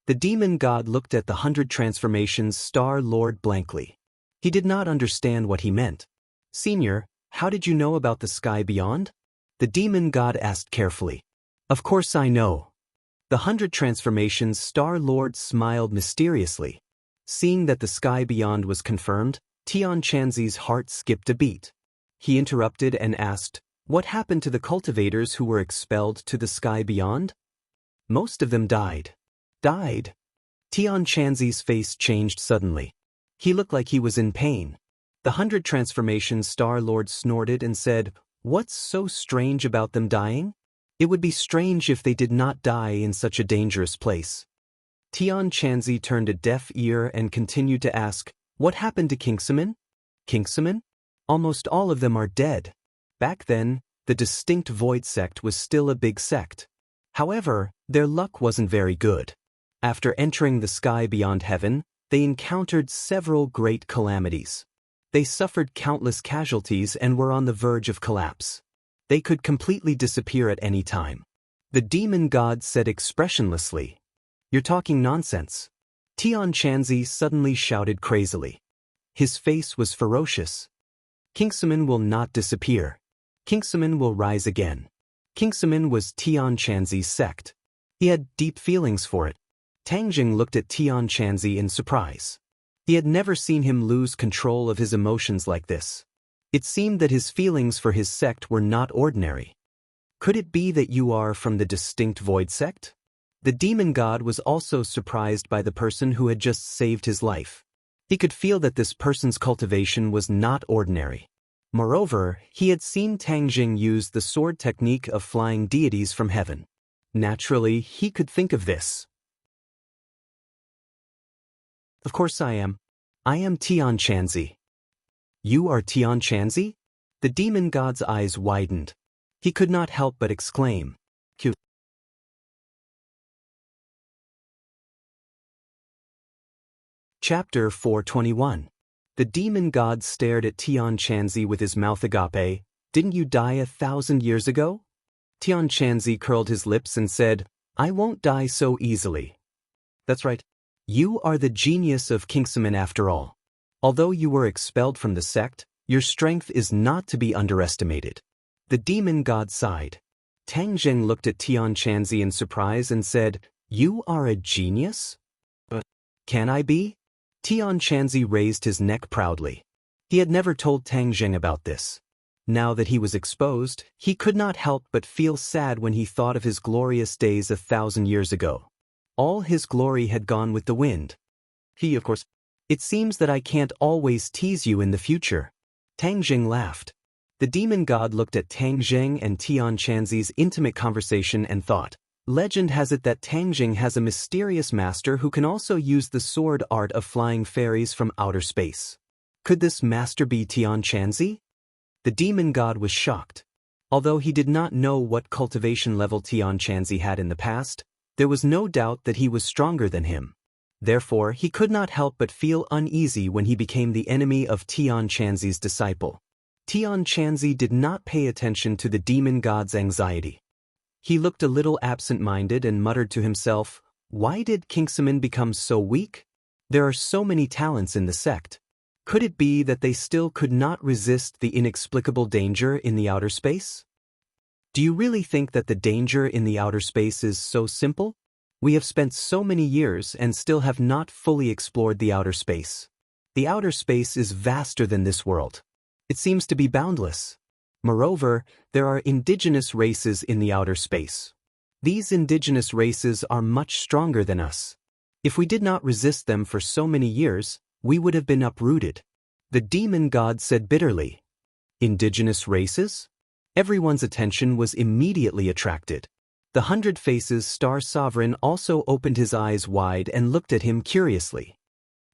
The demon god looked at the 100 Transformations Star Lord blankly. He did not understand what he meant. "Senior, how did you know about the sky beyond?" The demon god asked carefully. "Of course I know." The 100 Transformations Star Lord smiled mysteriously. Seeing that the sky beyond was confirmed, Tian Chanzi's heart skipped a beat. He interrupted and asked, "What happened to the cultivators who were expelled to the sky beyond?" "Most of them died." "Died?" Tian Chanzi's face changed suddenly. He looked like he was in pain. The 100 Transformations Star Lord snorted and said, "What's so strange about them dying? It would be strange if they did not die in such a dangerous place." Tian Chanzi turned a deaf ear and continued to ask, "What happened to Kingsman?" "Kingsman? Almost all of them are dead." Back then, the distinct Void sect was still a big sect. However, their luck wasn't very good. After entering the sky beyond heaven, they encountered several great calamities. They suffered countless casualties and were on the verge of collapse. They could completely disappear at any time. The demon god said expressionlessly, "You're talking nonsense." Tian Chanzi suddenly shouted crazily. His face was ferocious. "Kingsman will not disappear. Kingsman will rise again." Kingsman was Tian Chanzi's sect. He had deep feelings for it. Tang Jing looked at Tian Chanzi in surprise. He had never seen him lose control of his emotions like this. It seemed that his feelings for his sect were not ordinary. "Could it be that you are from the distinct Void sect?" The demon god was also surprised by the person who had just saved his life. He could feel that this person's cultivation was not ordinary. Moreover, he had seen Tang Jing use the sword technique of flying deities from heaven. Naturally, he could think of this. "Of course I am. I am Tian Chanzi." "You are Tian Chanzi?" The demon god's eyes widened. He could not help but exclaim, Chapter 421. The demon god stared at Tian Chanzi with his mouth agape. Didn't you die 1,000 years ago? Tian Chanzi curled his lips and said, I won't die so easily. That's right. You are the genius of Kingsaman after all. Although you were expelled from the sect, your strength is not to be underestimated. The demon god sighed. Tang Zheng looked at Tian Chanzi in surprise and said, You are a genius? But can I be? Tian Chanzi raised his neck proudly. He had never told Tang Zheng about this. Now that he was exposed, he could not help but feel sad when he thought of his glorious days 1,000 years ago. All his glory had gone with the wind. Of course, it seems that I can't always tease you in the future. Tang Zheng laughed. The demon god looked at Tang Zheng and Tian Chanzi's intimate conversation and thought, Legend has it that Tang Zheng has a mysterious master who can also use the sword art of flying fairies from outer space. Could this master be Tian Chanzi? The demon god was shocked. Although he did not know what cultivation level Tian Chanzi had in the past, there was no doubt that he was stronger than him. Therefore, he could not help but feel uneasy when he became the enemy of Tian Chanzi's disciple. Tian Chanzi did not pay attention to the demon god's anxiety. He looked a little absent-minded and muttered to himself, Why did Kingsaman become so weak? There are so many talents in the sect. Could it be that they still could not resist the inexplicable danger in the outer space? Do you really think that the danger in the outer space is so simple? We have spent so many years and still have not fully explored the outer space. The outer space is vaster than this world. It seems to be boundless. Moreover, there are indigenous races in the outer space. These indigenous races are much stronger than us. If we did not resist them for so many years, we would have been uprooted. The demon god said bitterly. Indigenous races? Everyone's attention was immediately attracted. The 100 Faces Star Sovereign also opened his eyes wide and looked at him curiously.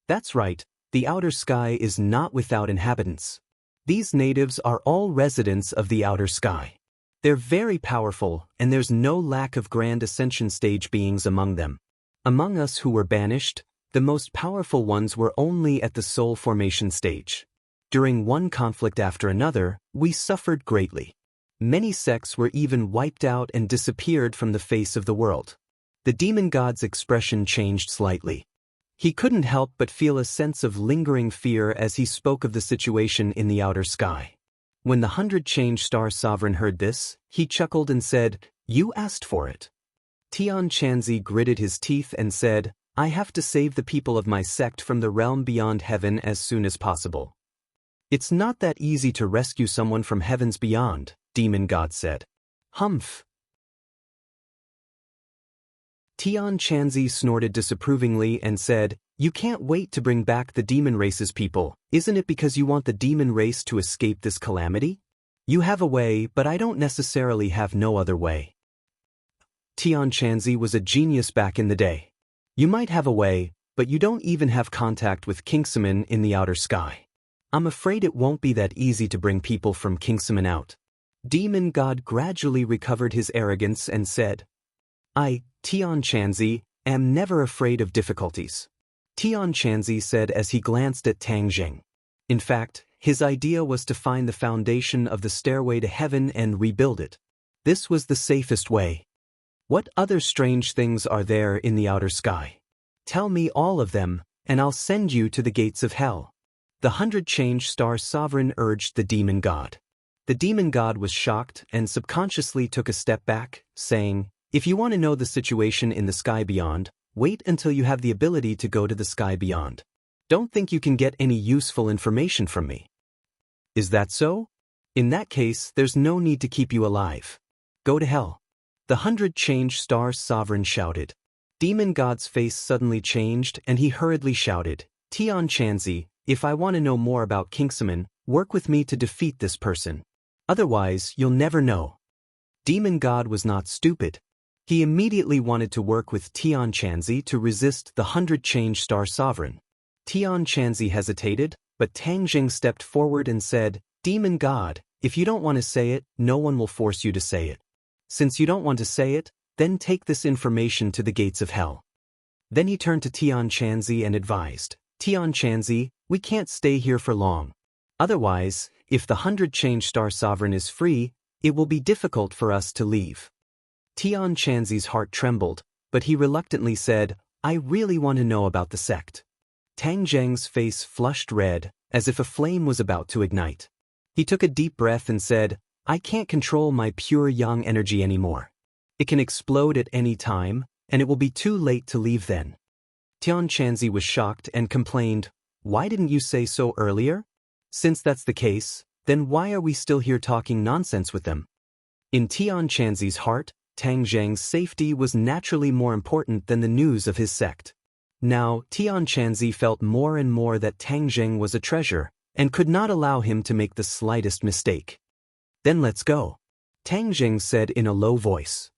That's right, the outer sky is not without inhabitants. These natives are all residents of the outer sky. They're very powerful, and there's no lack of grand ascension stage beings among them. Among us who were banished, the most powerful ones were only at the soul formation stage. During one conflict after another, we suffered greatly. Many sects were even wiped out and disappeared from the face of the world. The demon god's expression changed slightly. He couldn't help but feel a sense of lingering fear as he spoke of the situation in the outer sky. When the 100 Change Star Sovereign heard this, he chuckled and said, You asked for it. Tian Chanzi gritted his teeth and said, I have to save the people of my sect from the realm beyond heaven as soon as possible. It's not that easy to rescue someone from heavens beyond, demon god said. Humph. Tian Chanzi snorted disapprovingly and said, You can't wait to bring back the demon race's people. Isn't it because you want the demon race to escape this calamity? You have a way, but I don't necessarily have no other way. Tian Chanzi was a genius back in the day. You might have a way, but you don't even have contact with Kingsaman in the outer sky. I'm afraid it won't be that easy to bring people from Kingsaman out. Demon God gradually recovered his arrogance and said, I, Tian Chanzi, am never afraid of difficulties. Tian Chanzi said as he glanced at Tang Zheng. In fact, his idea was to find the foundation of the stairway to heaven and rebuild it. This was the safest way. What other strange things are there in the outer sky? Tell me all of them, and I'll send you to the gates of hell. The 100 Change Star Sovereign urged the demon god. The demon god was shocked and subconsciously took a step back, saying, If you want to know the situation in the sky beyond, wait until you have the ability to go to the sky beyond. Don't think you can get any useful information from me. Is that so? In that case, there's no need to keep you alive. Go to hell. The 100 Change Star Sovereign shouted. Demon God's face suddenly changed and he hurriedly shouted, Tian Chanzi, if I want to know more about Kingsaman, work with me to defeat this person. Otherwise, you'll never know. Demon God was not stupid. He immediately wanted to work with Tian Chanzi to resist the 100 Change Star Sovereign. Tian Chanzi hesitated, but Tang Zheng stepped forward and said, Demon God, if you don't want to say it, no one will force you to say it. Since you don't want to say it, then take this information to the gates of hell. Then he turned to Tian Chanzi and advised, Tian Chanzi, we can't stay here for long. Otherwise, if the 100 Star Sovereign is free, it will be difficult for us to leave. Tian Chanzi's heart trembled, but he reluctantly said, I really want to know about the sect. Tang Zheng's face flushed red, as if a flame was about to ignite. He took a deep breath and said, I can't control my pure yang energy anymore. It can explode at any time, and it will be too late to leave then. Tian Chanzi was shocked and complained, Why didn't you say so earlier? Since that's the case, then why are we still here talking nonsense with them? In Tian Chanzi's heart, Tang Zheng's safety was naturally more important than the news of his sect. Now, Tian Chanzi felt more and more that Tang Zheng was a treasure, and could not allow him to make the slightest mistake. Then let's go. Tang Zheng said in a low voice.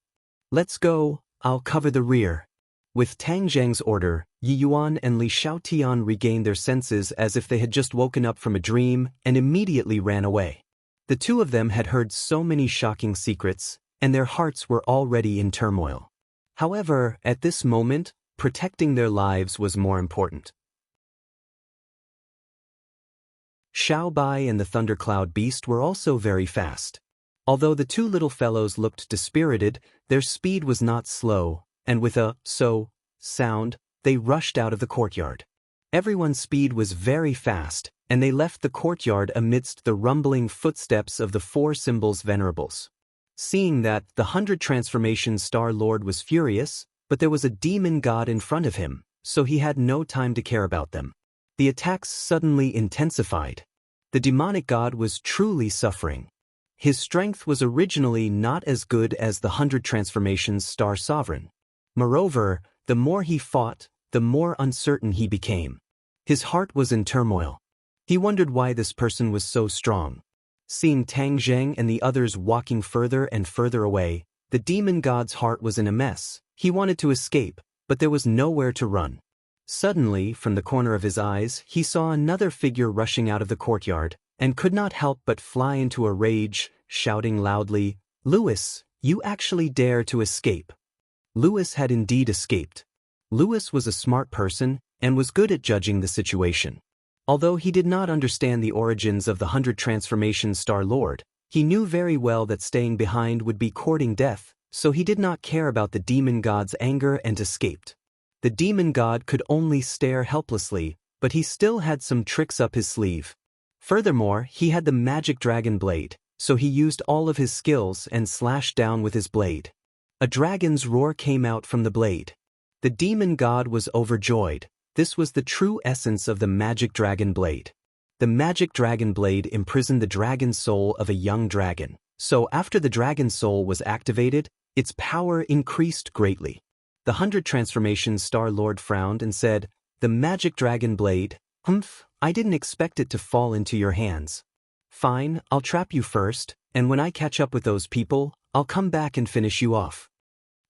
Let's go, I'll cover the rear. With Tang Zheng's order, Yi Yuan and Li Xiaotian regained their senses as if they had just woken up from a dream and immediately ran away. The two of them had heard so many shocking secrets, and their hearts were already in turmoil. However, at this moment, protecting their lives was more important. Xiao Bai and the thundercloud beast were also very fast. Although the two little fellows looked dispirited, their speed was not slow, and with a so sound, they rushed out of the courtyard. Everyone's speed was very fast, and they left the courtyard amidst the rumbling footsteps of the four symbols venerables. Seeing that, the 100 Transformation Star Lord was furious, but there was a demon god in front of him, so he had no time to care about them. The attacks suddenly intensified. The demonic god was truly suffering. His strength was originally not as good as the 100 Transformations Star Sovereign. Moreover, the more he fought, the more uncertain he became. His heart was in turmoil. He wondered why this person was so strong. Seeing Tang Zheng and the others walking further and further away, the demon god's heart was in a mess. He wanted to escape, but there was nowhere to run. Suddenly, from the corner of his eyes, he saw another figure rushing out of the courtyard, and could not help but fly into a rage, shouting loudly, Lewis, you actually dare to escape. Lewis had indeed escaped. Lewis was a smart person, and was good at judging the situation. Although he did not understand the origins of the 100 Transformation Star Lord, he knew very well that staying behind would be courting death, so he did not care about the demon god's anger and escaped. The demon god could only stare helplessly, but he still had some tricks up his sleeve. Furthermore, he had the magic dragon blade, so he used all of his skills and slashed down with his blade. A dragon's roar came out from the blade. The demon god was overjoyed. This was the true essence of the magic dragon blade. The magic dragon blade imprisoned the dragon soul of a young dragon, so after the dragon soul was activated, its power increased greatly. The 100 Transformation Star Lord frowned and said, The magic dragon blade, I didn't expect it to fall into your hands. Fine, I'll trap you first, and when I catch up with those people, I'll come back and finish you off.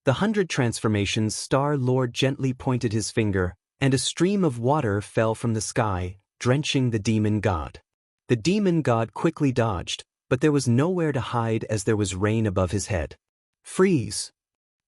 The 100 Transformations Star Lord gently pointed his finger, and a stream of water fell from the sky, drenching the demon god. The demon god quickly dodged, but there was nowhere to hide as there was rain above his head. Freeze!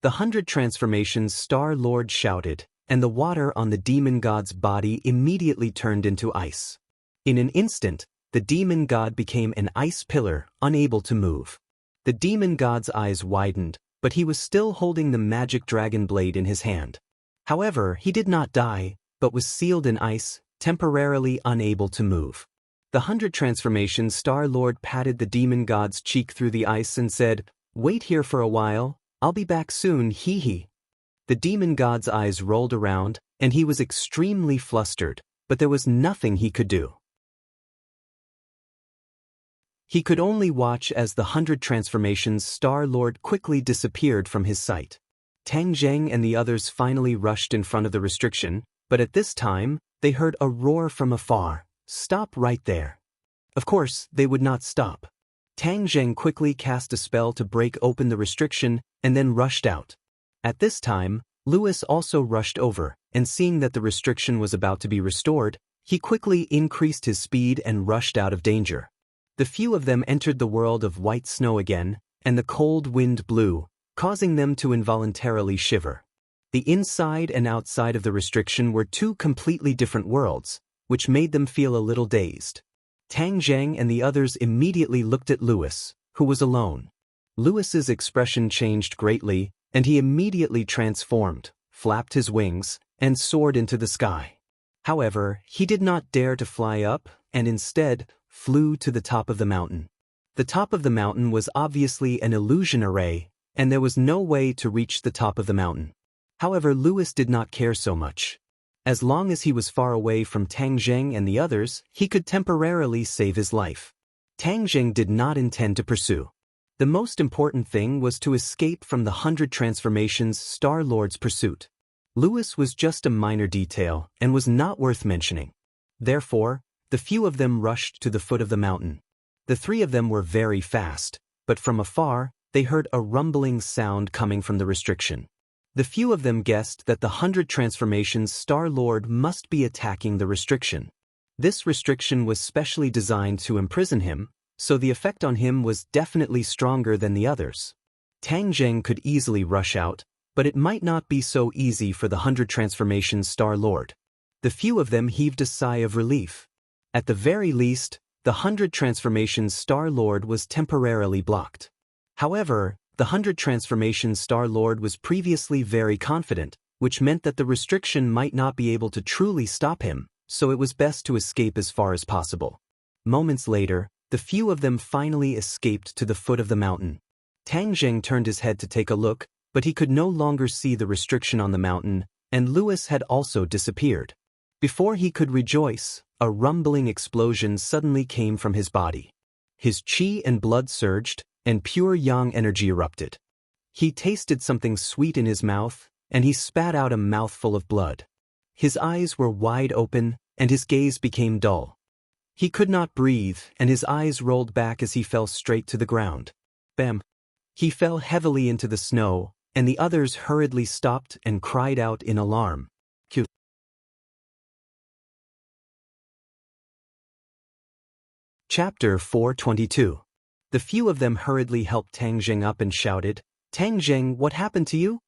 The 100 Transformations Star Lord shouted, and the water on the demon god's body immediately turned into ice. In an instant, the demon god became an ice pillar, unable to move. The demon god's eyes widened, but he was still holding the magic dragon blade in his hand. However, he did not die, but was sealed in ice, temporarily unable to move. The 100 Transformations Star Lord patted the demon god's cheek through the ice and said, Wait here for a while, I'll be back soon, hee hee. The demon god's eyes rolled around, and he was extremely flustered, but there was nothing he could do. He could only watch as the 100 Transformations Star Lord quickly disappeared from his sight. Tang Zheng and the others finally rushed in front of the restriction, but at this time, they heard a roar from afar, Stop right there. Of course, they would not stop. Tang Zheng quickly cast a spell to break open the restriction, and then rushed out. At this time, Lewis also rushed over, and seeing that the restriction was about to be restored, he quickly increased his speed and rushed out of danger. The few of them entered the world of white snow again, and the cold wind blew, causing them to involuntarily shiver. The inside and outside of the restriction were two completely different worlds, which made them feel a little dazed. Tang Zheng and the others immediately looked at Louis, who was alone. Louis's expression changed greatly, and he immediately transformed, flapped his wings, and soared into the sky. However, he did not dare to fly up, and instead flew to the top of the mountain. The top of the mountain was obviously an illusion array, and there was no way to reach the top of the mountain. However, Louis did not care so much. As long as he was far away from Tang Zheng and the others, he could temporarily save his life. Tang Zheng did not intend to pursue. The most important thing was to escape from the 100 Transformations Star Lord's pursuit. Louis was just a minor detail and was not worth mentioning. Therefore, the few of them rushed to the foot of the mountain. The three of them were very fast, but from afar, they heard a rumbling sound coming from the restriction. The few of them guessed that the 100 Transformations Star Lord must be attacking the restriction. This restriction was specially designed to imprison him, so the effect on him was definitely stronger than the others. Tang Zheng could easily rush out, but it might not be so easy for the 100 Transformations Star Lord. The few of them heaved a sigh of relief. At the very least, the 100 Transformations Star Lord was temporarily blocked. However, the 100 Transformations Star Lord was previously very confident, which meant that the restriction might not be able to truly stop him, so it was best to escape as far as possible. Moments later, the few of them finally escaped to the foot of the mountain. Tang Zheng turned his head to take a look, but he could no longer see the restriction on the mountain, and Louis had also disappeared. Before he could rejoice, a rumbling explosion suddenly came from his body. His qi and blood surged, and pure yang energy erupted. He tasted something sweet in his mouth, and he spat out a mouthful of blood. His eyes were wide open, and his gaze became dull. He could not breathe, and his eyes rolled back as he fell straight to the ground. Bam! He fell heavily into the snow, and the others hurriedly stopped and cried out in alarm. Q. Chapter 422. The few of them hurriedly helped Tang Zheng up and shouted, "Tang Zheng, what happened to you?"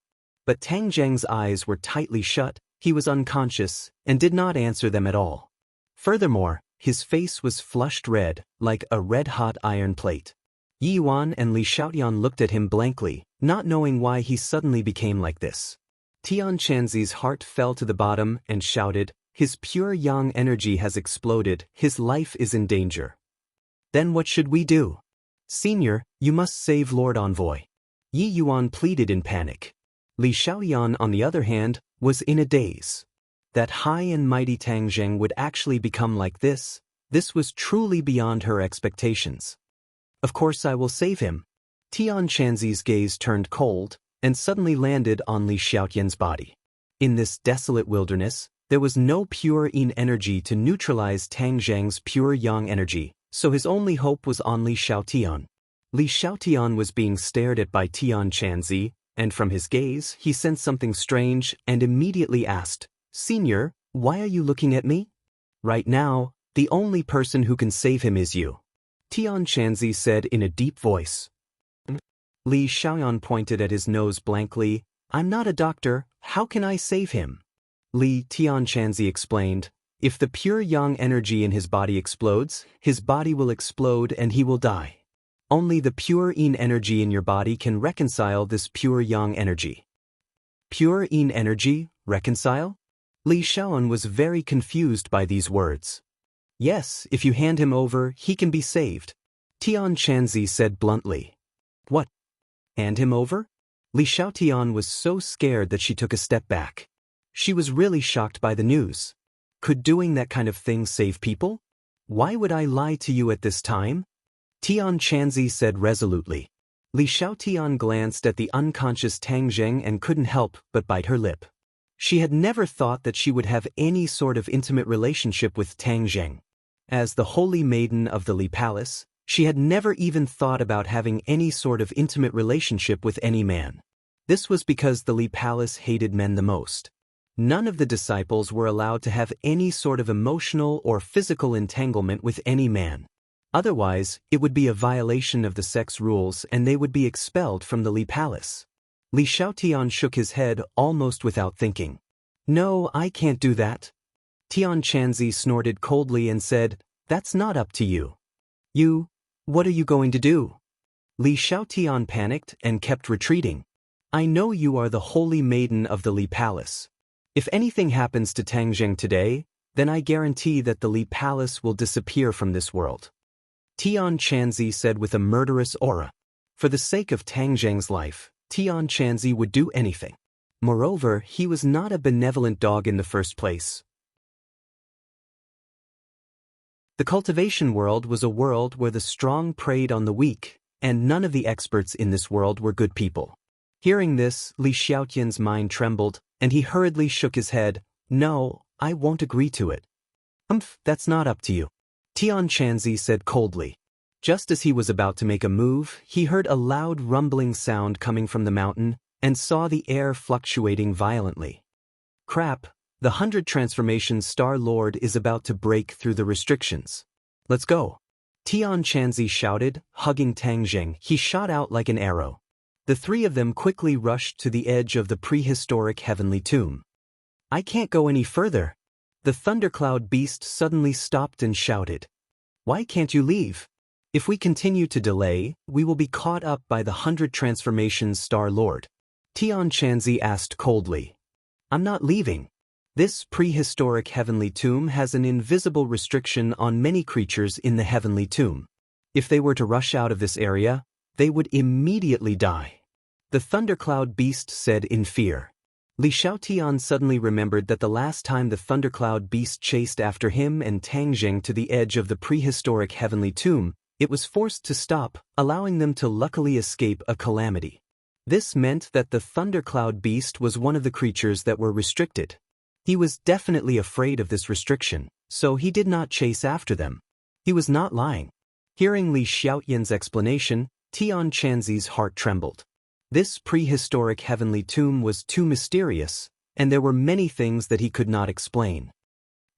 But Tang Zheng's eyes were tightly shut, he was unconscious, and did not answer them at all. Furthermore, his face was flushed red, like a red-hot iron plate. Yi Yuan and Li Xiaotian looked at him blankly, not knowing why he suddenly became like this. Tian Chanzi's heart fell to the bottom and shouted, "His pure yang energy has exploded, his life is in danger." "Then what should we do?" "Senior, you must save Lord Envoy." Yi Yuan pleaded in panic. Li Xiaotian, on the other hand, was in a daze. That high and mighty Tang Zheng would actually become like this was truly beyond her expectations. "Of course I will save him." Tian Chanzi's gaze turned cold, and suddenly landed on Li Xiaotian's body. In this desolate wilderness, there was no pure yin energy to neutralize Tang Zheng's pure yang energy, so his only hope was on Li Xiaotian. Li Xiaotian was being stared at by Tian Chanzi, and from his gaze he sensed something strange and immediately asked, "Senior, why are you looking at me?" "Right now, the only person who can save him is you," Tian Chanzi said in a deep voice. Li Xiaoyan pointed at his nose blankly. "I'm not a doctor, how can I save him?" Tian Chanzi explained, "If the pure yang energy in his body explodes, his body will explode and he will die. Only the pure yin energy in your body can reconcile this pure yang energy." "Pure yin energy, reconcile?" Li Xiaoyan was very confused by these words. "Yes, if you hand him over, he can be saved," Tian Chanzi said bluntly. "What? Hand him over?" Li Xiaotian was so scared that she took a step back. She was really shocked by the news. Could doing that kind of thing save people? "Why would I lie to you at this time?" Tian Chanzi said resolutely. Li Xiaotian glanced at the unconscious Tang Zheng and couldn't help but bite her lip. She had never thought that she would have any sort of intimate relationship with Tang Zheng. As the holy maiden of the Li Palace, she had never even thought about having any sort of intimate relationship with any man. This was because the Li Palace hated men the most. None of the disciples were allowed to have any sort of emotional or physical entanglement with any man. Otherwise, it would be a violation of the sex rules and they would be expelled from the Li Palace. Li Xiaotian shook his head almost without thinking. No, I can't do that. Tian Chanzi snorted coldly and said, That's not up to you. What are you going to do? Li Xiaotian panicked and kept retreating. I know you are the holy maiden of the Li Palace. If anything happens to Tangjing today, then I guarantee that the Li Palace will disappear from this world. Tian Chanzi said with a murderous aura. For the sake of Tangjing's life, Tian Chanzi would do anything. Moreover, he was not a benevolent dog in the first place. The cultivation world was a world where the strong preyed on the weak, and none of the experts in this world were good people. Hearing this, Li Xiaotian's mind trembled, and he hurriedly shook his head. No, I won't agree to it. That's not up to you. Tian Chanzi said coldly. Just as he was about to make a move, he heard a loud rumbling sound coming from the mountain, and saw the air fluctuating violently. Crap, the 100 Transformations Star Lord is about to break through the restrictions. Let's go. Tian Chanzi shouted, hugging Tangjing. He shot out like an arrow. The three of them quickly rushed to the edge of the prehistoric heavenly tomb. I can't go any further. The thundercloud beast suddenly stopped and shouted. Why can't you leave? If we continue to delay, we will be caught up by the 100 Transformations Star Lord. Tian Chanzi asked coldly. I'm not leaving. This prehistoric heavenly tomb has an invisible restriction on many creatures in the heavenly tomb. If they were to rush out of this area, they would immediately die. The thundercloud beast said in fear. Li Xiaotian suddenly remembered that the last time the thundercloud beast chased after him and Tangjing to the edge of the prehistoric heavenly tomb, it was forced to stop, allowing them to luckily escape a calamity. This meant that the thundercloud beast was one of the creatures that were restricted. He was definitely afraid of this restriction, so he did not chase after them. He was not lying. Hearing Li Xiaotian's explanation, Tian Chanzi's heart trembled. This prehistoric heavenly tomb was too mysterious, and there were many things that he could not explain.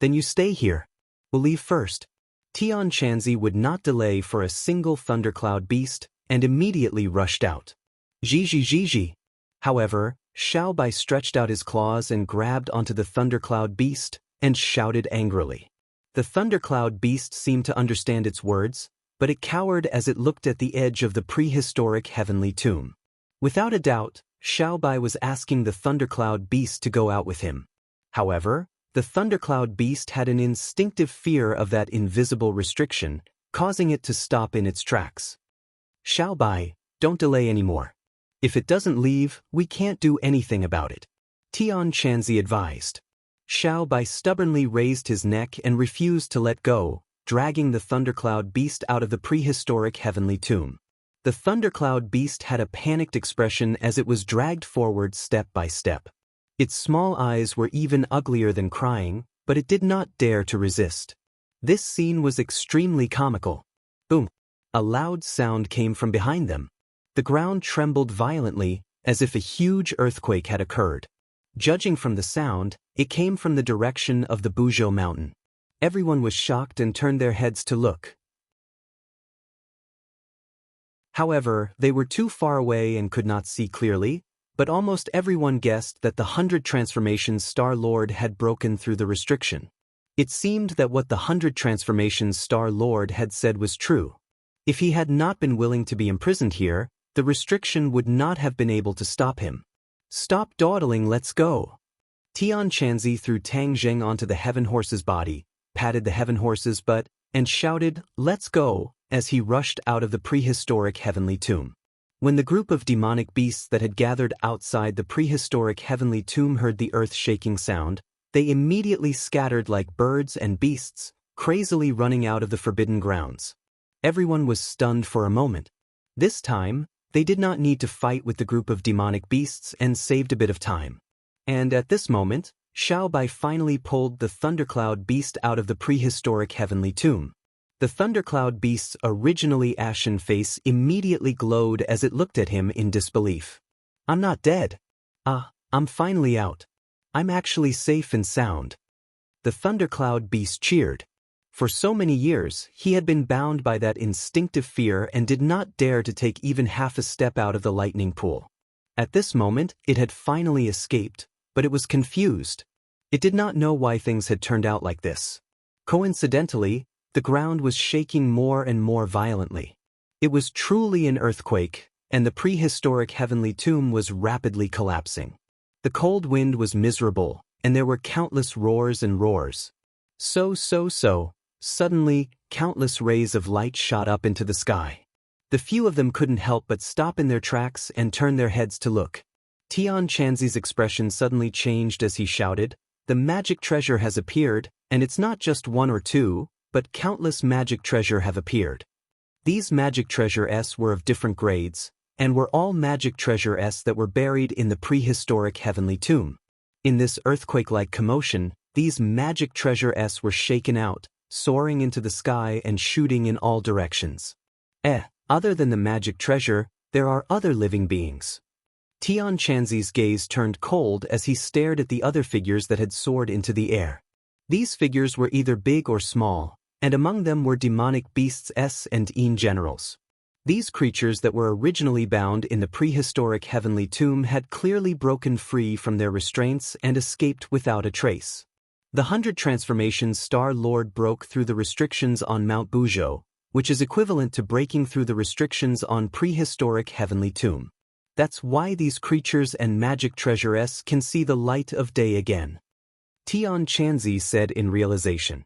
Then you stay here. We'll leave first. Tian Chanzi would not delay for a single thundercloud beast, and immediately rushed out. Zhi. However, Xiaobai stretched out his claws and grabbed onto the thundercloud beast, and shouted angrily. The thundercloud beast seemed to understand its words, but it cowered as it looked at the edge of the prehistoric heavenly tomb. Without a doubt, Xiaobai was asking the thundercloud beast to go out with him. However, the thundercloud beast had an instinctive fear of that invisible restriction, causing it to stop in its tracks. Xiaobai, don't delay anymore. If it doesn't leave, we can't do anything about it. Tian Chanzi advised. Xiaobai stubbornly raised his neck and refused to let go, dragging the thundercloud beast out of the prehistoric heavenly tomb. The thundercloud beast had a panicked expression as it was dragged forward step by step. Its small eyes were even uglier than crying, but it did not dare to resist. This scene was extremely comical. Boom! A loud sound came from behind them. The ground trembled violently, as if a huge earthquake had occurred. Judging from the sound, it came from the direction of the Buzhou mountain. Everyone was shocked and turned their heads to look. However, they were too far away and could not see clearly, but almost everyone guessed that the 100 Transformations Star Lord had broken through the restriction. It seemed that what the 100 Transformations Star Lord had said was true. If he had not been willing to be imprisoned here, the restriction would not have been able to stop him. Stop dawdling, let's go. Tian Chanzi threw Tangjing onto the heaven horse's body, patted the heaven horse's butt, and shouted, let's go, as he rushed out of the prehistoric heavenly tomb. When the group of demonic beasts that had gathered outside the prehistoric heavenly tomb heard the earth-shaking sound, they immediately scattered like birds and beasts, crazily running out of the forbidden grounds. Everyone was stunned for a moment. This time, they did not need to fight with the group of demonic beasts and saved a bit of time. And at this moment, Xiaobai finally pulled the thundercloud beast out of the prehistoric heavenly tomb. The thundercloud beast's originally ashen face immediately glowed as it looked at him in disbelief. I'm not dead. I'm finally out. I'm actually safe and sound. The thundercloud beast cheered. For so many years, he had been bound by that instinctive fear and did not dare to take even half a step out of the lightning pool. At this moment, it had finally escaped, but it was confused. It did not know why things had turned out like this. Coincidentally, the ground was shaking more and more violently. It was truly an earthquake, and the prehistoric heavenly tomb was rapidly collapsing. The cold wind was miserable, and there were countless roars and roars. Suddenly, countless rays of light shot up into the sky. The few of them couldn't help but stop in their tracks and turn their heads to look. Tian Chanzi's expression suddenly changed as he shouted, "The magic treasure has appeared, and it's not just one or two, but countless magic treasure have appeared." These magic treasures were of different grades, and were all magic treasures that were buried in the prehistoric heavenly tomb. In this earthquake-like commotion, these magic treasures were shaken out, soaring into the sky and shooting in all directions. Other than the magic treasure, there are other living beings. Tian Chanzi's gaze turned cold as he stared at the other figures that had soared into the air. These figures were either big or small, and among them were demonic beasts and generals. These creatures that were originally bound in the prehistoric heavenly tomb had clearly broken free from their restraints and escaped without a trace. The 100 Transformations Star Lord broke through the restrictions on Mount Bujo, which is equivalent to breaking through the restrictions on prehistoric heavenly tomb. That's why these creatures and magic treasures can see the light of day again. Tian Chanzi said in realization.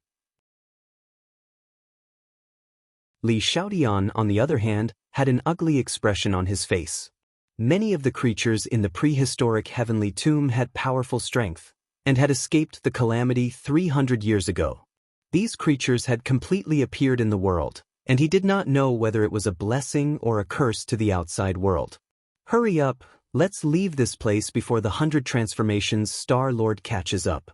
Li Xiaotian, on the other hand, had an ugly expression on his face. Many of the creatures in the prehistoric heavenly tomb had powerful strength, and had escaped the calamity 300 years ago. These creatures had completely appeared in the world, and he did not know whether it was a blessing or a curse to the outside world. "Hurry up, let's leave this place before the 100 Transformations Star Lord catches up."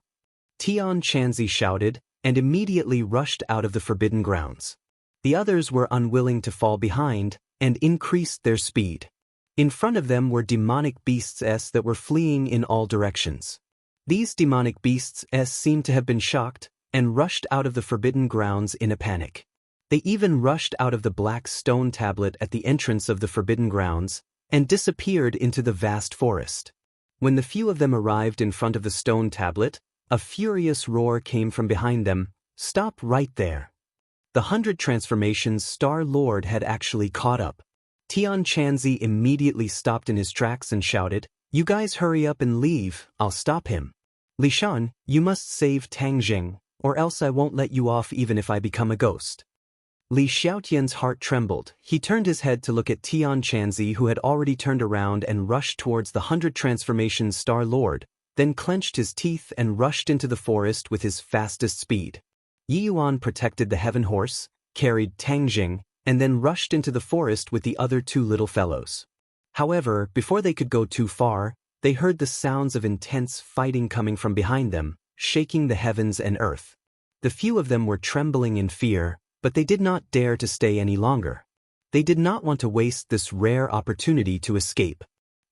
Tian Chanzi shouted, and immediately rushed out of the forbidden grounds. The others were unwilling to fall behind, and increased their speed. In front of them were demonic beasts that were fleeing in all directions. These demonic beasts seemed to have been shocked, and rushed out of the forbidden grounds in a panic. They even rushed out of the black stone tablet at the entrance of the forbidden grounds, and disappeared into the vast forest. When the few of them arrived in front of the stone tablet, a furious roar came from behind them, "Stop right there." The 100 Transformations Star Lord had actually caught up. Tian Chanzi immediately stopped in his tracks and shouted, "You guys hurry up and leave, I'll stop him. Li Shan, you must save Tang Jing, or else I won't let you off even if I become a ghost." Li Xiaotian's heart trembled. He turned his head to look at Tian Chanzi, who had already turned around and rushed towards the 100 Transformations Star Lord, then clenched his teeth and rushed into the forest with his fastest speed. Yi Yuan protected the heaven horse, carried Tang Jing, and then rushed into the forest with the other two little fellows. However, before they could go too far, they heard the sounds of intense fighting coming from behind them, shaking the heavens and earth. The few of them were trembling in fear, but they did not dare to stay any longer. They did not want to waste this rare opportunity to escape.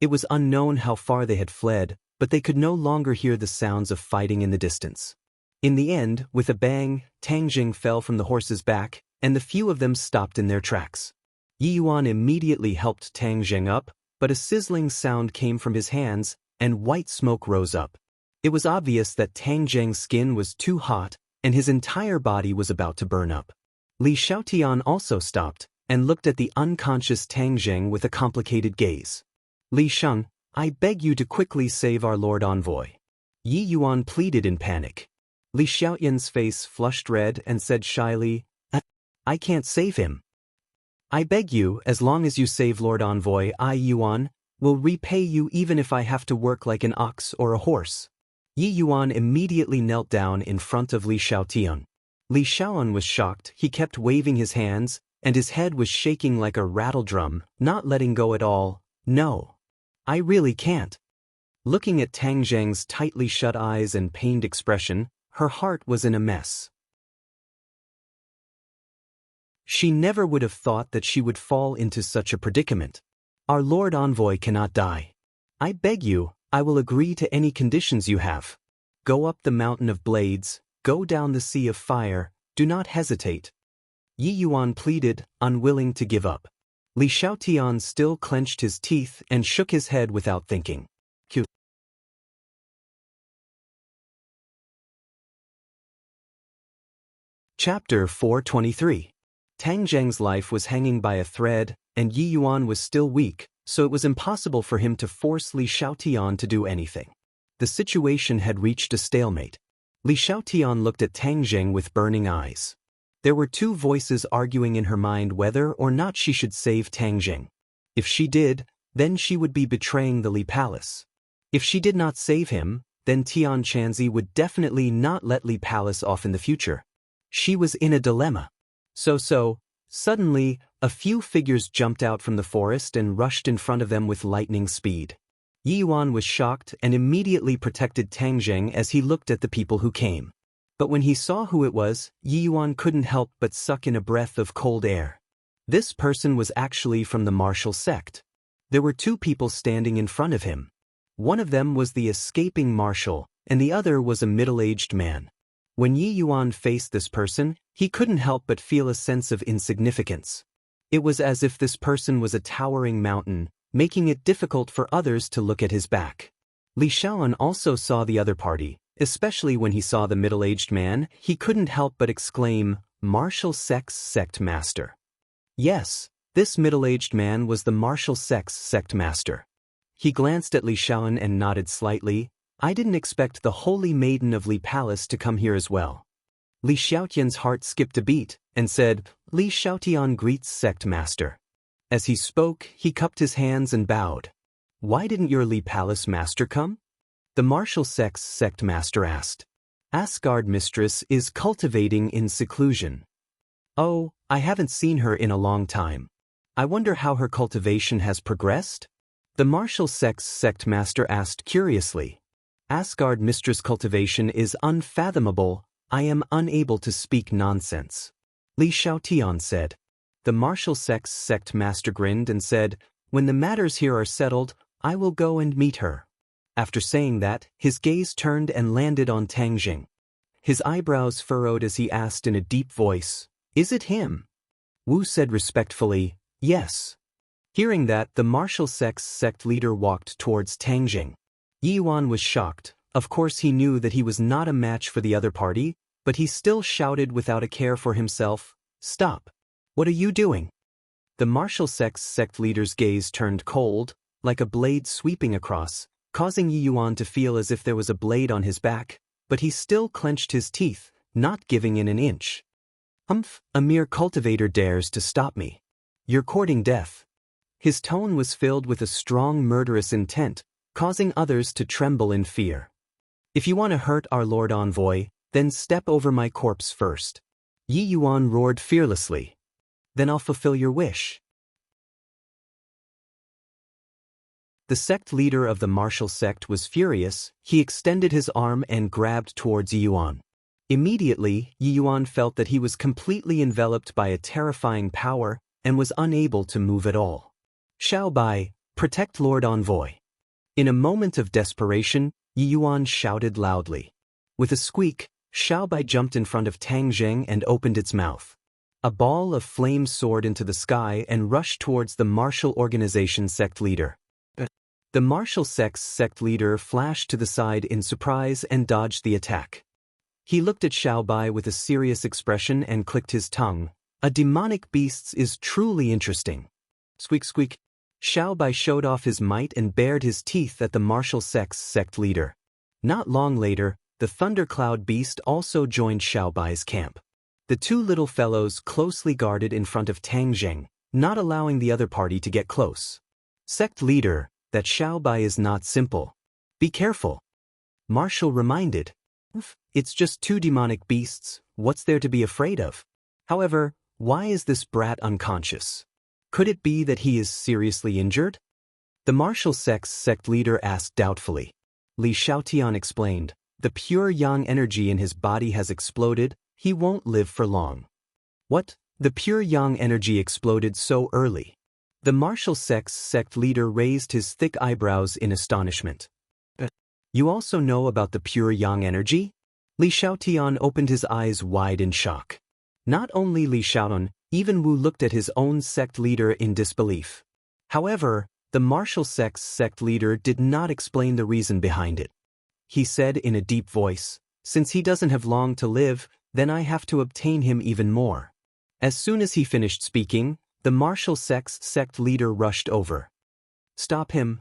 It was unknown how far they had fled, but they could no longer hear the sounds of fighting in the distance. In the end, with a bang, Tang Jing fell from the horse's back, and the few of them stopped in their tracks. Yi Yuan immediately helped Tang Jing up, but a sizzling sound came from his hands, and white smoke rose up. It was obvious that Tang Jing's skin was too hot, and his entire body was about to burn up. Li Xiaotian also stopped, and looked at the unconscious Tang Jing with a complicated gaze. "Li Sheng, I beg you to quickly save our Lord Envoy." Yi Yuan pleaded in panic. Li Xiaotian's face flushed red and said shyly, I can't save him." "I beg you, as long as you save Lord Envoy, I, Yuan, will repay you even if I have to work like an ox or a horse." Yi Yuan immediately knelt down in front of Li Xiaotian. Li Xiaoan was shocked. He kept waving his hands, and his head was shaking like a rattledrum, not letting go at all. "No. I really can't." Looking at Tang Zheng's tightly shut eyes and pained expression, her heart was in a mess. She never would have thought that she would fall into such a predicament. "Our Lord Envoy cannot die. I beg you, I will agree to any conditions you have. Go up the mountain of blades, go down the sea of fire, do not hesitate." Yi Yuan pleaded, unwilling to give up. Li Xiaotian still clenched his teeth and shook his head without thinking. Q. Chapter 423. Tang Zheng's life was hanging by a thread, and Yi Yuan was still weak, so it was impossible for him to force Li Xiaotian to do anything. The situation had reached a stalemate. Li Xiaotian looked at Tang Zheng with burning eyes. There were two voices arguing in her mind whether or not she should save Tang Zheng. If she did, then she would be betraying the Li Palace. If she did not save him, then Tian Chanzi would definitely not let Li Palace off in the future. She was in a dilemma. Suddenly, a few figures jumped out from the forest and rushed in front of them with lightning speed. Yi Yuan was shocked and immediately protected Tang Zheng as he looked at the people who came. But when he saw who it was, Yi Yuan couldn't help but suck in a breath of cold air. This person was actually from the martial sect. There were two people standing in front of him. One of them was the escaping marshal, and the other was a middle-aged man. When Yi Yuan faced this person, he couldn't help but feel a sense of insignificance. It was as if this person was a towering mountain, making it difficult for others to look at his back. Li Xiaoan also saw the other party, especially when he saw the middle-aged man. He couldn't help but exclaim, "Martial Sect's sect master." Yes, this middle-aged man was the martial sect's sect master. He glanced at Li Xiaoan and nodded slightly. "I didn't expect the holy maiden of Li Palace to come here as well." Li Xiaotian's heart skipped a beat, and said, "Li Xiaotian greets sect master." As he spoke, he cupped his hands and bowed. "Why didn't your Li Palace master come?" The martial sect's sect master asked. "Asgard mistress is cultivating in seclusion." "Oh, I haven't seen her in a long time. I wonder how her cultivation has progressed?" The martial sect's sect master asked curiously. "Asgard mistress cultivation is unfathomable. I am unable to speak nonsense," Li Xiaotian said. The martial sect's sect master grinned and said, "When the matters here are settled, I will go and meet her." After saying that, his gaze turned and landed on Tang Zheng. His eyebrows furrowed as he asked in a deep voice, "Is it him?" Wu said respectfully, "Yes." Hearing that, the martial sect's sect leader walked towards Tang Zheng. Yi Yuan was shocked. Of course he knew that he was not a match for the other party, but he still shouted without a care for himself, "Stop! What are you doing?" The martial sect's sect leader's gaze turned cold, like a blade sweeping across, causing Yi Yuan to feel as if there was a blade on his back, but he still clenched his teeth, not giving in an inch. A mere cultivator dares to stop me. You're courting death." His tone was filled with a strong murderous intent, causing others to tremble in fear. "If you want to hurt our Lord Envoy, then step over my corpse first." Yi Yuan roared fearlessly. "Then I'll fulfill your wish." The sect leader of the martial sect was furious. He extended his arm and grabbed towards Yi Yuan. Immediately, Yi Yuan felt that he was completely enveloped by a terrifying power and was unable to move at all. "Xiao Bai, protect Lord Envoy." In a moment of desperation, Yi Yuan shouted loudly. With a squeak, Xiao Bai jumped in front of Tang Zheng and opened its mouth. A ball of flame soared into the sky and rushed towards the martial organization sect leader. The martial sect's sect leader flashed to the side in surprise and dodged the attack. He looked at Xiao Bai with a serious expression and clicked his tongue. "A demonic beast is truly interesting." Squeak squeak. Xiao Bai showed off his might and bared his teeth at the martial sect's sect leader. Not long later, the thundercloud beast also joined Xiao Bai's camp. The two little fellows closely guarded in front of Tang Zheng, not allowing the other party to get close. "Sect leader, that Xiao Bai is not simple. Be careful," Marshal reminded. "It's just two demonic beasts, what's there to be afraid of? However, why is this brat unconscious? Could it be that he is seriously injured?" The martial sect's sect leader asked doubtfully. Li Xiaotian explained, "The pure yang energy in his body has exploded, he won't live for long." "What? The pure yang energy exploded so early?" The martial sect's sect leader raised his thick eyebrows in astonishment. "You also know about the pure yang energy?" Li Xiaotian opened his eyes wide in shock. Not only Li Xiaotian, Even Wu looked at his own sect leader in disbelief. However, the martial sect's sect leader did not explain the reason behind it. He said in a deep voice, "Since he doesn't have long to live, then I have to obtain him even more." As soon as he finished speaking, the martial sect's sect leader rushed over. "Stop him."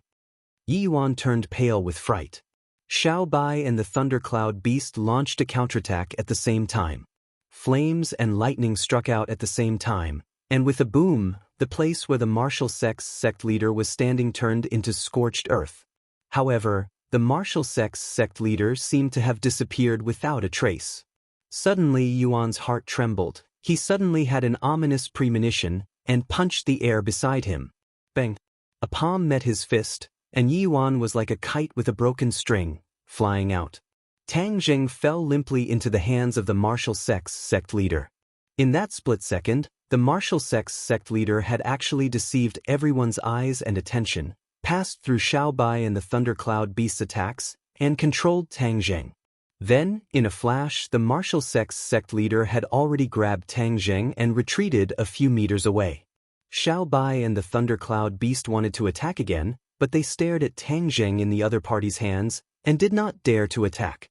Yi Yuan turned pale with fright. Xiao Bai and the thundercloud beast launched a counterattack at the same time. Flames and lightning struck out at the same time, and with a boom, the place where the martial sect's sect leader was standing turned into scorched earth. However, the martial sect's sect leader seemed to have disappeared without a trace. Suddenly Yuan's heart trembled. He suddenly had an ominous premonition, and punched the air beside him. Bang! A palm met his fist, and Yi Yuan was like a kite with a broken string, flying out. Tang Jing fell limply into the hands of the martial sect's sect leader. In that split second, the martial sect's sect leader had actually deceived everyone's eyes and attention, passed through Xiao Bai and the thundercloud beast's attacks, and controlled Tang Jing. Then, in a flash, the martial sect's sect leader had already grabbed Tang Jing and retreated a few meters away. Xiao Bai and the thundercloud beast wanted to attack again, but they stared at Tang Jing in the other party's hands, and did not dare to attack.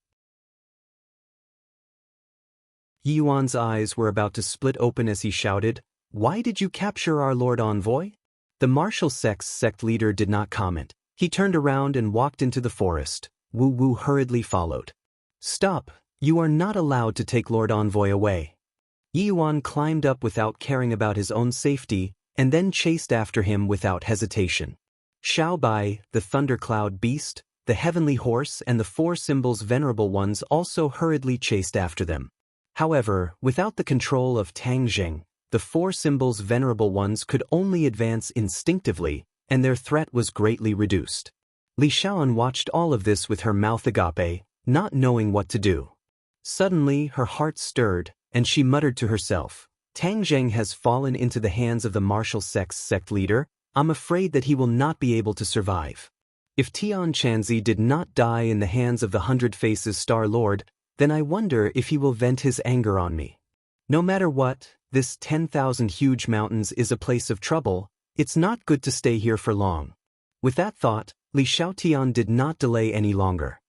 Yi Yuan's eyes were about to split open as he shouted, "Why did you capture our Lord Envoy?" The martial sect's sect leader did not comment. He turned around and walked into the forest. Wu Wu hurriedly followed. "Stop, you are not allowed to take Lord Envoy away." Yi Yuan climbed up without caring about his own safety, and then chased after him without hesitation. Xiao Bai, the thundercloud beast, the heavenly horse and the four symbols venerable ones also hurriedly chased after them. However, without the control of Tang Jing, the four symbols venerable ones could only advance instinctively, and their threat was greatly reduced. Li Shaoan watched all of this with her mouth agape, not knowing what to do. Suddenly her heart stirred, and she muttered to herself, "Tang Jing has fallen into the hands of the martial sect's sect leader. I'm afraid that he will not be able to survive. If Tian Chanzi did not die in the hands of the Hundred Faces Star Lord, then I wonder if he will vent his anger on me. No matter what, this 10,000 huge mountains is a place of trouble. It's not good to stay here for long." With that thought, Li Shaotian did not delay any longer.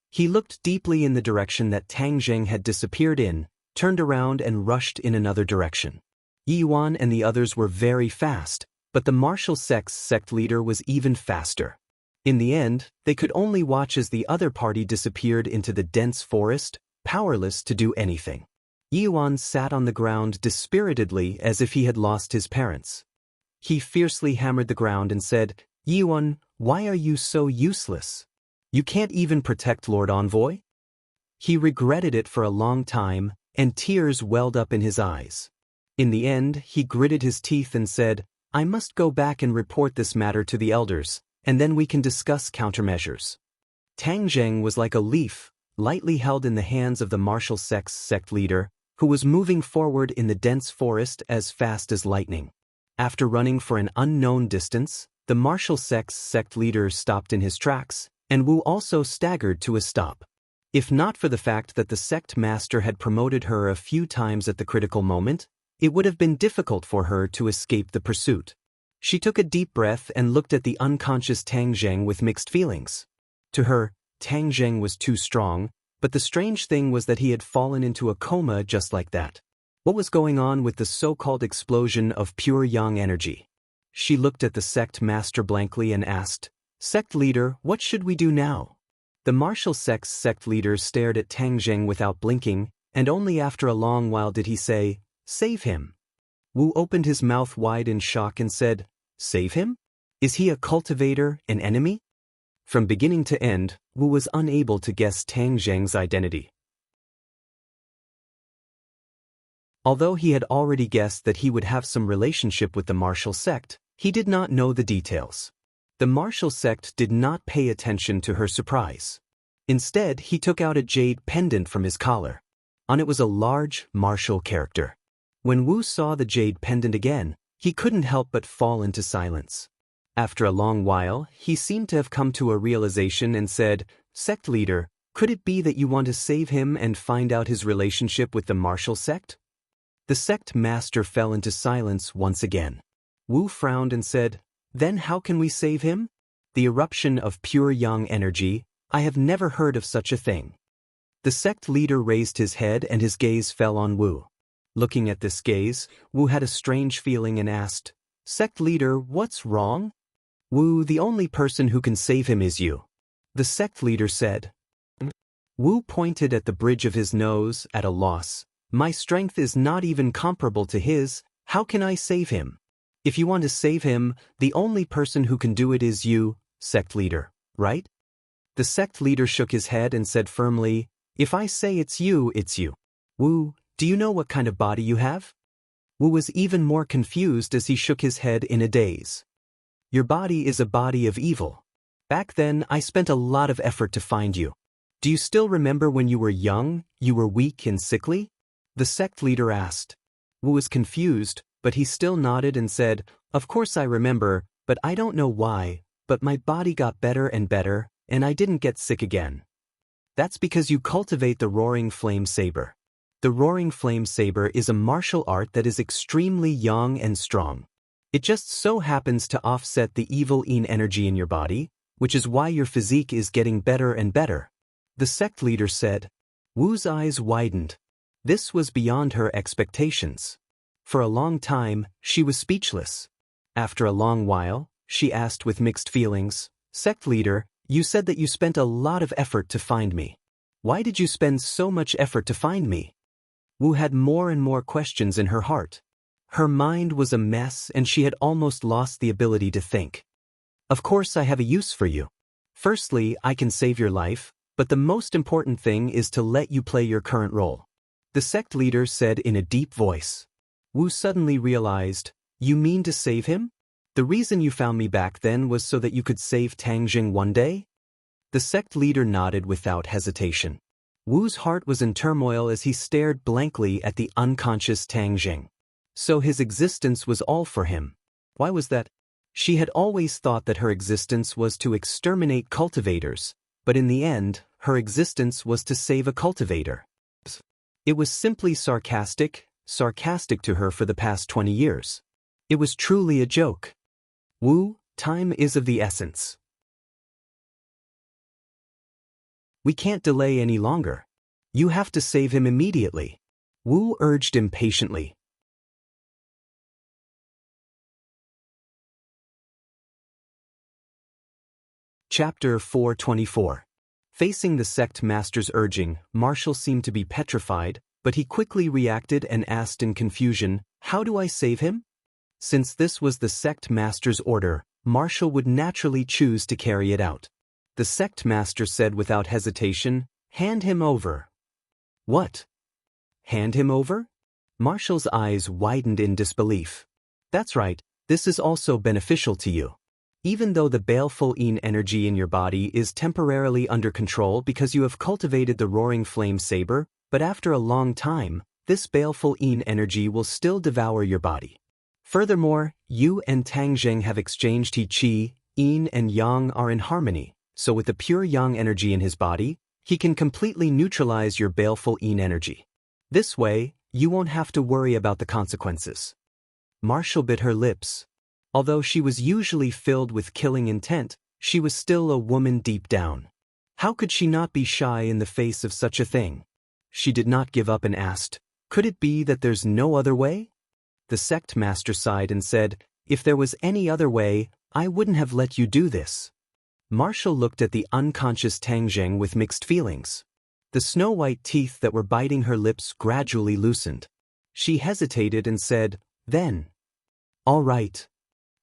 He looked deeply in the direction that Tang Jing had disappeared in, turned around and rushed in another direction. Yi Yuan and the others were very fast, but the martial sect's sect leader was even faster. In the end, they could only watch as the other party disappeared into the dense forest, powerless to do anything. Yi Yuan sat on the ground dispiritedly as if he had lost his parents. He fiercely hammered the ground and said, "Yi Yuan, why are you so useless? You can't even protect Lord Envoy?" He regretted it for a long time, and tears welled up in his eyes. In the end, he gritted his teeth and said, "I must go back and report this matter to the elders, and then we can discuss countermeasures." Tang Jing was like a leaf, lightly held in the hands of the martial sect's sect leader, who was moving forward in the dense forest as fast as lightning. After running for an unknown distance, the martial sect's sect leader stopped in his tracks, and Wu also staggered to a stop. If not for the fact that the sect master had promoted her a few times at the critical moment, it would have been difficult for her to escape the pursuit. She took a deep breath and looked at the unconscious Tang Jing with mixed feelings. To her, Tang Jing was too strong, but the strange thing was that he had fallen into a coma just like that. What was going on with the so-called explosion of pure yang energy? She looked at the sect master blankly and asked, "Sect leader, what should we do now?" The martial sect's sect leader stared at Tang Jing without blinking, and only after a long while did he say, "Save him." Wu opened his mouth wide in shock and said, "Save him? Is he a cultivator, an enemy?" From beginning to end, Wu was unable to guess Tang Jing's identity. Although he had already guessed that he would have some relationship with the martial sect, he did not know the details. The martial sect did not pay attention to her surprise. Instead, he took out a jade pendant from his collar. On it was a large martial character. When Wu saw the jade pendant again, he couldn't help but fall into silence. After a long while, he seemed to have come to a realization and said, "Sect leader, could it be that you want to save him and find out his relationship with the martial sect?" The sect master fell into silence once again. Wu frowned and said, "Then how can we save him?" The eruption of pure yang energy, I have never heard of such a thing. The sect leader raised his head and his gaze fell on Wu. Looking at this gaze, Wu had a strange feeling and asked, "Sect leader, what's wrong?" "Wu, the only person who can save him is you," the sect leader said. Wu pointed at the bridge of his nose, at a loss. "My strength is not even comparable to his, how can I save him?" "If you want to save him, the only person who can do it is you, sect leader, right?" The sect leader shook his head and said firmly, "If I say it's you, it's you." "Wu, do you know what kind of body you have?" Wu was even more confused as he shook his head in a daze. "Your body is a body of evil. Back then, I spent a lot of effort to find you. Do you still remember when you were young, you were weak and sickly?" the sect leader asked. Wu was confused, but he still nodded and said, "Of course I remember, but I don't know why, but my body got better and better, and I didn't get sick again." "That's because you cultivate the roaring flame saber. The roaring flame saber is a martial art that is extremely young and strong. It just so happens to offset the evil yin energy in your body, which is why your physique is getting better and better," the sect leader said. Wu's eyes widened. This was beyond her expectations. For a long time, she was speechless. After a long while, she asked with mixed feelings, "Sect leader, you said that you spent a lot of effort to find me. Why did you spend so much effort to find me?" Wu had more and more questions in her heart. Her mind was a mess and she had almost lost the ability to think. "Of course I have a use for you. Firstly, I can save your life, but the most important thing is to let you play your current role," the sect leader said in a deep voice. Wu suddenly realized, "You mean to save him? The reason you found me back then was so that you could save Tang Jing one day?" The sect leader nodded without hesitation. Wu's heart was in turmoil as he stared blankly at the unconscious Tang Jing. So his existence was all for him. Why was that? She had always thought that her existence was to exterminate cultivators, but in the end, her existence was to save a cultivator. It was simply sarcastic to her for the past 20 years. It was truly a joke. "Wu, time is of the essence. We can't delay any longer. You have to save him immediately," Wu urged impatiently. Chapter 424. Facing the sect master's urging, Marshall seemed to be petrified, but he quickly reacted and asked in confusion, "How do I save him?" Since this was the sect master's order, Marshall would naturally choose to carry it out. The sect master said without hesitation, "Hand him over." "What? Hand him over?" Marshall's eyes widened in disbelief. "That's right, this is also beneficial to you. Even though the baleful yin energy in your body is temporarily under control because you have cultivated the roaring flame saber, but after a long time, this baleful yin energy will still devour your body. Furthermore, you and Tang Jing have exchanged qi, yin and yang are in harmony, so with the pure yang energy in his body, he can completely neutralize your baleful yin energy. This way, you won't have to worry about the consequences." Marshall bit her lips. Although she was usually filled with killing intent, she was still a woman deep down. How could she not be shy in the face of such a thing? She did not give up and asked, "Could it be that there's no other way?" The sect master sighed and said, "If there was any other way, I wouldn't have let you do this." Marshall looked at the unconscious Tang Jing with mixed feelings. The snow-white teeth that were biting her lips gradually loosened. She hesitated and said, "Then. All right."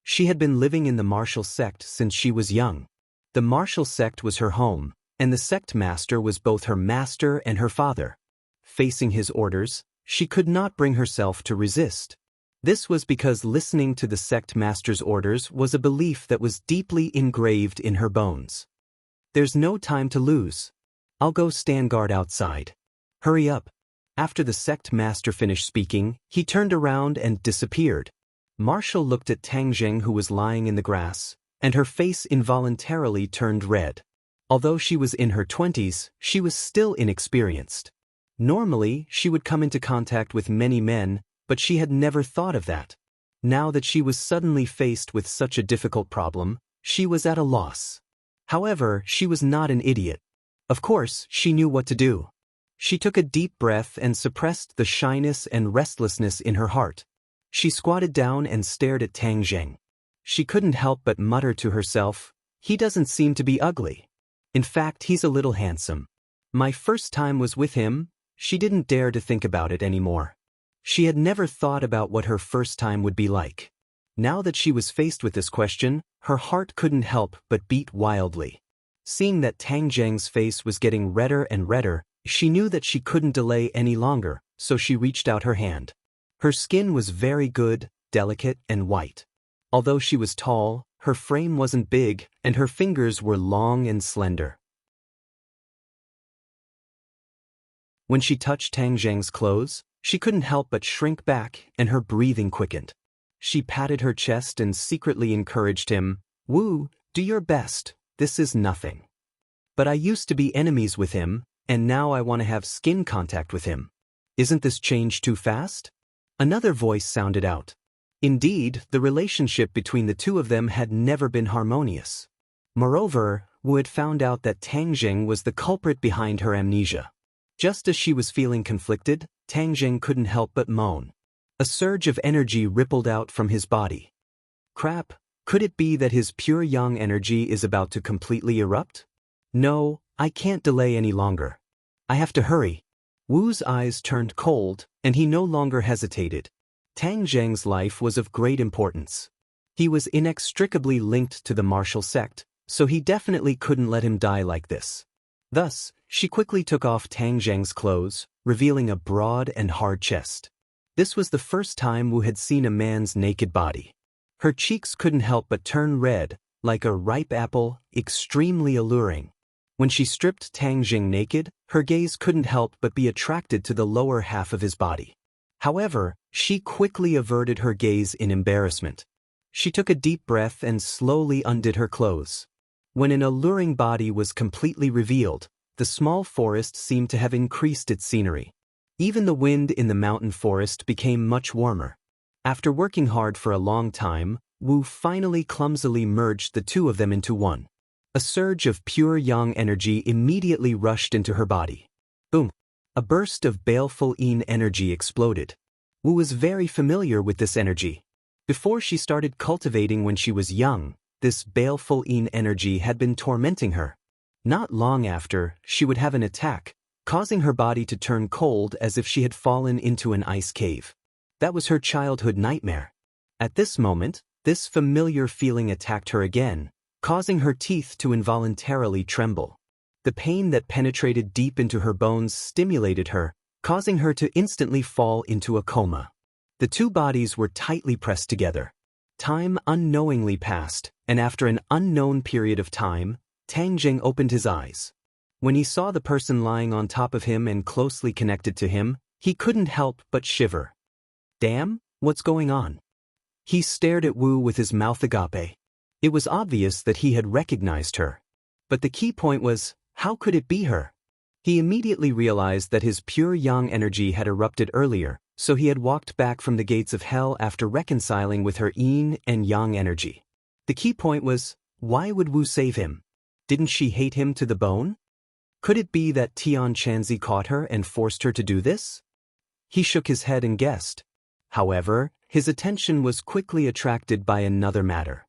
She had been living in the Marshall sect since she was young. The Marshall sect was her home, and the sect master was both her master and her father. Facing his orders, she could not bring herself to resist. This was because listening to the sect master's orders was a belief that was deeply engraved in her bones. "There's no time to lose. I'll go stand guard outside. Hurry up." After the sect master finished speaking, he turned around and disappeared. Marshall looked at Tang Jing, who was lying in the grass, and her face involuntarily turned red. Although she was in her 20s, she was still inexperienced. Normally, she would come into contact with many men, But she had never thought of that. Now that she was suddenly faced with such a difficult problem, she was at a loss. However, she was not an idiot. Of course, she knew what to do. She took a deep breath and suppressed the shyness and restlessness in her heart. She squatted down and stared at Tang Zheng. She couldn't help but mutter to herself, "He doesn't seem to be ugly. In fact, he's a little handsome. My first time was with him." She didn't dare to think about it anymore. She had never thought about what her first time would be like. Now that she was faced with this question, her heart couldn't help but beat wildly. Seeing that Tang Zheng's face was getting redder and redder, she knew that she couldn't delay any longer, so she reached out her hand. Her skin was very good, delicate, and white. Although she was tall, her frame wasn't big, and her fingers were long and slender. When she touched Tang Zheng's clothes, she couldn't help but shrink back, and her breathing quickened. She patted her chest and secretly encouraged him, "Wu, do your best, this is nothing. But I used to be enemies with him, and now I want to have skin contact with him. Isn't this change too fast?" Another voice sounded out. Indeed, the relationship between the two of them had never been harmonious. Moreover, Wu had found out that Tang Zheng was the culprit behind her amnesia. Just as she was feeling conflicted, Tang Zheng couldn't help but moan. A surge of energy rippled out from his body. Crap, could it be that his pure yang energy is about to completely erupt? No, I can't delay any longer. I have to hurry. Wu's eyes turned cold, and he no longer hesitated. Tang Zheng's life was of great importance. He was inextricably linked to the martial sect, so he definitely couldn't let him die like this. Thus, she quickly took off Tang Zheng's clothes, revealing a broad and hard chest. This was the first time Wu had seen a man's naked body. Her cheeks couldn't help but turn red, like a ripe apple, extremely alluring. When she stripped Tang Zheng naked, her gaze couldn't help but be attracted to the lower half of his body. However, she quickly averted her gaze in embarrassment. She took a deep breath and slowly undid her clothes. When an alluring body was completely revealed, the small forest seemed to have increased its scenery. Even the wind in the mountain forest became much warmer. After working hard for a long time, Wu finally clumsily merged the two of them into one. A surge of pure yang energy immediately rushed into her body. Boom! A burst of baleful yin energy exploded. Wu was very familiar with this energy. Before she started cultivating when she was young, this baleful yin energy had been tormenting her. Not long after, she would have an attack, causing her body to turn cold as if she had fallen into an ice cave. That was her childhood nightmare. At this moment, this familiar feeling attacked her again, causing her teeth to involuntarily tremble. The pain that penetrated deep into her bones stimulated her, causing her to instantly fall into a coma. The two bodies were tightly pressed together. Time unknowingly passed, and after an unknown period of time, Tang Zheng opened his eyes. When he saw the person lying on top of him and closely connected to him, he couldn't help but shiver. Damn, what's going on? He stared at Wu with his mouth agape. It was obvious that he had recognized her. But the key point was, how could it be her? He immediately realized that his pure yang energy had erupted earlier, so he had walked back from the gates of hell after reconciling with her yin and yang energy. The key point was, why would Wu save him? Didn't she hate him to the bone? Could it be that Tian Chanzi caught her and forced her to do this? He shook his head and guessed. However, his attention was quickly attracted by another matter.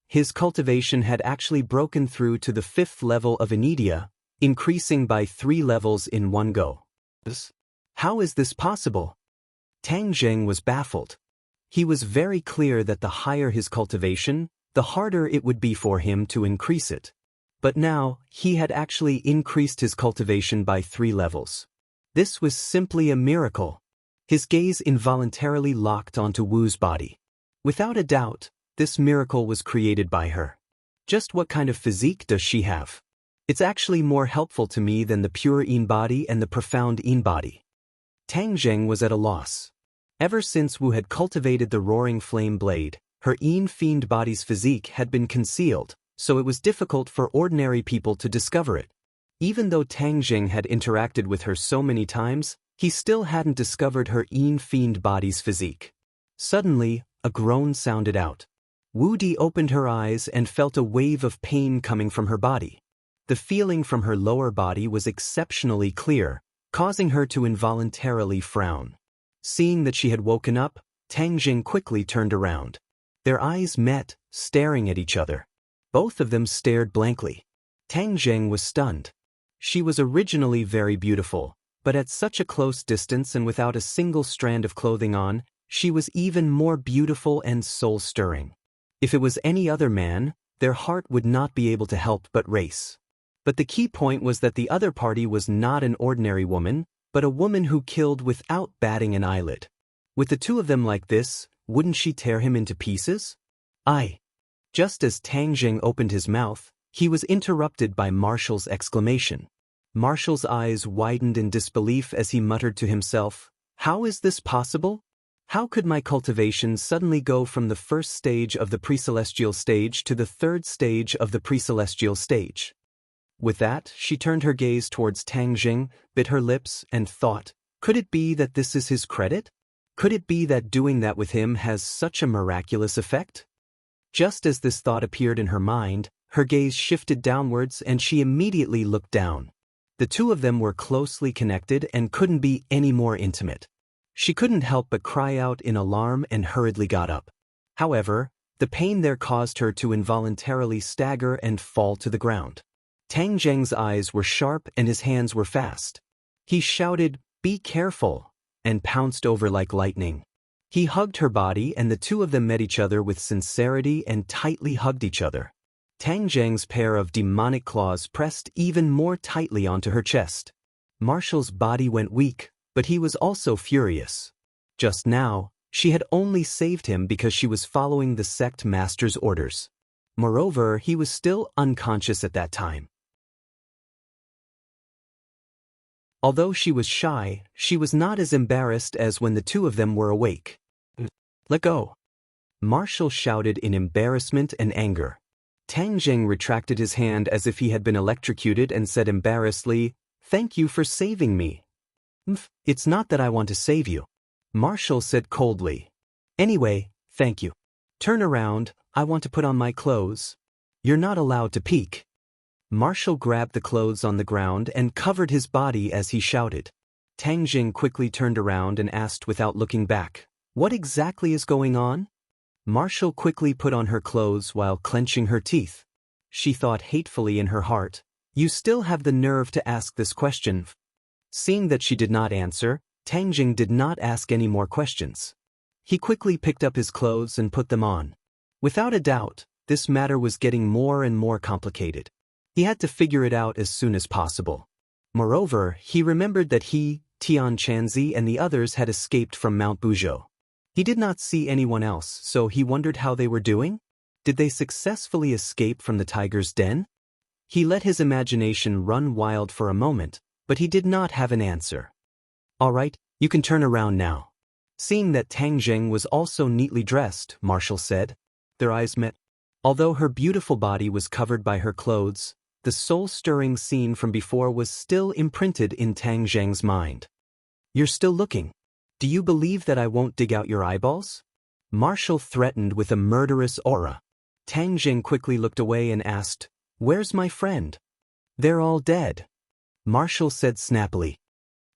His cultivation had actually broken through to the 5th level of Anidia, increasing by 3 levels in one go. How is this possible? Tang Zheng was baffled. He was very clear that the higher his cultivation, the harder it would be for him to increase it. But now, he had actually increased his cultivation by 3 levels. This was simply a miracle. His gaze involuntarily locked onto Wu's body. Without a doubt, this miracle was created by her. Just what kind of physique does she have? It's actually more helpful to me than the pure yin body and the profound yin body. Tang Zheng was at a loss. Ever since Wu had cultivated the roaring flame blade, her yin fiend body's physique had been concealed, so it was difficult for ordinary people to discover it. Even though Tang Zheng had interacted with her so many times, He still hadn't discovered her fiend body's physique. Suddenly, a groan sounded out. Wu Di opened her eyes and felt a wave of pain coming from her body. The feeling from her lower body was exceptionally clear, causing her to involuntarily frown. Seeing that she had woken up, Tang Jing quickly turned around. Their eyes met, staring at each other. Both of them stared blankly. Tang Jing was stunned. She was originally very beautiful, but at such a close distance and without a single strand of clothing on, she was even more beautiful and soul-stirring. If it was any other man, their heart would not be able to help but race. But the key point was that the other party was not an ordinary woman, but a woman who killed without batting an eyelid. With the two of them like this, wouldn't she tear him into pieces? Just as Tang Jing opened his mouth, he was interrupted by Marshall's exclamation. Marshall's eyes widened in disbelief as he muttered to himself, "How is this possible? How could my cultivation suddenly go from the first stage of the pre-celestial stage to the third stage of the pre-celestial stage?" With that, she turned her gaze towards Tang Jing, bit her lips, and thought, could it be that this is his credit? Could it be that doing that with him has such a miraculous effect? Just as this thought appeared in her mind, her gaze shifted downwards and she immediately looked down. The two of them were closely connected and couldn't be any more intimate. She couldn't help but cry out in alarm and hurriedly got up. However, the pain there caused her to involuntarily stagger and fall to the ground. Tang Jing's eyes were sharp and his hands were fast. He shouted, "Be careful," and pounced over like lightning. He hugged her body and the two of them met each other with sincerity and tightly hugged each other. Tang Jing's pair of demonic claws pressed even more tightly onto her chest. Marshall's body went weak, but he was also furious. Just now, she had only saved him because she was following the sect master's orders. Moreover, he was still unconscious at that time. Although she was shy, she was not as embarrassed as when the two of them were awake. "Let go!" Marshall shouted in embarrassment and anger. Tang Jing retracted his hand as if he had been electrocuted and said embarrassedly, "Thank you for saving me." "It's not that I want to save you," Marshall said coldly. "Anyway, thank you. Turn around, I want to put on my clothes." "You're not allowed to peek." Marshall grabbed the clothes on the ground and covered his body as he shouted. Tang Jing quickly turned around and asked without looking back, "What exactly is going on?" Marshall quickly put on her clothes while clenching her teeth. She thought hatefully in her heart, "You still have the nerve to ask this question." Seeing that she did not answer, Tang Jing did not ask any more questions. He quickly picked up his clothes and put them on. Without a doubt, this matter was getting more and more complicated. He had to figure it out as soon as possible. Moreover, he remembered that he, Tian Chanzi and the others had escaped from Mount Buzhou. He did not see anyone else, so he wondered how they were doing. Did they successfully escape from the tiger's den? He let his imagination run wild for a moment, but he did not have an answer. "All right, you can turn around now." Seeing that Tang Jing was also neatly dressed, Marshall said. Their eyes met. Although her beautiful body was covered by her clothes, the soul-stirring scene from before was still imprinted in Tang Jing's mind. "You're still looking. Do you believe that I won't dig out your eyeballs?" Marshall threatened with a murderous aura. Tang Jing quickly looked away and asked, "Where's my friend?" "They're all dead," Marshall said snappily.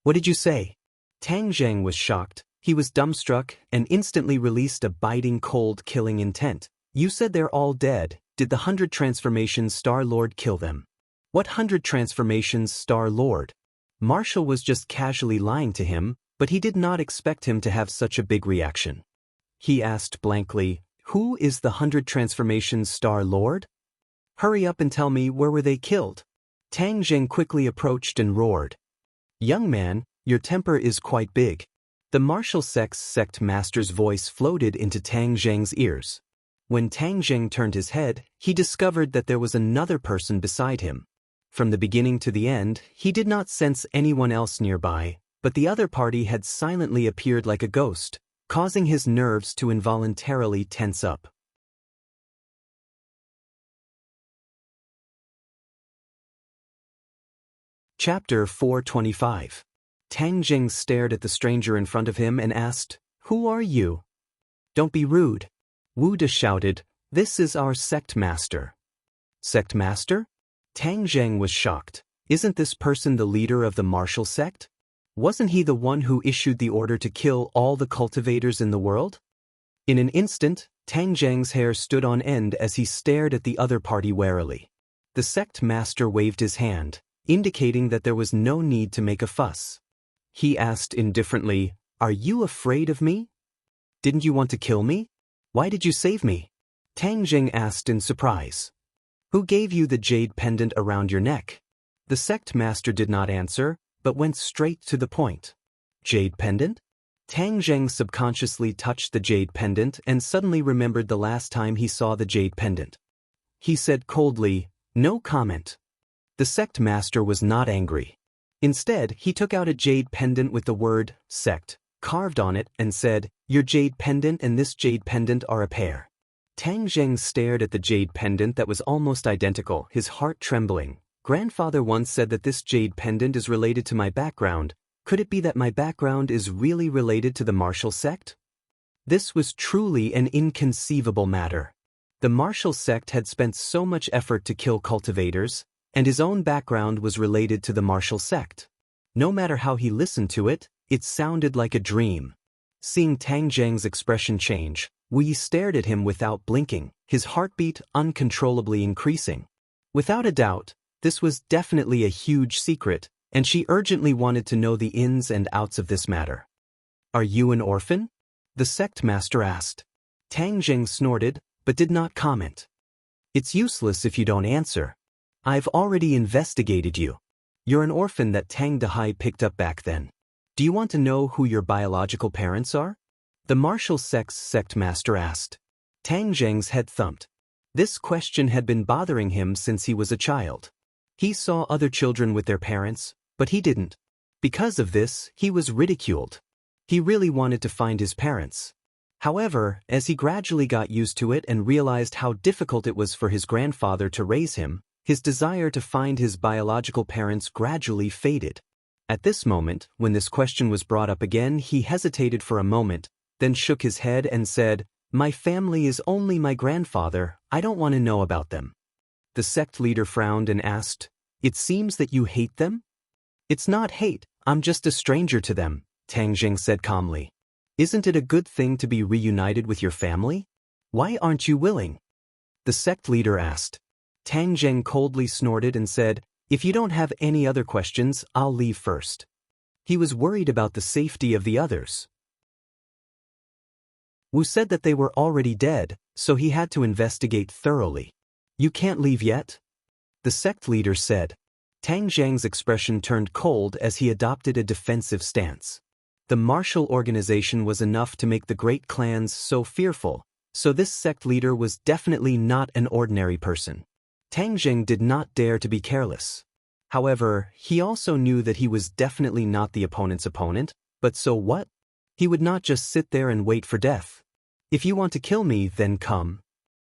"What did you say?" Tang Jing was shocked. He was dumbstruck and instantly released a biting cold killing intent. "You said they're all dead. Did the 100 Transformations Star Lord kill them?" "What 100 Transformations Star Lord?" Marshall was just casually lying to him, but he did not expect him to have such a big reaction. He asked blankly, "Who is the 100 Transformations Star Lord? Hurry up and tell me, where were they killed?" Tang Jing quickly approached and roared, "Young man, your temper is quite big." The martial sect master's voice floated into Tang Jing's ears. When Tang Jing turned his head, he discovered that there was another person beside him. From the beginning to the end, he did not sense anyone else nearby, but the other party had silently appeared like a ghost, causing his nerves to involuntarily tense up. Chapter 425. Tang Jing stared at the stranger in front of him and asked, "Who are you?" "Don't be rude." Wu De shouted, "This is our sect master." "Sect master?" Tang Zheng was shocked. "Isn't this person the leader of the martial sect? Wasn't he the one who issued the order to kill all the cultivators in the world?" In an instant, Tang Zheng's hair stood on end as he stared at the other party warily. The sect master waved his hand, indicating that there was no need to make a fuss. He asked indifferently, "Are you afraid of me? Didn't you want to kill me? Why did you save me?" Tang Jing asked in surprise. "Who gave you the jade pendant around your neck?" The sect master did not answer, but went straight to the point. "Jade pendant?" Tang Zheng subconsciously touched the jade pendant and suddenly remembered the last time he saw the jade pendant. He said coldly, "No comment." The sect master was not angry. Instead, he took out a jade pendant with the word sect carved on it and said, "Your jade pendant and this jade pendant are a pair." Tang Zheng stared at the jade pendant that was almost identical, his heart trembling. "Grandfather once said that this jade pendant is related to my background. Could it be that my background is really related to the martial sect?" This was truly an inconceivable matter. The martial sect had spent so much effort to kill cultivators, and his own background was related to the martial sect. No matter how he listened to it, it sounded like a dream. Seeing Tang Zheng's expression change, Wei stared at him without blinking, his heartbeat uncontrollably increasing. Without a doubt, this was definitely a huge secret, and she urgently wanted to know the ins and outs of this matter. "Are you an orphan?" the sect master asked. Tang Zheng snorted, but did not comment. "It's useless if you don't answer. I've already investigated you. You're an orphan that Tang Dehai picked up back then. Do you want to know who your biological parents are?" the martial sect's sect master asked. Tang Zheng's head thumped. This question had been bothering him since he was a child. He saw other children with their parents, but he didn't. Because of this, he was ridiculed. He really wanted to find his parents. However, as he gradually got used to it and realized how difficult it was for his grandfather to raise him, his desire to find his biological parents gradually faded. At this moment, when this question was brought up again, he hesitated for a moment, then shook his head and said, "My family is only my grandfather. I don't want to know about them." The sect leader frowned and asked, "It seems that you hate them?" "It's not hate, I'm just a stranger to them," Tang Jing said calmly. "Isn't it a good thing to be reunited with your family? Why aren't you willing?" the sect leader asked. Tang Zheng coldly snorted and said, "If you don't have any other questions, I'll leave first." He was worried about the safety of the others. Wu said that they were already dead, so he had to investigate thoroughly. "You can't leave yet?" the sect leader said. Tang Zheng's expression turned cold as he adopted a defensive stance. The martial organization was enough to make the great clans so fearful, so this sect leader was definitely not an ordinary person. Tang Zheng did not dare to be careless. However, he also knew that he was definitely not the opponent's opponent, but so what? He would not just sit there and wait for death. "If you want to kill me, then come,"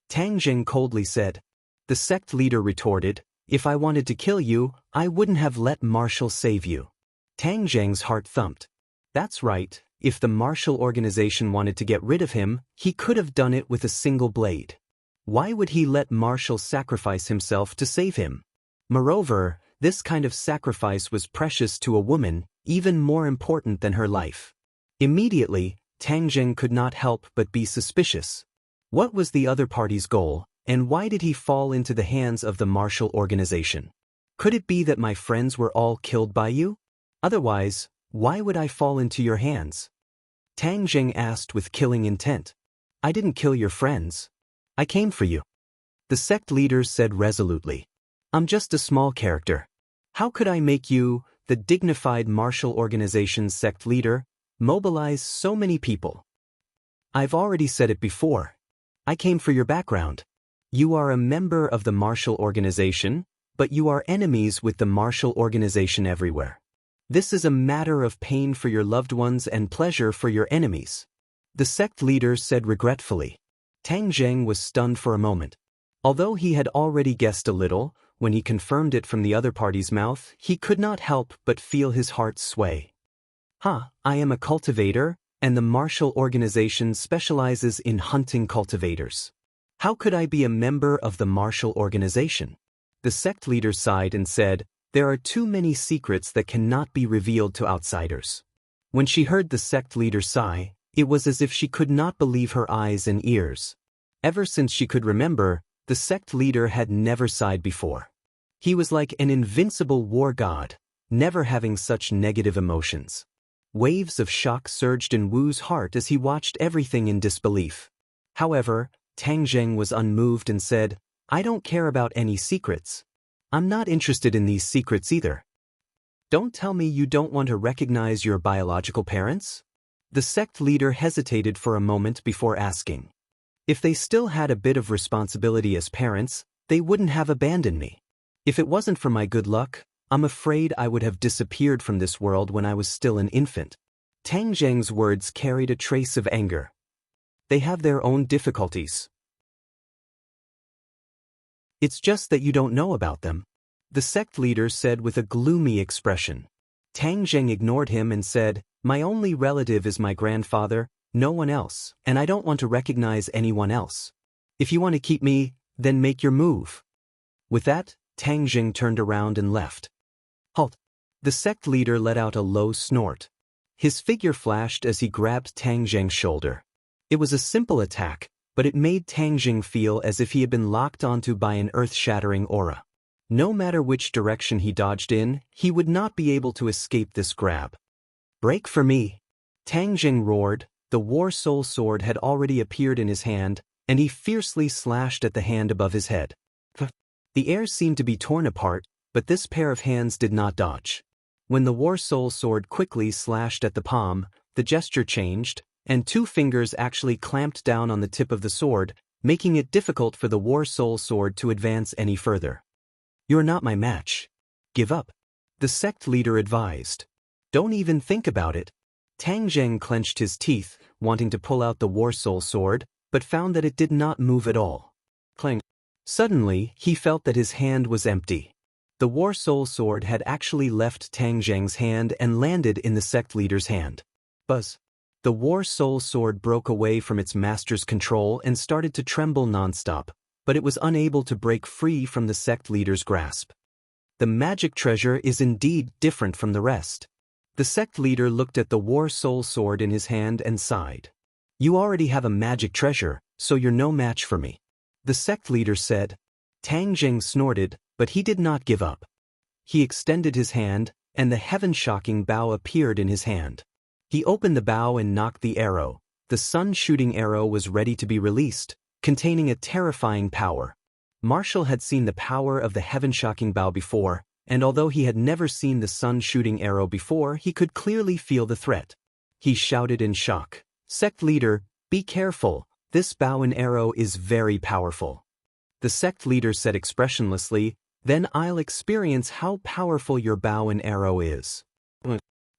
Tang Zheng coldly said. The sect leader retorted, "If I wanted to kill you, I wouldn't have let Marshall save you." Tang Zheng's heart thumped. That's right, if the martial organization wanted to get rid of him, he could have done it with a single blade. Why would he let Marshall sacrifice himself to save him? Moreover, this kind of sacrifice was precious to a woman, even more important than her life. Immediately, Tang Zheng could not help but be suspicious. What was the other party's goal, and why did he fall into the hands of the martial organization? Could it be that my friends were all killed by you? Otherwise, why would I fall into your hands? Tang Zheng asked with killing intent. "I didn't kill your friends. I came for you," the sect leader said resolutely. "I'm just a small character. How could I make you, the dignified martial organization's sect leader, mobilize so many people? I've already said it before. I came for your background. You are a member of the martial organization, but you are enemies with the martial organization everywhere. This is a matter of pain for your loved ones and pleasure for your enemies," the sect leader said regretfully. Tang Zheng was stunned for a moment. Although he had already guessed a little, when he confirmed it from the other party's mouth, he could not help but feel his heart sway. I am a cultivator, and the martial organization specializes in hunting cultivators. How could I be a member of the martial organization? The sect leader sighed and said, there are too many secrets that cannot be revealed to outsiders. When she heard the sect leader sigh, it was as if she could not believe her eyes and ears. Ever since she could remember, the sect leader had never sighed before. He was like an invincible war god, never having such negative emotions. Waves of shock surged in Wu's heart as he watched everything in disbelief. However, Tang Zheng was unmoved and said, I don't care about any secrets. I'm not interested in these secrets either. Don't tell me you don't want to recognize your biological parents? The sect leader hesitated for a moment before asking. If they still had a bit of responsibility as parents, they wouldn't have abandoned me. If it wasn't for my good luck, I'm afraid I would have disappeared from this world when I was still an infant. Tang Zheng's words carried a trace of anger. They have their own difficulties. It's just that you don't know about them, the sect leader said with a gloomy expression. Tang Zheng ignored him and said, my only relative is my grandfather, no one else, and I don't want to recognize anyone else. If you want to keep me, then make your move. With that, Tang Zheng turned around and left. Halt! The sect leader let out a low snort. His figure flashed as he grabbed Tang Zheng's shoulder. It was a simple attack, but it made Tang Zheng feel as if he had been locked onto by an earth-shattering aura. No matter which direction he dodged in, he would not be able to escape this grab. Break for me! Tang Zheng roared. The War Soul Sword had already appeared in his hand, and he fiercely slashed at the hand above his head. The air seemed to be torn apart, but this pair of hands did not dodge. When the War Soul Sword quickly slashed at the palm, the gesture changed, and two fingers actually clamped down on the tip of the sword, making it difficult for the War Soul Sword to advance any further. You're not my match. Give up. The sect leader advised. Don't even think about it. Tang Zheng clenched his teeth, wanting to pull out the War Soul Sword, but found that it did not move at all. Clang. Suddenly, he felt that his hand was empty. The War Soul Sword had actually left Tang Zheng's hand and landed in the sect leader's hand. Buzz. The War Soul Sword broke away from its master's control and started to tremble nonstop, but it was unable to break free from the sect leader's grasp. The magic treasure is indeed different from the rest. The sect leader looked at the War Soul Sword in his hand and sighed. You already have a magic treasure, so you're no match for me. The sect leader said. Tang Zheng snorted, but he did not give up. He extended his hand, and the heaven-shocking bow appeared in his hand. He opened the bow and knocked the arrow. The sun-shooting arrow was ready to be released, containing a terrifying power. Marshall had seen the power of the heaven-shocking bow before, and although he had never seen the sun-shooting arrow before, he could clearly feel the threat. He shouted in shock. Sect leader, be careful, this bow and arrow is very powerful. The sect leader said expressionlessly, then I'll experience how powerful your bow and arrow is.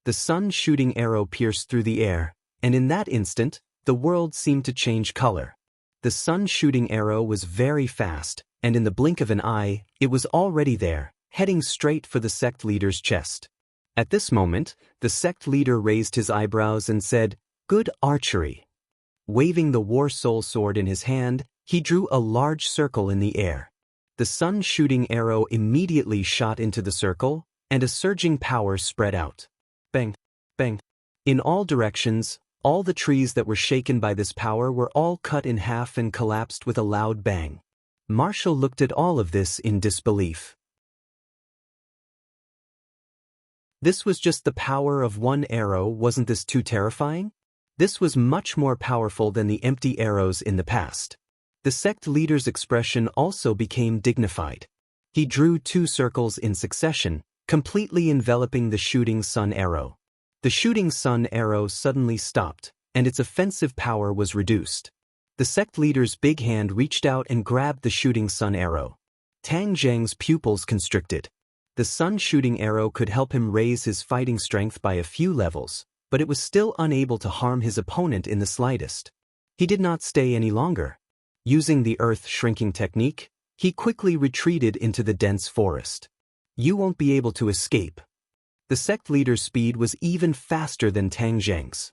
The sun-shooting arrow pierced through the air, and in that instant, the world seemed to change color. The sun-shooting arrow was very fast, and in the blink of an eye, it was already there, heading straight for the sect leader's chest. At this moment, the sect leader raised his eyebrows and said, Good archery. Waving the War Soul Sword in his hand, he drew a large circle in the air. The sun-shooting arrow immediately shot into the circle, and a surging power spread out. Bang, bang. In all directions, all the trees that were shaken by this power were all cut in half and collapsed with a loud bang. Marshall looked at all of this in disbelief. This was just the power of one arrow, wasn't this too terrifying? This was much more powerful than the empty arrows in the past. The sect leader's expression also became dignified. He drew two circles in succession, completely enveloping the shooting sun arrow. The shooting sun arrow suddenly stopped, and its offensive power was reduced. The sect leader's big hand reached out and grabbed the shooting sun arrow. Tang Zheng's pupils constricted. The sun-shooting arrow could help him raise his fighting strength by a few levels, but it was still unable to harm his opponent in the slightest. He did not stay any longer. Using the earth-shrinking technique, he quickly retreated into the dense forest. You won't be able to escape. The sect leader's speed was even faster than Tang Zheng's.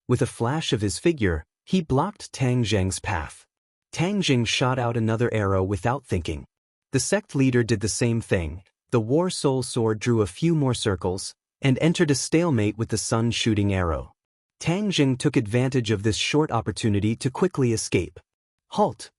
With a flash of his figure, he blocked Tang Zheng's path. Tang Zheng shot out another arrow without thinking. The sect leader did the same thing. The War Soul Sword drew a few more circles, and entered a stalemate with the sun shooting arrow. Tang Zheng took advantage of this short opportunity to quickly escape. "Halt!"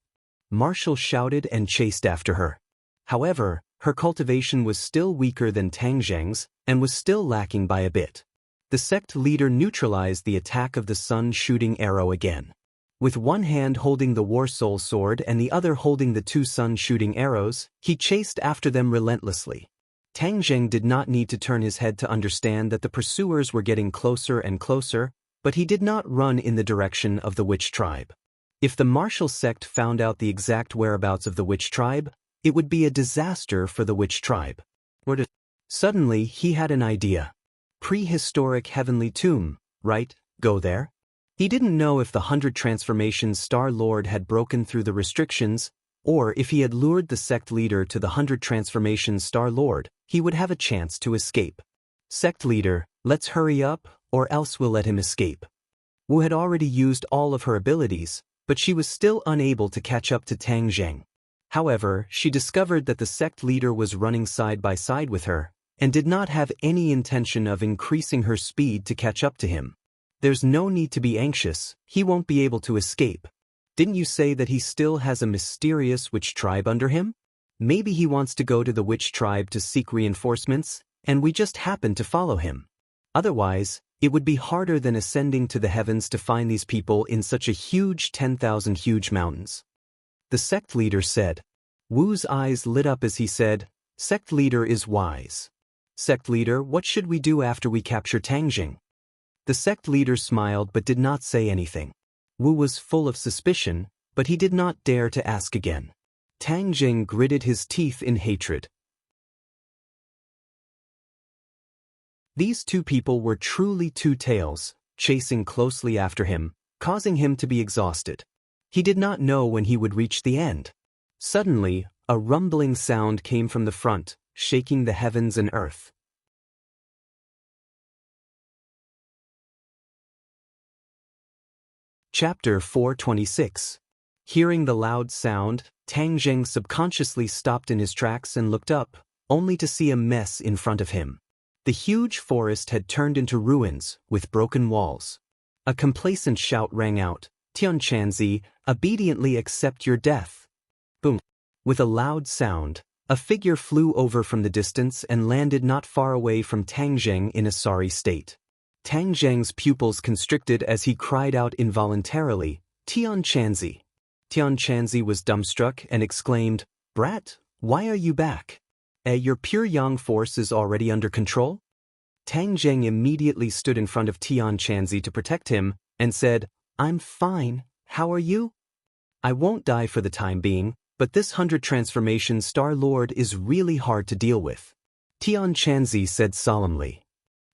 Marshall shouted and chased after her. However, her cultivation was still weaker than Tang Zheng's, and was still lacking by a bit. The sect leader neutralized the attack of the sun shooting arrow again. With one hand holding the War Soul Sword and the other holding the two sun shooting arrows, he chased after them relentlessly. Tang Zheng did not need to turn his head to understand that the pursuers were getting closer and closer, but he did not run in the direction of the witch tribe. If the martial sect found out the exact whereabouts of the witch tribe, it would be a disaster for the witch tribe. Suddenly, he had an idea. Prehistoric heavenly tomb, right? Go there? He didn't know if the 100 Transformations Star Lord had broken through the restrictions, or if he had lured the sect leader to the 100 Transformations Star Lord, he would have a chance to escape. Sect leader, let's hurry up, or else we'll let him escape. Wu had already used all of her abilities, but she was still unable to catch up to Tang Zheng. However, she discovered that the sect leader was running side by side with her, and did not have any intention of increasing her speed to catch up to him. There's no need to be anxious, he won't be able to escape. Didn't you say that he still has a mysterious witch tribe under him? Maybe he wants to go to the witch tribe to seek reinforcements, and we just happen to follow him. Otherwise, it would be harder than ascending to the heavens to find these people in such a huge 10,000 huge mountains. The sect leader said. Wu's eyes lit up as he said, "Sect leader is wise. Sect leader, what should we do after we capture Tang Zheng?" The sect leader smiled but did not say anything. Wu was full of suspicion, but he did not dare to ask again. Tang Zheng gritted his teeth in hatred. These two people were truly two tails, chasing closely after him, causing him to be exhausted. He did not know when he would reach the end. Suddenly, a rumbling sound came from the front, shaking the heavens and earth. Chapter 426. Hearing the loud sound, Tang Zheng subconsciously stopped in his tracks and looked up, only to see a mess in front of him. The huge forest had turned into ruins, with broken walls. A complacent shout rang out, "Tianchanzi, obediently accept your death." Boom. With a loud sound, a figure flew over from the distance and landed not far away from Tang Zheng in a sorry state. Tang Zheng's pupils constricted as he cried out involuntarily, "Tianchanzi." Tianchanzi was dumbstruck and exclaimed, "Brat, why are you back? Your pure yang force is already under control?" Tang Zheng immediately stood in front of Tianchanzi to protect him, and said, "I'm fine, how are you? I won't die for the time being, but this 100 Transformation Star Lord is really hard to deal with." Tianchanzi said solemnly,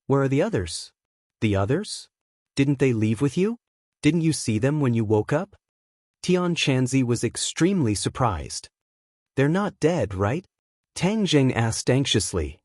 "Where are the others?" "The others? Didn't they leave with you? Didn't you see them when you woke up?" Tianchanzi was extremely surprised. "They're not dead, right?" Tang Zheng asked anxiously.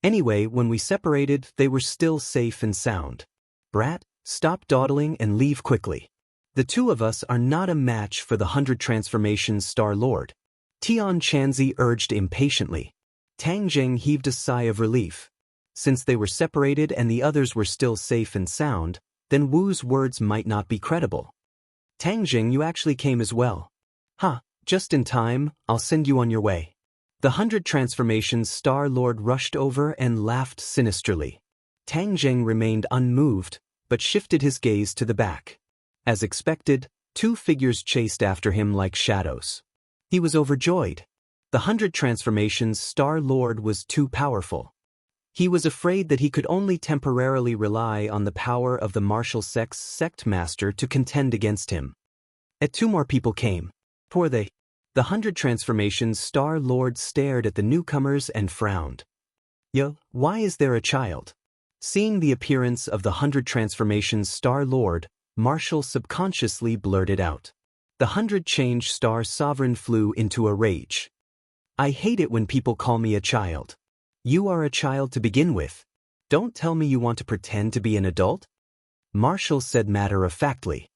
"Anyway, when we separated, they were still safe and sound. Brat, stop dawdling and leave quickly. The two of us are not a match for the 100 Transformations Star Lord," Tianchanzi urged impatiently. Tang Zheng heaved a sigh of relief. Since they were separated and the others were still safe and sound, then Wu's words might not be credible. "Tang Zheng, you actually came as well. Just in time, I'll send you on your way." The 100 Transformations Star Lord rushed over and laughed sinisterly. Tang Zheng remained unmoved, but shifted his gaze to the back. As expected, two figures chased after him like shadows. He was overjoyed. The 100 Transformations Star Lord was too powerful. He was afraid that he could only temporarily rely on the power of the martial sect's sect master to contend against him. Two more people came. Who are they? The 100 Transformations Star Lord stared at the newcomers and frowned. Why is there a child?" Seeing the appearance of the 100 Transformations Star Lord, Marshall subconsciously blurted out. The 100 Change Star Sovereign flew into a rage. "I hate it when people call me a child. You are a child to begin with. Don't tell me you want to pretend to be an adult? Marshall said matter-of-factly.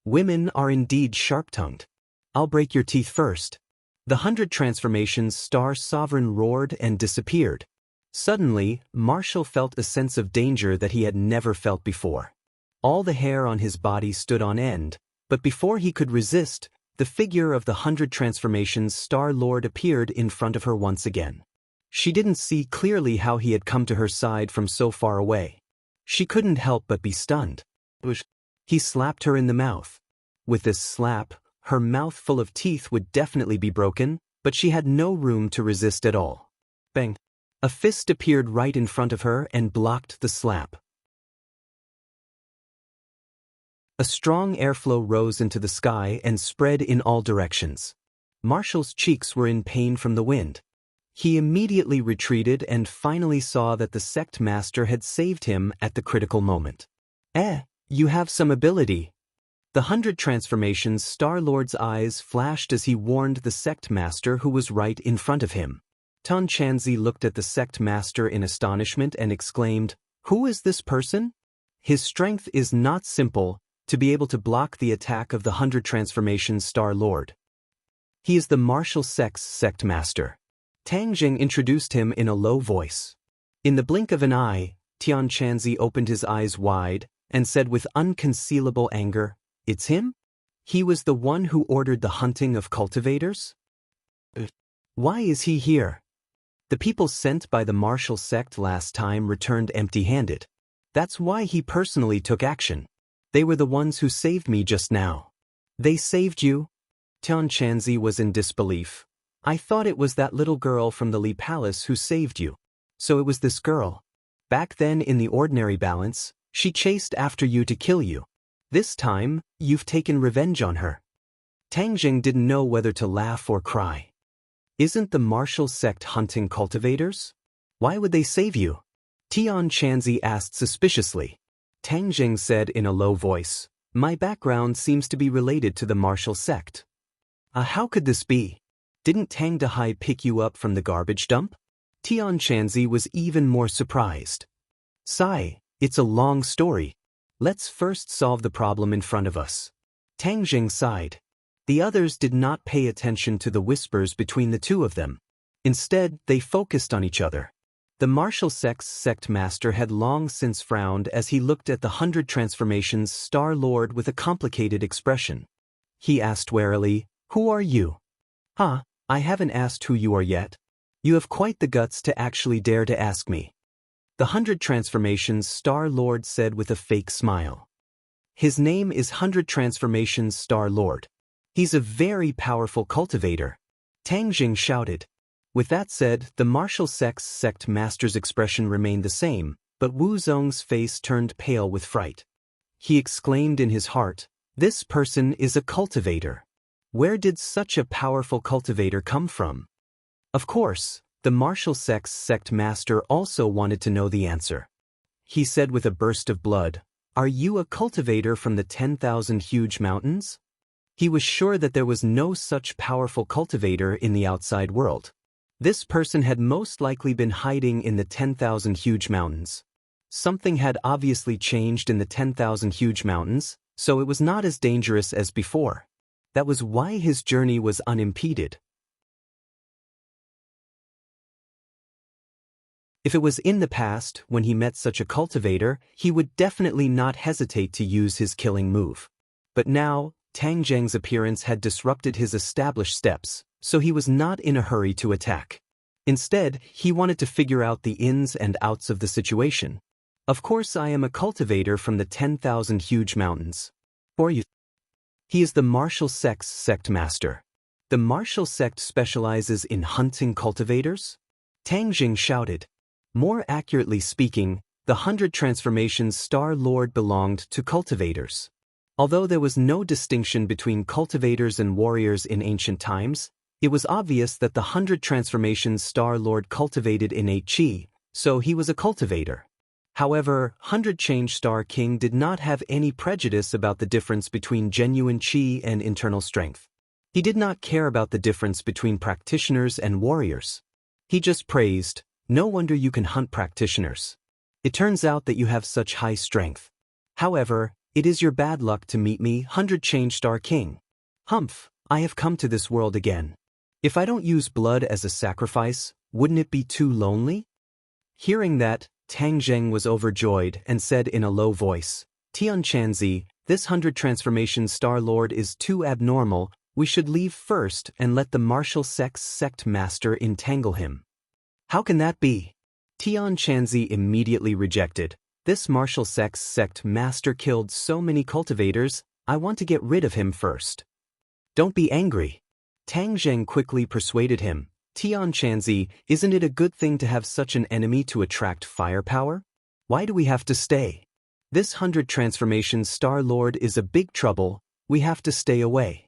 Women are indeed sharp-tongued. I'll break your teeth first. The 100 Transformations Star Sovereign roared and disappeared. Suddenly, Marshall felt a sense of danger that he had never felt before. All the hair on his body stood on end, but before he could resist, the figure of the 100 Transformations Star Lord appeared in front of her once again. She didn't see clearly how he had come to her side from so far away. She couldn't help but be stunned. He slapped her in the mouth. With this slap, her mouth full of teeth would definitely be broken, but she had no room to resist at all. Bang! A fist appeared right in front of her and blocked the slap. A strong airflow rose into the sky and spread in all directions. Marshall's cheeks were in pain from the wind. He immediately retreated and finally saw that the sect master had saved him at the critical moment. You have some ability. The 100 Transformations Star-Lord's eyes flashed as he warned the sect master who was right in front of him. Tan Chanzi looked at the sect master in astonishment and exclaimed, "Who is this person? His strength is not simple to be able to block the attack of the 100 Transformations Star-Lord. He is the Martial Sect's sect master." Tang Jing introduced him in a low voice. In the blink of an eye, Tian Chanzi opened his eyes wide and said with unconcealable anger, "It's him? He was the one who ordered the hunting of cultivators? Why is he here? The people sent by the martial sect last time returned empty-handed. That's why he personally took action. They were the ones who saved me just now." "They saved you?" Tian Chanzi was in disbelief. "I thought it was that little girl from the Li Palace who saved you." "So it was this girl. Back then in the ordinary balance, she chased after you to kill you. This time, you've taken revenge on her." Tang Jing didn't know whether to laugh or cry. "Isn't the martial sect hunting cultivators? Why would they save you?" Tian Chanzi asked suspiciously. Tang Jing said in a low voice, "My background seems to be related to the martial sect." How could this be? Didn't Tang Dehai pick you up from the garbage dump?" Tian Chanzi was even more surprised. "Sai, it's a long story. Let's first solve the problem in front of us." Tang Jing sighed. The others did not pay attention to the whispers between the two of them. Instead, they focused on each other. The martial sect's sect master had long since frowned as he looked at the 100 Transformations Star Lord with a complicated expression. He asked warily, "Who are you?" I haven't asked who you are yet. You have quite the guts to actually dare to ask me." The 100 Transformations Star Lord said with a fake smile. "His name is 100 Transformations Star Lord. He's a very powerful cultivator," Tang Jing shouted. With that said, the martial sect's sect master's expression remained the same, but Wu Zong's face turned pale with fright. He exclaimed in his heart, "This person is a cultivator. Where did such a powerful cultivator come from?" Of course, the martial sect's sect master also wanted to know the answer. He said with a burst of blood, "Are you a cultivator from the 10,000 huge mountains?" He was sure that there was no such powerful cultivator in the outside world. This person had most likely been hiding in the 10,000 huge mountains. Something had obviously changed in the 10,000 huge mountains, so it was not as dangerous as before. That was why his journey was unimpeded. If it was in the past, when he met such a cultivator, he would definitely not hesitate to use his killing move. But now, Tang Jing's appearance had disrupted his established steps, so he was not in a hurry to attack. Instead, he wanted to figure out the ins and outs of the situation. "Of course I am a cultivator from the 10,000 huge mountains. Or you." He is the martial sect's sect master. The martial sect specializes in hunting cultivators? Tang Jing shouted. More accurately speaking, the 100 Transformations Star Lord belonged to cultivators. Although there was no distinction between cultivators and warriors in ancient times, it was obvious that the 100 Transformations Star Lord cultivated innate chi, so he was a cultivator. However, 100 Change Star King did not have any prejudice about the difference between genuine chi and internal strength. He did not care about the difference between practitioners and warriors. He just praised, No wonder you can hunt practitioners. It turns out that you have such high strength. However, it is your bad luck to meet me, 100 Change Star King. Humph, I have come to this world again. If I don't use blood as a sacrifice, wouldn't it be too lonely? Hearing that, Tang Zheng was overjoyed and said in a low voice, Tian Chanzi, this 100 Transformation Star Lord is too abnormal, we should leave first and let the martial sex sect master entangle him. How can that be? Tian Chanzi immediately rejected. This martial sex sect master killed so many cultivators, I want to get rid of him first. Don't be angry. Tang Zheng quickly persuaded him. Tian Chanzi, isn't it a good thing to have such an enemy to attract firepower? Why do we have to stay? This 100 Transformation Star Lord is a big trouble, we have to stay away.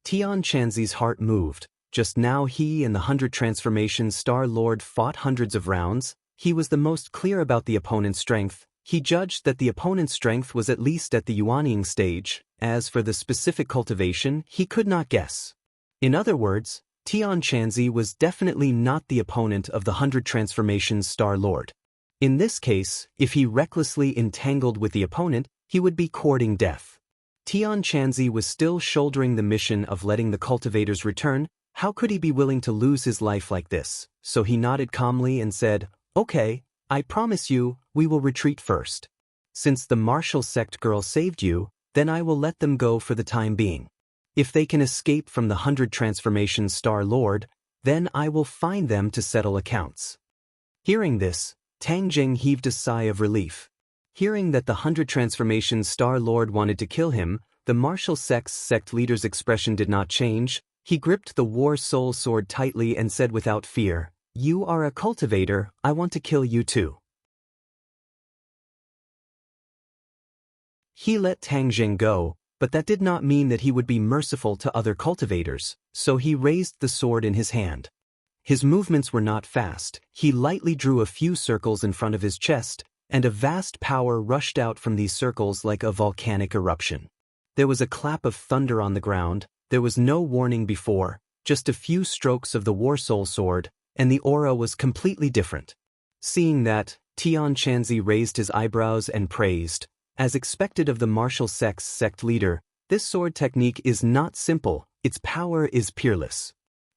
Tian Chanzi's heart moved. Just now he and the 100 Transformation Star Lord fought hundreds of rounds. He was the most clear about the opponent's strength. He judged that the opponent's strength was at least at the Yuanying stage. As for the specific cultivation, he could not guess. In other words, Tian Chanzi was definitely not the opponent of the 100 Transformation Star Lord. In this case, if he recklessly entangled with the opponent, he would be courting death. Tian Chanzi was still shouldering the mission of letting the cultivators return. How could he be willing to lose his life like this? So he nodded calmly and said, Okay, I promise you, we will retreat first. Since the martial sect girl saved you, then I will let them go for the time being. If they can escape from the 100 Transformation Star Lord, then I will find them to settle accounts. Hearing this, Tang Zheng heaved a sigh of relief. Hearing that the 100 Transformation Star Lord wanted to kill him, the martial sex sect leader's expression did not change. He gripped the War Soul Sword tightly and said without fear, You are a cultivator, I want to kill you too. He let Tang Zheng go, but that did not mean that he would be merciful to other cultivators, so he raised the sword in his hand. His movements were not fast, he lightly drew a few circles in front of his chest, and a vast power rushed out from these circles like a volcanic eruption. There was a clap of thunder on the ground. There was no warning before, just a few strokes of the War Soul Sword, and the aura was completely different. Seeing that, Tian Chanzi raised his eyebrows and praised, As expected of the martial sex sect leader, this sword technique is not simple, its power is peerless.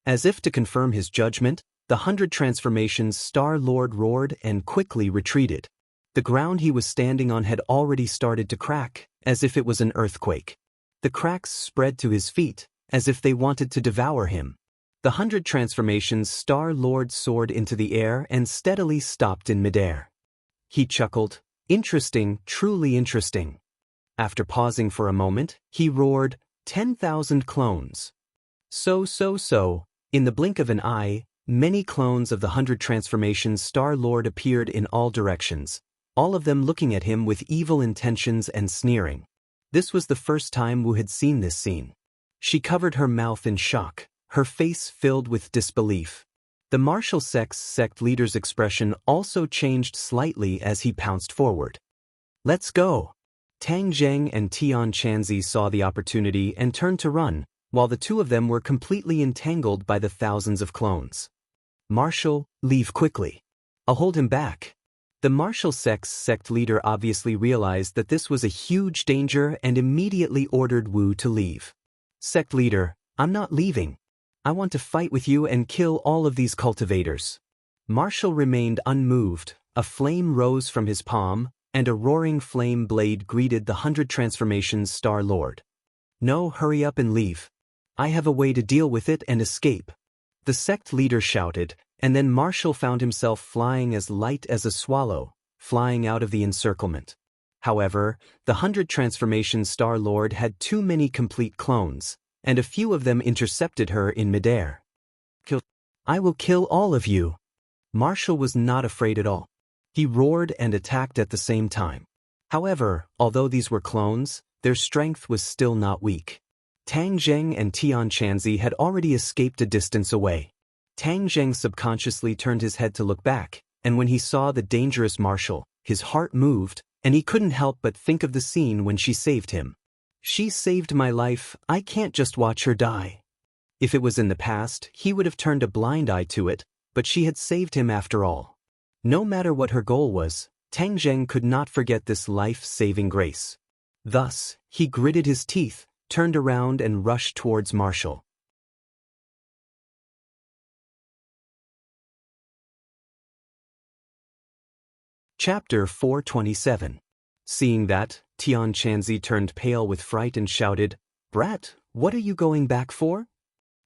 As if to confirm his judgment, the 100 Transformations Star Lord roared and quickly retreated. The ground he was standing on had already started to crack, as if it was an earthquake. The cracks spread to his feet, as if they wanted to devour him. The 100 Transformations Star Lord soared into the air and steadily stopped in midair. He chuckled, Interesting, truly interesting. After pausing for a moment, he roared, 10,000 clones. So, in the blink of an eye, many clones of the 100 Transformations Star Lord appeared in all directions, all of them looking at him with evil intentions and sneering. This was the first time Wu had seen this scene. She covered her mouth in shock, her face filled with disbelief. The martial sex sect leader's expression also changed slightly as he pounced forward. Let's go! Tang Zheng and Tian Chanzi saw the opportunity and turned to run, while the two of them were completely entangled by the thousands of clones. Marshal, leave quickly. I'll hold him back. The martial sex sect leader obviously realized that this was a huge danger and immediately ordered Wu to leave. Sect leader, I'm not leaving. I want to fight with you and kill all of these cultivators. Marshal remained unmoved, a flame rose from his palm, and a roaring flame blade greeted the 100 Transformations Star Lord. No, hurry up and leave. I have a way to deal with it and escape. The sect leader shouted, and then Marshal found himself flying as light as a swallow, flying out of the encirclement. However, the 100 Transformations Star Lord had too many complete clones, and a few of them intercepted her in midair. I will kill all of you. Marshal was not afraid at all. He roared and attacked at the same time. However, although these were clones, their strength was still not weak. Tang Zheng and Tian Chanzi had already escaped a distance away. Tang Zheng subconsciously turned his head to look back, and when he saw the dangerous Marshal, his heart moved, and he couldn't help but think of the scene when she saved him. She saved my life, I can't just watch her die. If it was in the past, he would have turned a blind eye to it, but she had saved him after all. No matter what her goal was, Tang Zheng could not forget this life-saving grace. Thus, he gritted his teeth, turned around and rushed towards Marshall. Chapter 427. Seeing that, Tian Chanzi turned pale with fright and shouted, "Brat, what are you going back for?"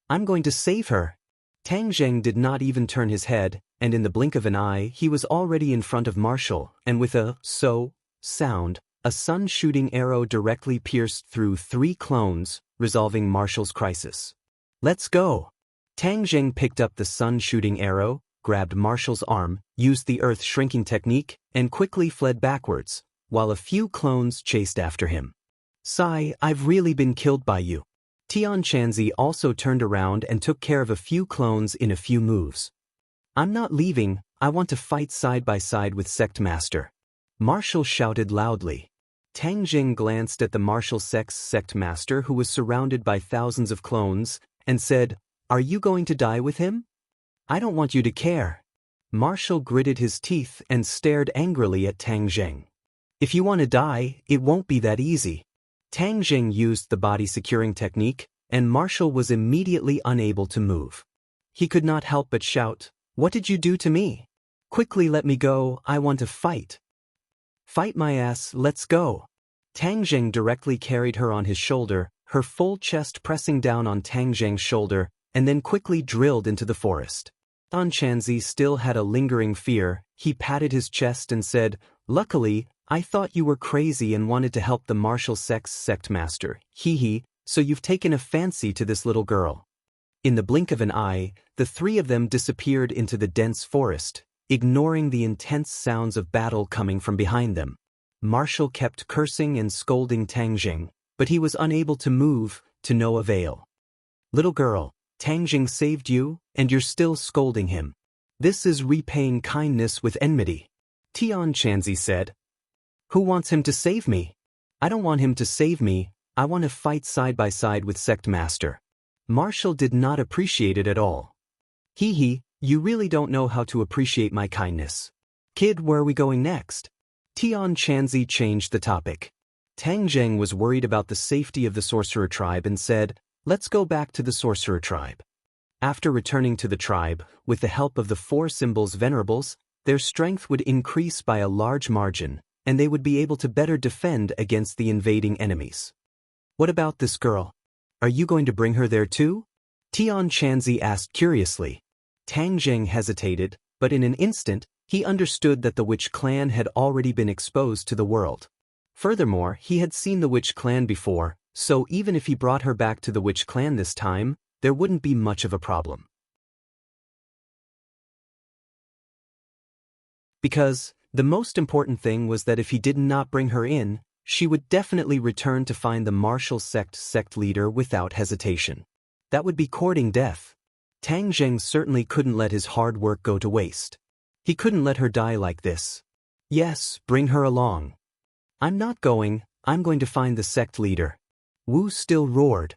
"I'm going to save her." Tang Zheng did not even turn his head, and in the blink of an eye he was already in front of Marshall, and with a sound, a sun-shooting arrow directly pierced through 3 clones, resolving Marshall's crisis. "Let's go!" Tang Zheng picked up the sun-shooting arrow, grabbed Marshall's arm, used the earth-shrinking technique, and quickly fled backwards, while a few clones chased after him. "Sai, I've really been killed by you." Tian Chanzi also turned around and took care of a few clones in a few moves. "I'm not leaving, I want to fight side by side with Sect Master." Marshall shouted loudly. Tang Jing glanced at the martial sect master who was surrounded by thousands of clones, and said, "Are you going to die with him?" "I don't want you to care." Marshall gritted his teeth and stared angrily at Tang Jing. "If you want to die, it won't be that easy." Tang Jing used the body-securing technique, and Marshall was immediately unable to move. He could not help but shout, "What did you do to me? Quickly let me go, I want to fight." "Fight my ass, let's go." Tang Jing directly carried her on his shoulder, her full chest pressing down on Tang Jing's shoulder, and then quickly drilled into the forest. Tian Chanzi still had a lingering fear. He patted his chest and said, "Luckily, I thought you were crazy and wanted to help the martial sect master. Hee, so you've taken a fancy to this little girl." In the blink of an eye, the 3 of them disappeared into the dense forest, ignoring the intense sounds of battle coming from behind them. Marshall kept cursing and scolding Tang Jing, but he was unable to move, to no avail. "Little girl, Tang Jing saved you, and you're still scolding him. This is repaying kindness with enmity," Tian Chanzi said. "Who wants him to save me?" "I don't want him to save me, I want to fight side by side with Sect Master." Marshall did not appreciate it at all. Hee, you really don't know how to appreciate my kindness. Kid, where are we going next?" Tian Chanzi changed the topic. Tang Zheng was worried about the safety of the sorcerer tribe and said, "Let's go back to the sorcerer tribe." After returning to the tribe, with the help of the 4 symbols venerables, their strength would increase by a large margin, and they would be able to better defend against the invading enemies. "What about this girl? Are you going to bring her there too?" Tian Chanzi asked curiously. Tang Zheng hesitated, but in an instant, he understood that the witch clan had already been exposed to the world. Furthermore, he had seen the witch clan before, so even if he brought her back to the witch clan this time, there wouldn't be much of a problem. Because the most important thing was that if he did not bring her in, she would definitely return to find the martial sect leader without hesitation. That would be courting death. Tang Zheng certainly couldn't let his hard work go to waste. He couldn't let her die like this. "Yes, bring her along." "I'm not going, I'm going to find the sect leader." Wu still roared.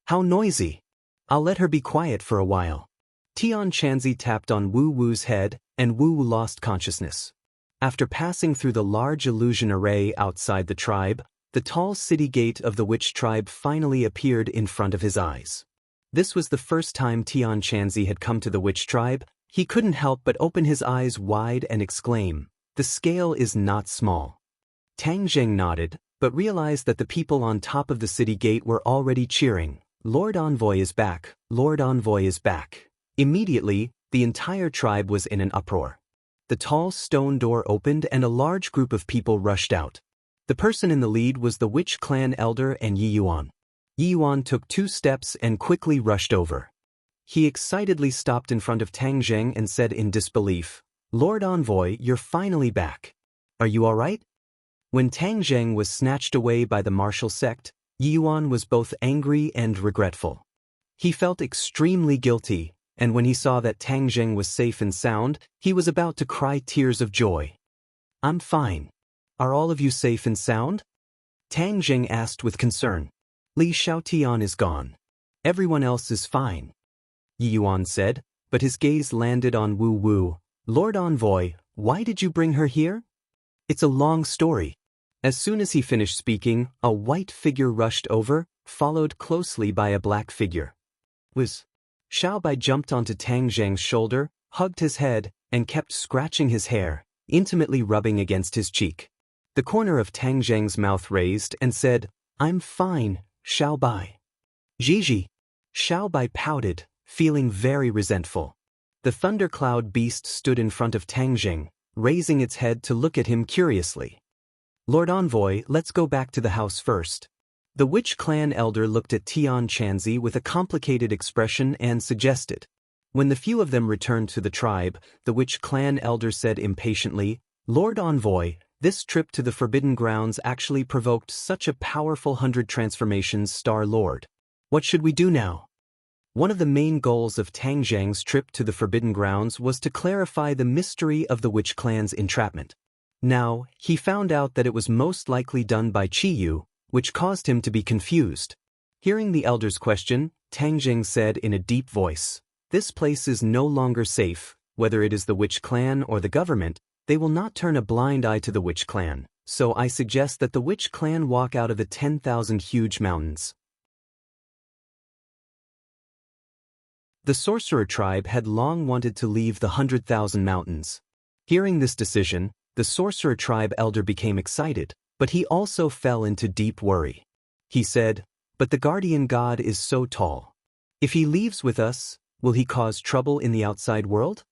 "How noisy. I'll let her be quiet for a while." Tian Chanzi tapped on Wu Wu's head, and Wu lost consciousness. After passing through the large illusion array outside the tribe, the tall city gate of the witch tribe finally appeared in front of his eyes. This was the first time Tian Chanzi had come to the witch tribe. He couldn't help but open his eyes wide and exclaim, "The scale is not small." Tang Zheng nodded, but realized that the people on top of the city gate were already cheering, "Lord Envoy is back, Lord Envoy is back." Immediately, the entire tribe was in an uproar. The tall stone door opened and a large group of people rushed out. The person in the lead was the witch clan elder and Yi Yuan. Yi Yuan took 2 steps and quickly rushed over. He excitedly stopped in front of Tang Zheng and said in disbelief, "Lord Envoy, you're finally back. Are you all right?" When Tang Zheng was snatched away by the martial sect, Yi Yuan was both angry and regretful. He felt extremely guilty, and when he saw that Tang Zheng was safe and sound, he was about to cry tears of joy. "I'm fine. Are all of you safe and sound?" Tang Zheng asked with concern. "Li Xiaotian is gone. Everyone else is fine," Yi Yuan said, but his gaze landed on Wu Wu. "Lord Envoy, Why did you bring her here? It's a long story. As soon as he finished speaking, a white figure rushed over, followed closely by a black figure. Xiaobai jumped onto Tang Zheng's shoulder, hugged his head, and kept scratching his hair, intimately rubbing against his cheek. The corner of Tang Zheng's mouth raised and said, "I'm fine, Xiaobai." Gigi. Xiaobai pouted, feeling very resentful. The thundercloud beast stood in front of Tang Zheng, raising its head to look at him curiously. "Lord Envoy, let's go back to the house first." The witch clan elder looked at Tian Chanzi with a complicated expression and suggested. When the few of them returned to the tribe, the witch clan elder said impatiently, "Lord Envoy, this trip to the Forbidden Grounds actually provoked such a powerful 100 transformations, Star Lord. What should we do now?" One of the main goals of Tang Zheng's trip to the Forbidden Grounds was to clarify the mystery of the witch clan's entrapment. Now, he found out that it was most likely done by Qiyu, which caused him to be confused. Hearing the elder's question, Tang Zheng said in a deep voice, "This place is no longer safe. Whether it is the witch clan or the government, they will not turn a blind eye to the witch clan, so I suggest that the witch clan walk out of the 10,000 huge mountains." The sorcerer tribe had long wanted to leave the 100,000 mountains. Hearing this decision, the sorcerer tribe elder became excited, but he also fell into deep worry. He said, "But the guardian god is so tall. If he leaves with us, will he cause trouble in the outside world?"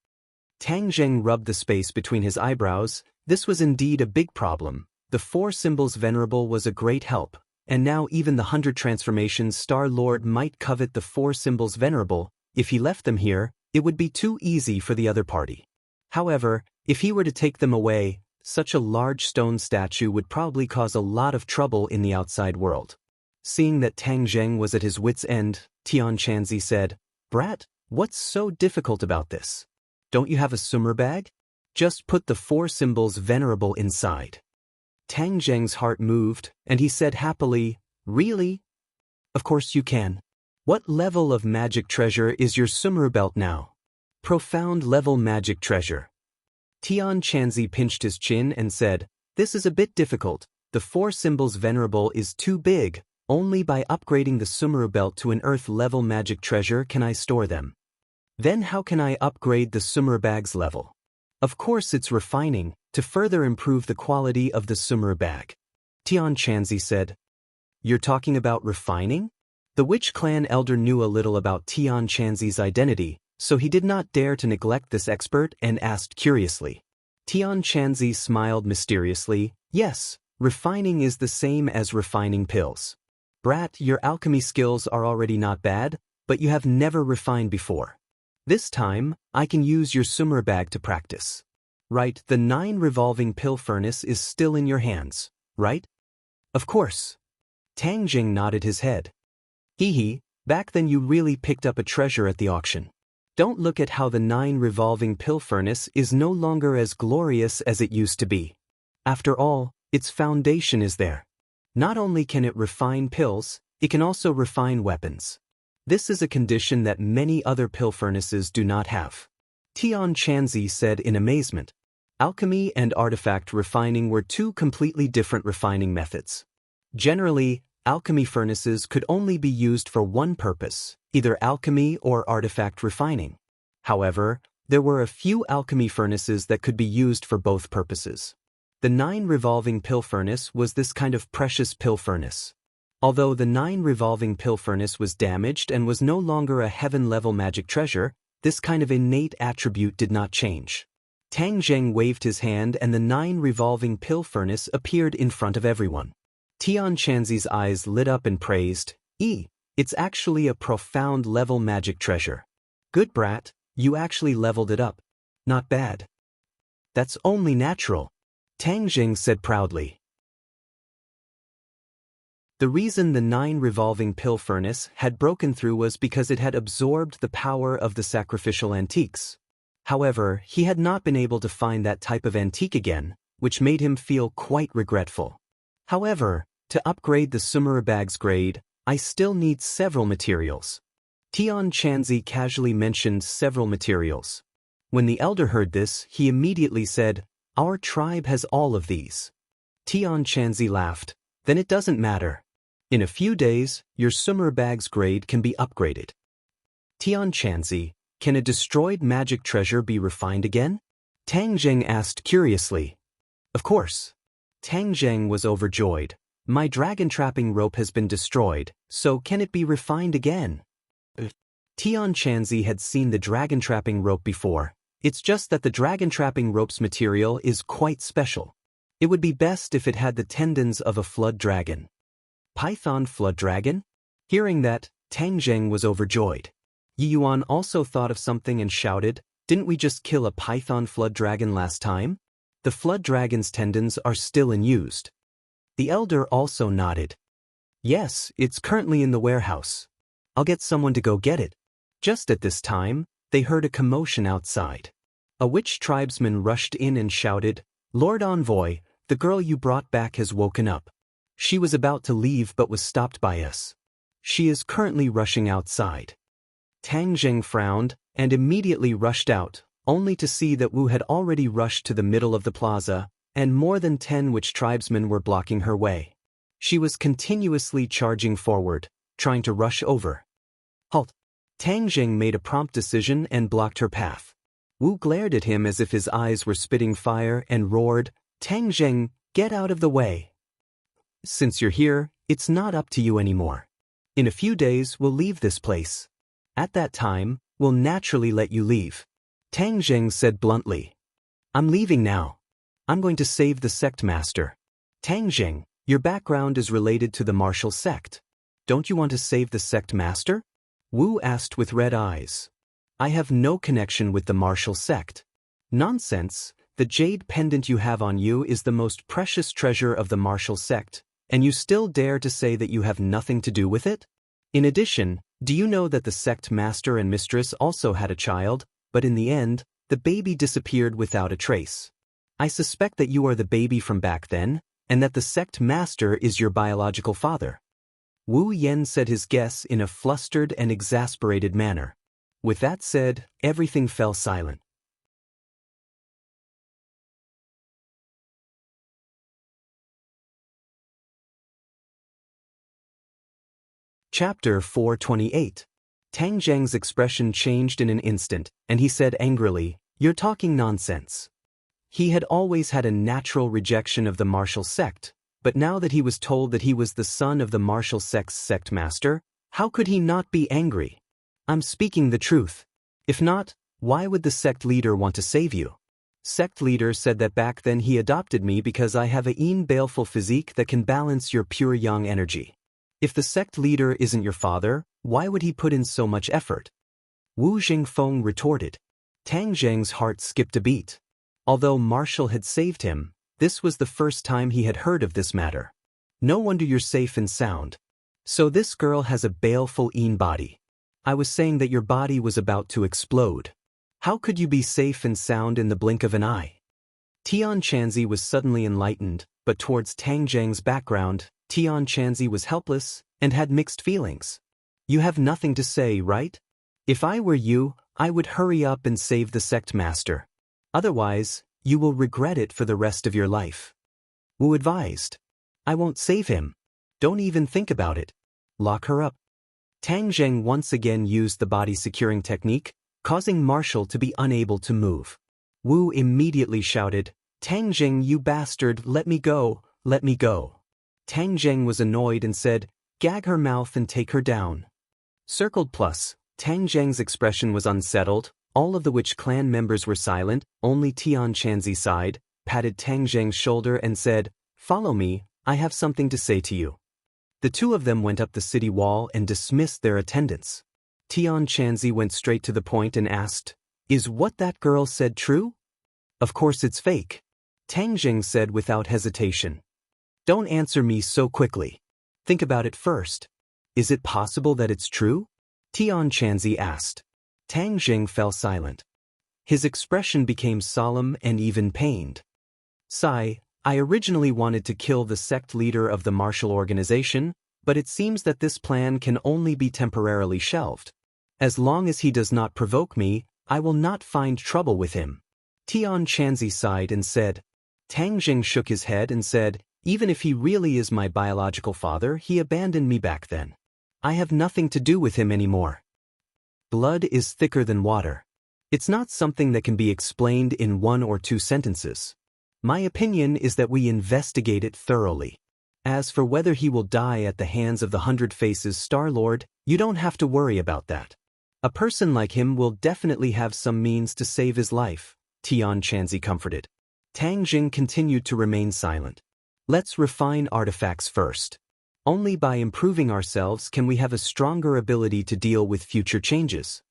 Tang Zheng rubbed the space between his eyebrows. This was indeed a big problem. The 4 symbols venerable was a great help, and now even the 100 transformations Star Lord might covet the 4 symbols venerable. If he left them here, it would be too easy for the other party. However, if he were to take them away, such a large stone statue would probably cause a lot of trouble in the outside world. Seeing that Tang Zheng was at his wit's end, Tian Chanzi said, "Brat, what's so difficult about this? Don't you have a sumer bag? Just put the 4 symbols venerable inside." Tang Zheng's heart moved, and he said happily, "Really? Of course you can. What level of magic treasure is your sumer belt now?" "Profound level magic treasure." Tian Chanzi pinched his chin and said, "This is a bit difficult. The 4 symbols venerable is too big. Only by upgrading the sumer belt to an earth-level magic treasure can I store them. Then how can I upgrade the sumer bag's level? Of course it's refining, to further improve the quality of the sumer bag." Tian Chanzi said, "You're talking about refining?" The witch clan elder knew a little about Tian Chanzi's identity, so he did not dare to neglect this expert and asked curiously. Tian Chanzi smiled mysteriously, "Yes, refining is the same as refining pills. Brat, your alchemy skills are already not bad, but you have never refined before. This time, I can use your sumer bag to practice. Right, the 9 revolving pill furnace is still in your hands, right?" "Of course." Tang Jing nodded his head. "Hee, back then you really picked up a treasure at the auction. Don't look at how the 9 revolving pill furnace is no longer as glorious as it used to be. After all, its foundation is there. Not only can it refine pills, it can also refine weapons. This is a condition that many other pill furnaces do not have." Tian Chanzi said in amazement. Alchemy and artifact refining were 2 completely different refining methods. Generally, alchemy furnaces could only be used for one purpose, either alchemy or artifact refining. However, there were a few alchemy furnaces that could be used for both purposes. The 9 revolving pill furnace was this kind of precious pill furnace. Although the 9 revolving pill furnace was damaged and was no longer a heaven-level magic treasure, this kind of innate attribute did not change. Tang Zheng waved his hand and the 9 revolving pill furnace appeared in front of everyone. Tian Chanzi's eyes lit up and praised, "It's actually a profound level magic treasure. Good brat, you actually leveled it up. Not bad." "That's only natural," Tang Jing said proudly. The reason the 9 revolving pill furnace had broken through was because it had absorbed the power of the sacrificial antiques. However, he had not been able to find that type of antique again, which made him feel quite regretful. However, to upgrade the sumer bag's grade, I still need several materials. Tian Chanzi casually mentioned several materials. When the elder heard this, he immediately said, "Our tribe has all of these." Tian Chanzi laughed. "Then it doesn't matter. In a few days, your Sumer bag's grade can be upgraded." Tian Chanzi, "Can a destroyed magic treasure be refined again?" Tang Zheng asked curiously. "Of course." Tang Zheng was overjoyed. "My dragon trapping rope has been destroyed, so can it be refined again?" Tian Chanzi had seen the dragon trapping rope before. It's just that the dragon trapping rope's material is quite special. It would be best if it had the tendons of a flood dragon. Python flood dragon? Hearing that, Tang Zheng was overjoyed. Yi Yuan also thought of something and shouted, "Didn't we just kill a python flood dragon last time? The flood dragon's tendons are still in use." The elder also nodded. "Yes, it's currently in the warehouse. I'll get someone to go get it." Just at this time, they heard a commotion outside. A witch tribesman rushed in and shouted, "Lord Envoy, the girl you brought back has woken up. She was about to leave but was stopped by us. She is currently rushing outside." Tang Zheng frowned and immediately rushed out, only to see that Wu had already rushed to the middle of the plaza, and more than 10 witch tribesmen were blocking her way. She was continuously charging forward, trying to rush over. "Halt!" Tang Zheng made a prompt decision and blocked her path. Wu glared at him as if his eyes were spitting fire and roared, "Tang Zheng, get out of the way. Since you're here, it's not up to you anymore. In a few days, we'll leave this place. At that time, we'll naturally let you leave." Tang Zheng said bluntly, "I'm leaving now. I'm going to save the sect master." "Tang Zheng, your background is related to the martial sect. Don't you want to save the sect master?" Wu asked with red eyes. "I have no connection with the martial sect." "Nonsense, the jade pendant you have on you is the most precious treasure of the martial sect, and you still dare to say that you have nothing to do with it? In addition, do you know that the sect master and mistress also had a child, but in the end, the baby disappeared without a trace? I suspect that you are the baby from back then, and that the sect master is your biological father." Wu Yen said his guess in a flustered and exasperated manner. With that said, everything fell silent. Chapter 428. Tang Zheng's expression changed in an instant, and he said angrily, "You're talking nonsense." He had always had a natural rejection of the martial sect, but now that he was told that he was the son of the martial sect's sect master, how could he not be angry? "I'm speaking the truth. If not, why would the sect leader want to save you?" Sect leader said that back then he adopted me because I have a baleful physique that can balance your pure yang energy. If the sect leader isn't your father, why would he put in so much effort? Wu Jingfeng retorted. Tang Zheng's heart skipped a beat. Although Marshall had saved him, this was the first time he had heard of this matter. "No wonder you're safe and sound. So this girl has a baleful body. I was saying that your body was about to explode. How could you be safe and sound in the blink of an eye?" Tian Chanzi was suddenly enlightened, but towards Tang Zheng's background, Tian Chanzi was helpless and had mixed feelings. "You have nothing to say, right? If I were you, I would hurry up and save the sect master. Otherwise, you will regret it for the rest of your life." Wu advised. "I won't save him. Don't even think about it. Lock her up." Tang Zheng once again used the body-securing technique, causing Marshall to be unable to move. Wu immediately shouted, "Tang Zheng, you bastard, let me go, let me go." Tang Zheng was annoyed and said, "Gag her mouth and take her down." Circled plus, Tang Zheng's expression was unsettled. All of the witch clan members were silent, only Tian Chanzi sighed, patted Tang Zheng's shoulder and said, "Follow me, I have something to say to you." The two of them went up the city wall and dismissed their attendants. Tian Chanzi went straight to the point and asked, "Is what that girl said true?" "Of course it's fake," Tang Zheng said without hesitation. "Don't answer me so quickly. Think about it first. Is it possible that it's true?" Tian Chanzi asked. Tang Zheng fell silent. His expression became solemn and even pained. "Sai, I originally wanted to kill the sect leader of the martial organization, but it seems that this plan can only be temporarily shelved. As long as he does not provoke me, I will not find trouble with him. Tian Chanzi sighed and said. Tang Jing shook his head and said, even if he really is my biological father, he abandoned me back then. I have nothing to do with him anymore. Blood is thicker than water. It's not something that can be explained in 1 or 2 sentences. My opinion is that we investigate it thoroughly. As for whether he will die at the hands of the 100 Faces Star-Lord, you don't have to worry about that. A person like him will definitely have some means to save his life, Tian Chanzi comforted. Tang Jing continued to remain silent. Let's refine artifacts first. Only by improving ourselves can we have a stronger ability to deal with future changes.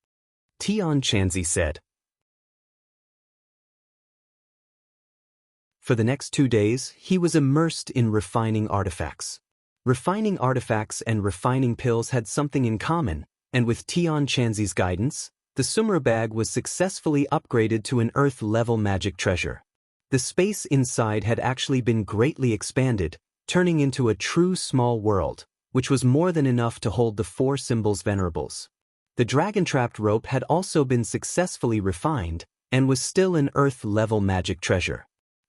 Tian Chanzi said. For the next 2 days, he was immersed in refining artifacts. Refining artifacts and refining pills had something in common, and with Tian Chanzi's guidance, the Sumra bag was successfully upgraded to an Earth-level magic treasure. The space inside had actually been greatly expanded, turning into a true small world, which was more than enough to hold the 4 symbols venerables. The dragon-trapped rope had also been successfully refined, and was still an Earth-level magic treasure.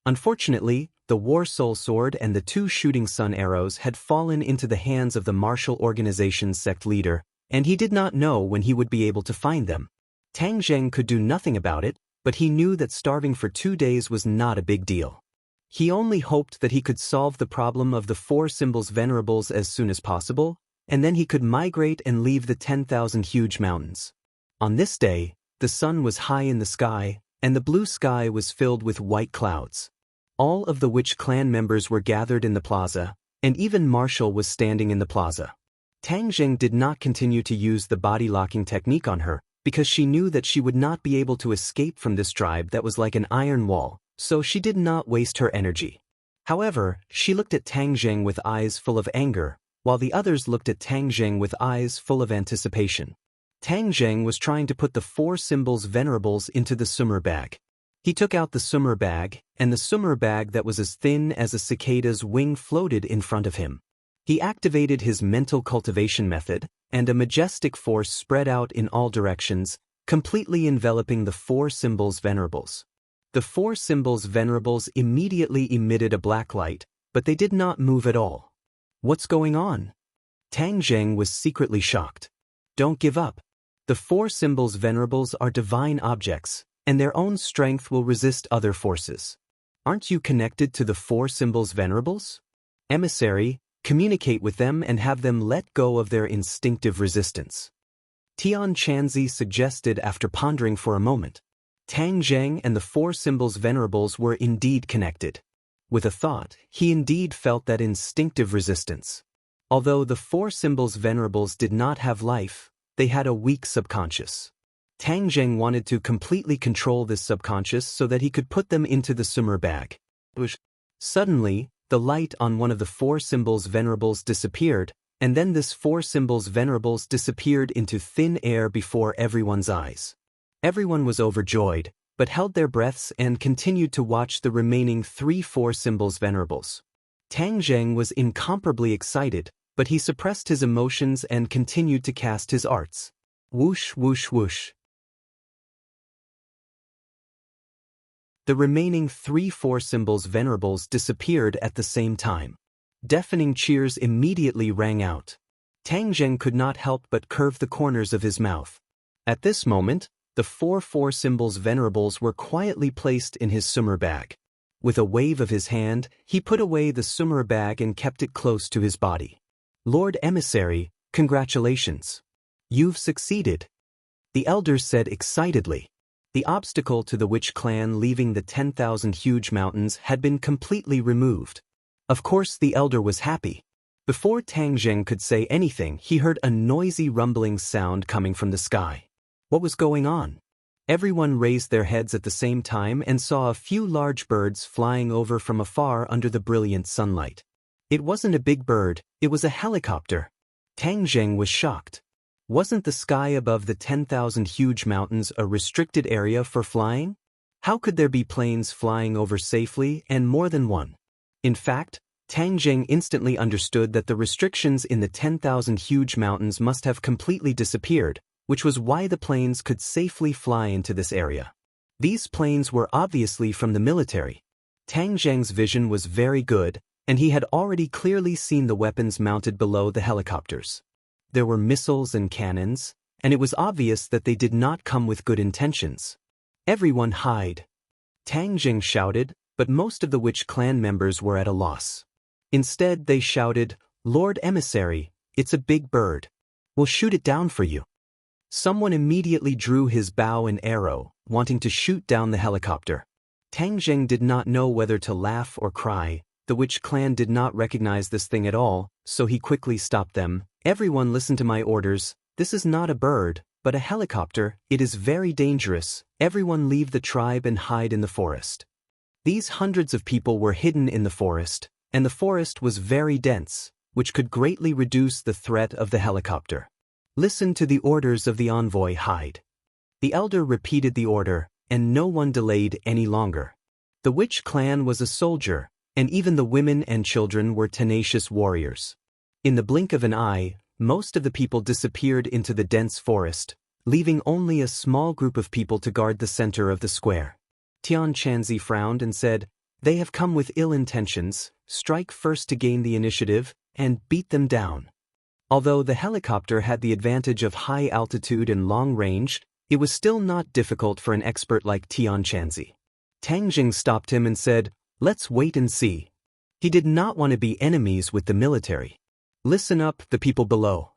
Unfortunately, the War Soul Sword and the 2 shooting sun arrows had fallen into the hands of the martial organization's sect leader, and he did not know when he would be able to find them. Tang Zheng could do nothing about it, but he knew that starving for 2 days was not a big deal. He only hoped that he could solve the problem of the 4 symbols venerables as soon as possible, and then he could migrate and leave the 10,000 huge mountains. On this day, the sun was high in the sky, and the blue sky was filled with white clouds. All of the Witch clan members were gathered in the plaza, and even Marshall was standing in the plaza. Tang Zheng did not continue to use the body-locking technique on her, because she knew that she would not be able to escape from this tribe that was like an iron wall, so she did not waste her energy. However, she looked at Tang Zheng with eyes full of anger, while the others looked at Tang Zheng with eyes full of anticipation. Tang Zheng was trying to put the 4 symbols venerables into the Sumra bag. He took out the Sumra bag, and the Sumra bag that was as thin as a cicada's wing floated in front of him. He activated his mental cultivation method, and a majestic force spread out in all directions, completely enveloping the 4 symbols venerables. The 4 symbols venerables immediately emitted a black light, but they did not move at all. What's going on? Tang Zheng was secretly shocked. Don't give up. The 4 symbols venerables are divine objects, and their own strength will resist other forces. Aren't you connected to the 4 symbols venerables? Emissary, communicate with them and have them let go of their instinctive resistance. Tian Chanzi suggested after pondering for a moment. Tang Zheng and the 4 symbols venerables were indeed connected. With a thought, he indeed felt that instinctive resistance. Although the 4 symbols venerables did not have life, they had a weak subconscious. Tang Zheng wanted to completely control this subconscious so that he could put them into the Sumra bag. Suddenly, the light on one of the 4 symbols venerables disappeared, and then this 4 symbols venerables disappeared into thin air before everyone's eyes. Everyone was overjoyed, but held their breaths and continued to watch the remaining 4 symbols venerables. Tang Zheng was incomparably excited, but he suppressed his emotions and continued to cast his arts. Whoosh, whoosh, whoosh. The remaining 4 symbols venerables disappeared at the same time. Deafening cheers immediately rang out. Tang Zheng could not help but curve the corners of his mouth. At this moment, the 4 symbols venerables were quietly placed in his Sumra bag. With a wave of his hand, he put away the Sumra bag and kept it close to his body. Lord Emissary, congratulations. You've succeeded. The elders said excitedly. The obstacle to the Witch clan leaving the 10,000 huge mountains had been completely removed. Of course the elder was happy. Before Tang Zheng could say anything, he heard a noisy rumbling sound coming from the sky. What was going on? Everyone raised their heads at the same time and saw a few large birds flying over from afar under the brilliant sunlight. It wasn't a big bird, it was a helicopter. Tang Zheng was shocked. Wasn't the sky above the 10,000 huge mountains a restricted area for flying? How could there be planes flying over safely and more than one? In fact, Tang Zheng instantly understood that the restrictions in the 10,000 huge mountains must have completely disappeared, which was why the planes could safely fly into this area. These planes were obviously from the military. Tang Zheng's vision was very good, and he had already clearly seen the weapons mounted below the helicopters. There were missiles and cannons, and it was obvious that they did not come with good intentions. "Everyone hide!" Tang Zheng shouted, but most of the witch clan members were at a loss. Instead, they shouted, "Lord Emissary, it's a big bird. We'll shoot it down for you." Someone immediately drew his bow and arrow, wanting to shoot down the helicopter. Tang Zheng did not know whether to laugh or cry. The witch clan did not recognize this thing at all, so he quickly stopped them. "Everyone listen to my orders. This is not a bird, but a helicopter. It is very dangerous. Everyone leave the tribe and hide in the forest." These hundreds of people were hidden in the forest, and the forest was very dense, which could greatly reduce the threat of the helicopter. "Listen to the orders of the envoy, hide." The elder repeated the order, and no one delayed any longer. The witch clan was a soldier, and even the women and children were tenacious warriors. In the blink of an eye, most of the people disappeared into the dense forest, leaving only a small group of people to guard the center of the square. Tian Chanzi frowned and said, "They have come with ill intentions. Strike first to gain the initiative, and beat them down." Although the helicopter had the advantage of high altitude and long range, it was still not difficult for an expert like Tian Chanzi. Tang Jing stopped him and said, "Let's wait and see." He did not want to be enemies with the military. "Listen up, the people below.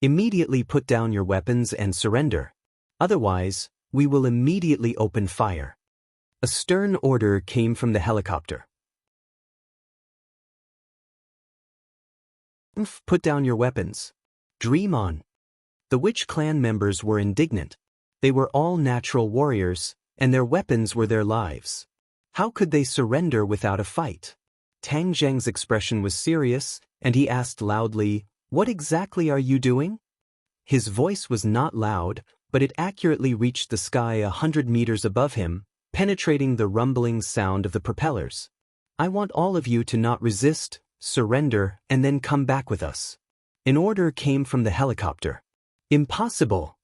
Immediately put down your weapons and surrender. Otherwise, we will immediately open fire." A stern order came from the helicopter. "Put down your weapons. Dream on." The witch clan members were indignant. They were all natural warriors, and their weapons were their lives. How could they surrender without a fight? Tang Zheng's expression was serious, and he asked loudly, "What exactly are you doing?" His voice was not loud, but it accurately reached the sky 100 meters above him, penetrating the rumbling sound of the propellers. "I want all of you to not resist, surrender, and then come back with us." An order came from the helicopter. "Impossible,"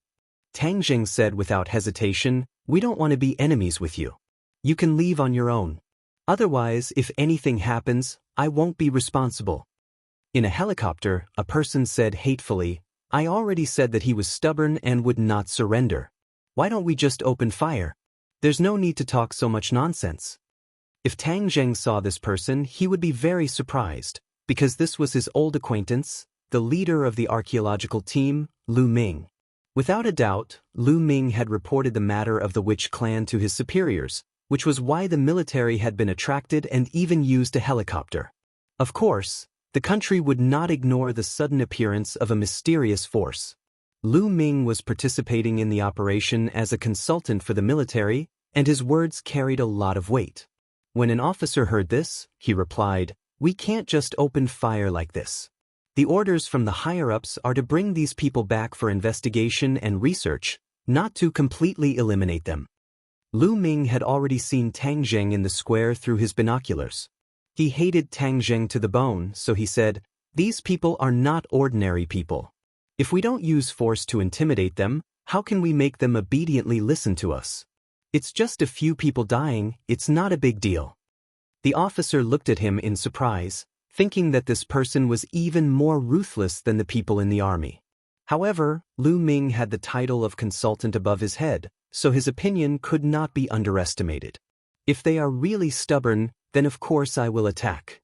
Tang Zheng said without hesitation. "We don't want to be enemies with you. You can leave on your own. Otherwise, if anything happens, I won't be responsible." In a helicopter, a person said hatefully, "I already said that he was stubborn and would not surrender. Why don't we just open fire? There's no need to talk so much nonsense." If Tang Zheng saw this person, he would be very surprised, because this was his old acquaintance, the leader of the archaeological team, Lu Ming. Without a doubt, Lu Ming had reported the matter of the witch clan to his superiors, which was why the military had been attracted and even used a helicopter. Of course, the country would not ignore the sudden appearance of a mysterious force. Lu Ming was participating in the operation as a consultant for the military, and his words carried a lot of weight. When an officer heard this, he replied, "We can't just open fire like this. The orders from the higher-ups are to bring these people back for investigation and research, not to completely eliminate them." Lu Ming had already seen Tang Zheng in the square through his binoculars. He hated Tang Zheng to the bone, so he said, "These people are not ordinary people. If we don't use force to intimidate them, how can we make them obediently listen to us? It's just a few people dying, it's not a big deal." The officer looked at him in surprise, thinking that this person was even more ruthless than the people in the army. However, Lu Ming had the title of consultant above his head, so his opinion could not be underestimated. "If they are really stubborn, then of course I will attack."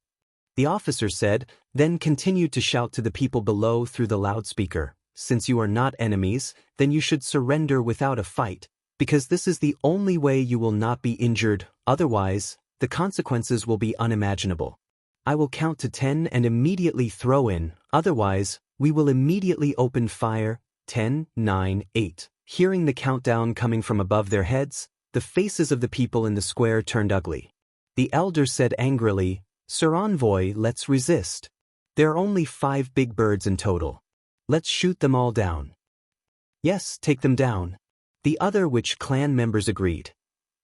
The officer said, then continued to shout to the people below through the loudspeaker, "Since you are not enemies, then you should surrender without a fight, because this is the only way you will not be injured, otherwise, the consequences will be unimaginable. I will count to 10 and immediately throw in, otherwise, we will immediately open fire. 10, 9, 8. Hearing the countdown coming from above their heads, the faces of the people in the square turned ugly. The elder said angrily, "Sir Envoy, let's resist. There are only 5 big birds in total. Let's shoot them all down." "Yes, take them down." The other witch clan members agreed.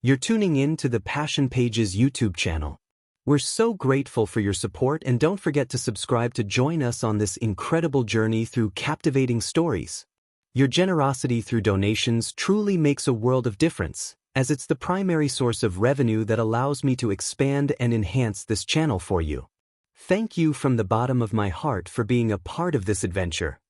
You're tuning in to the Passion Pages YouTube channel. We're so grateful for your support, and don't forget to subscribe to join us on this incredible journey through captivating stories. Your generosity through donations truly makes a world of difference, as it's the primary source of revenue that allows me to expand and enhance this channel for you. Thank you from the bottom of my heart for being a part of this adventure.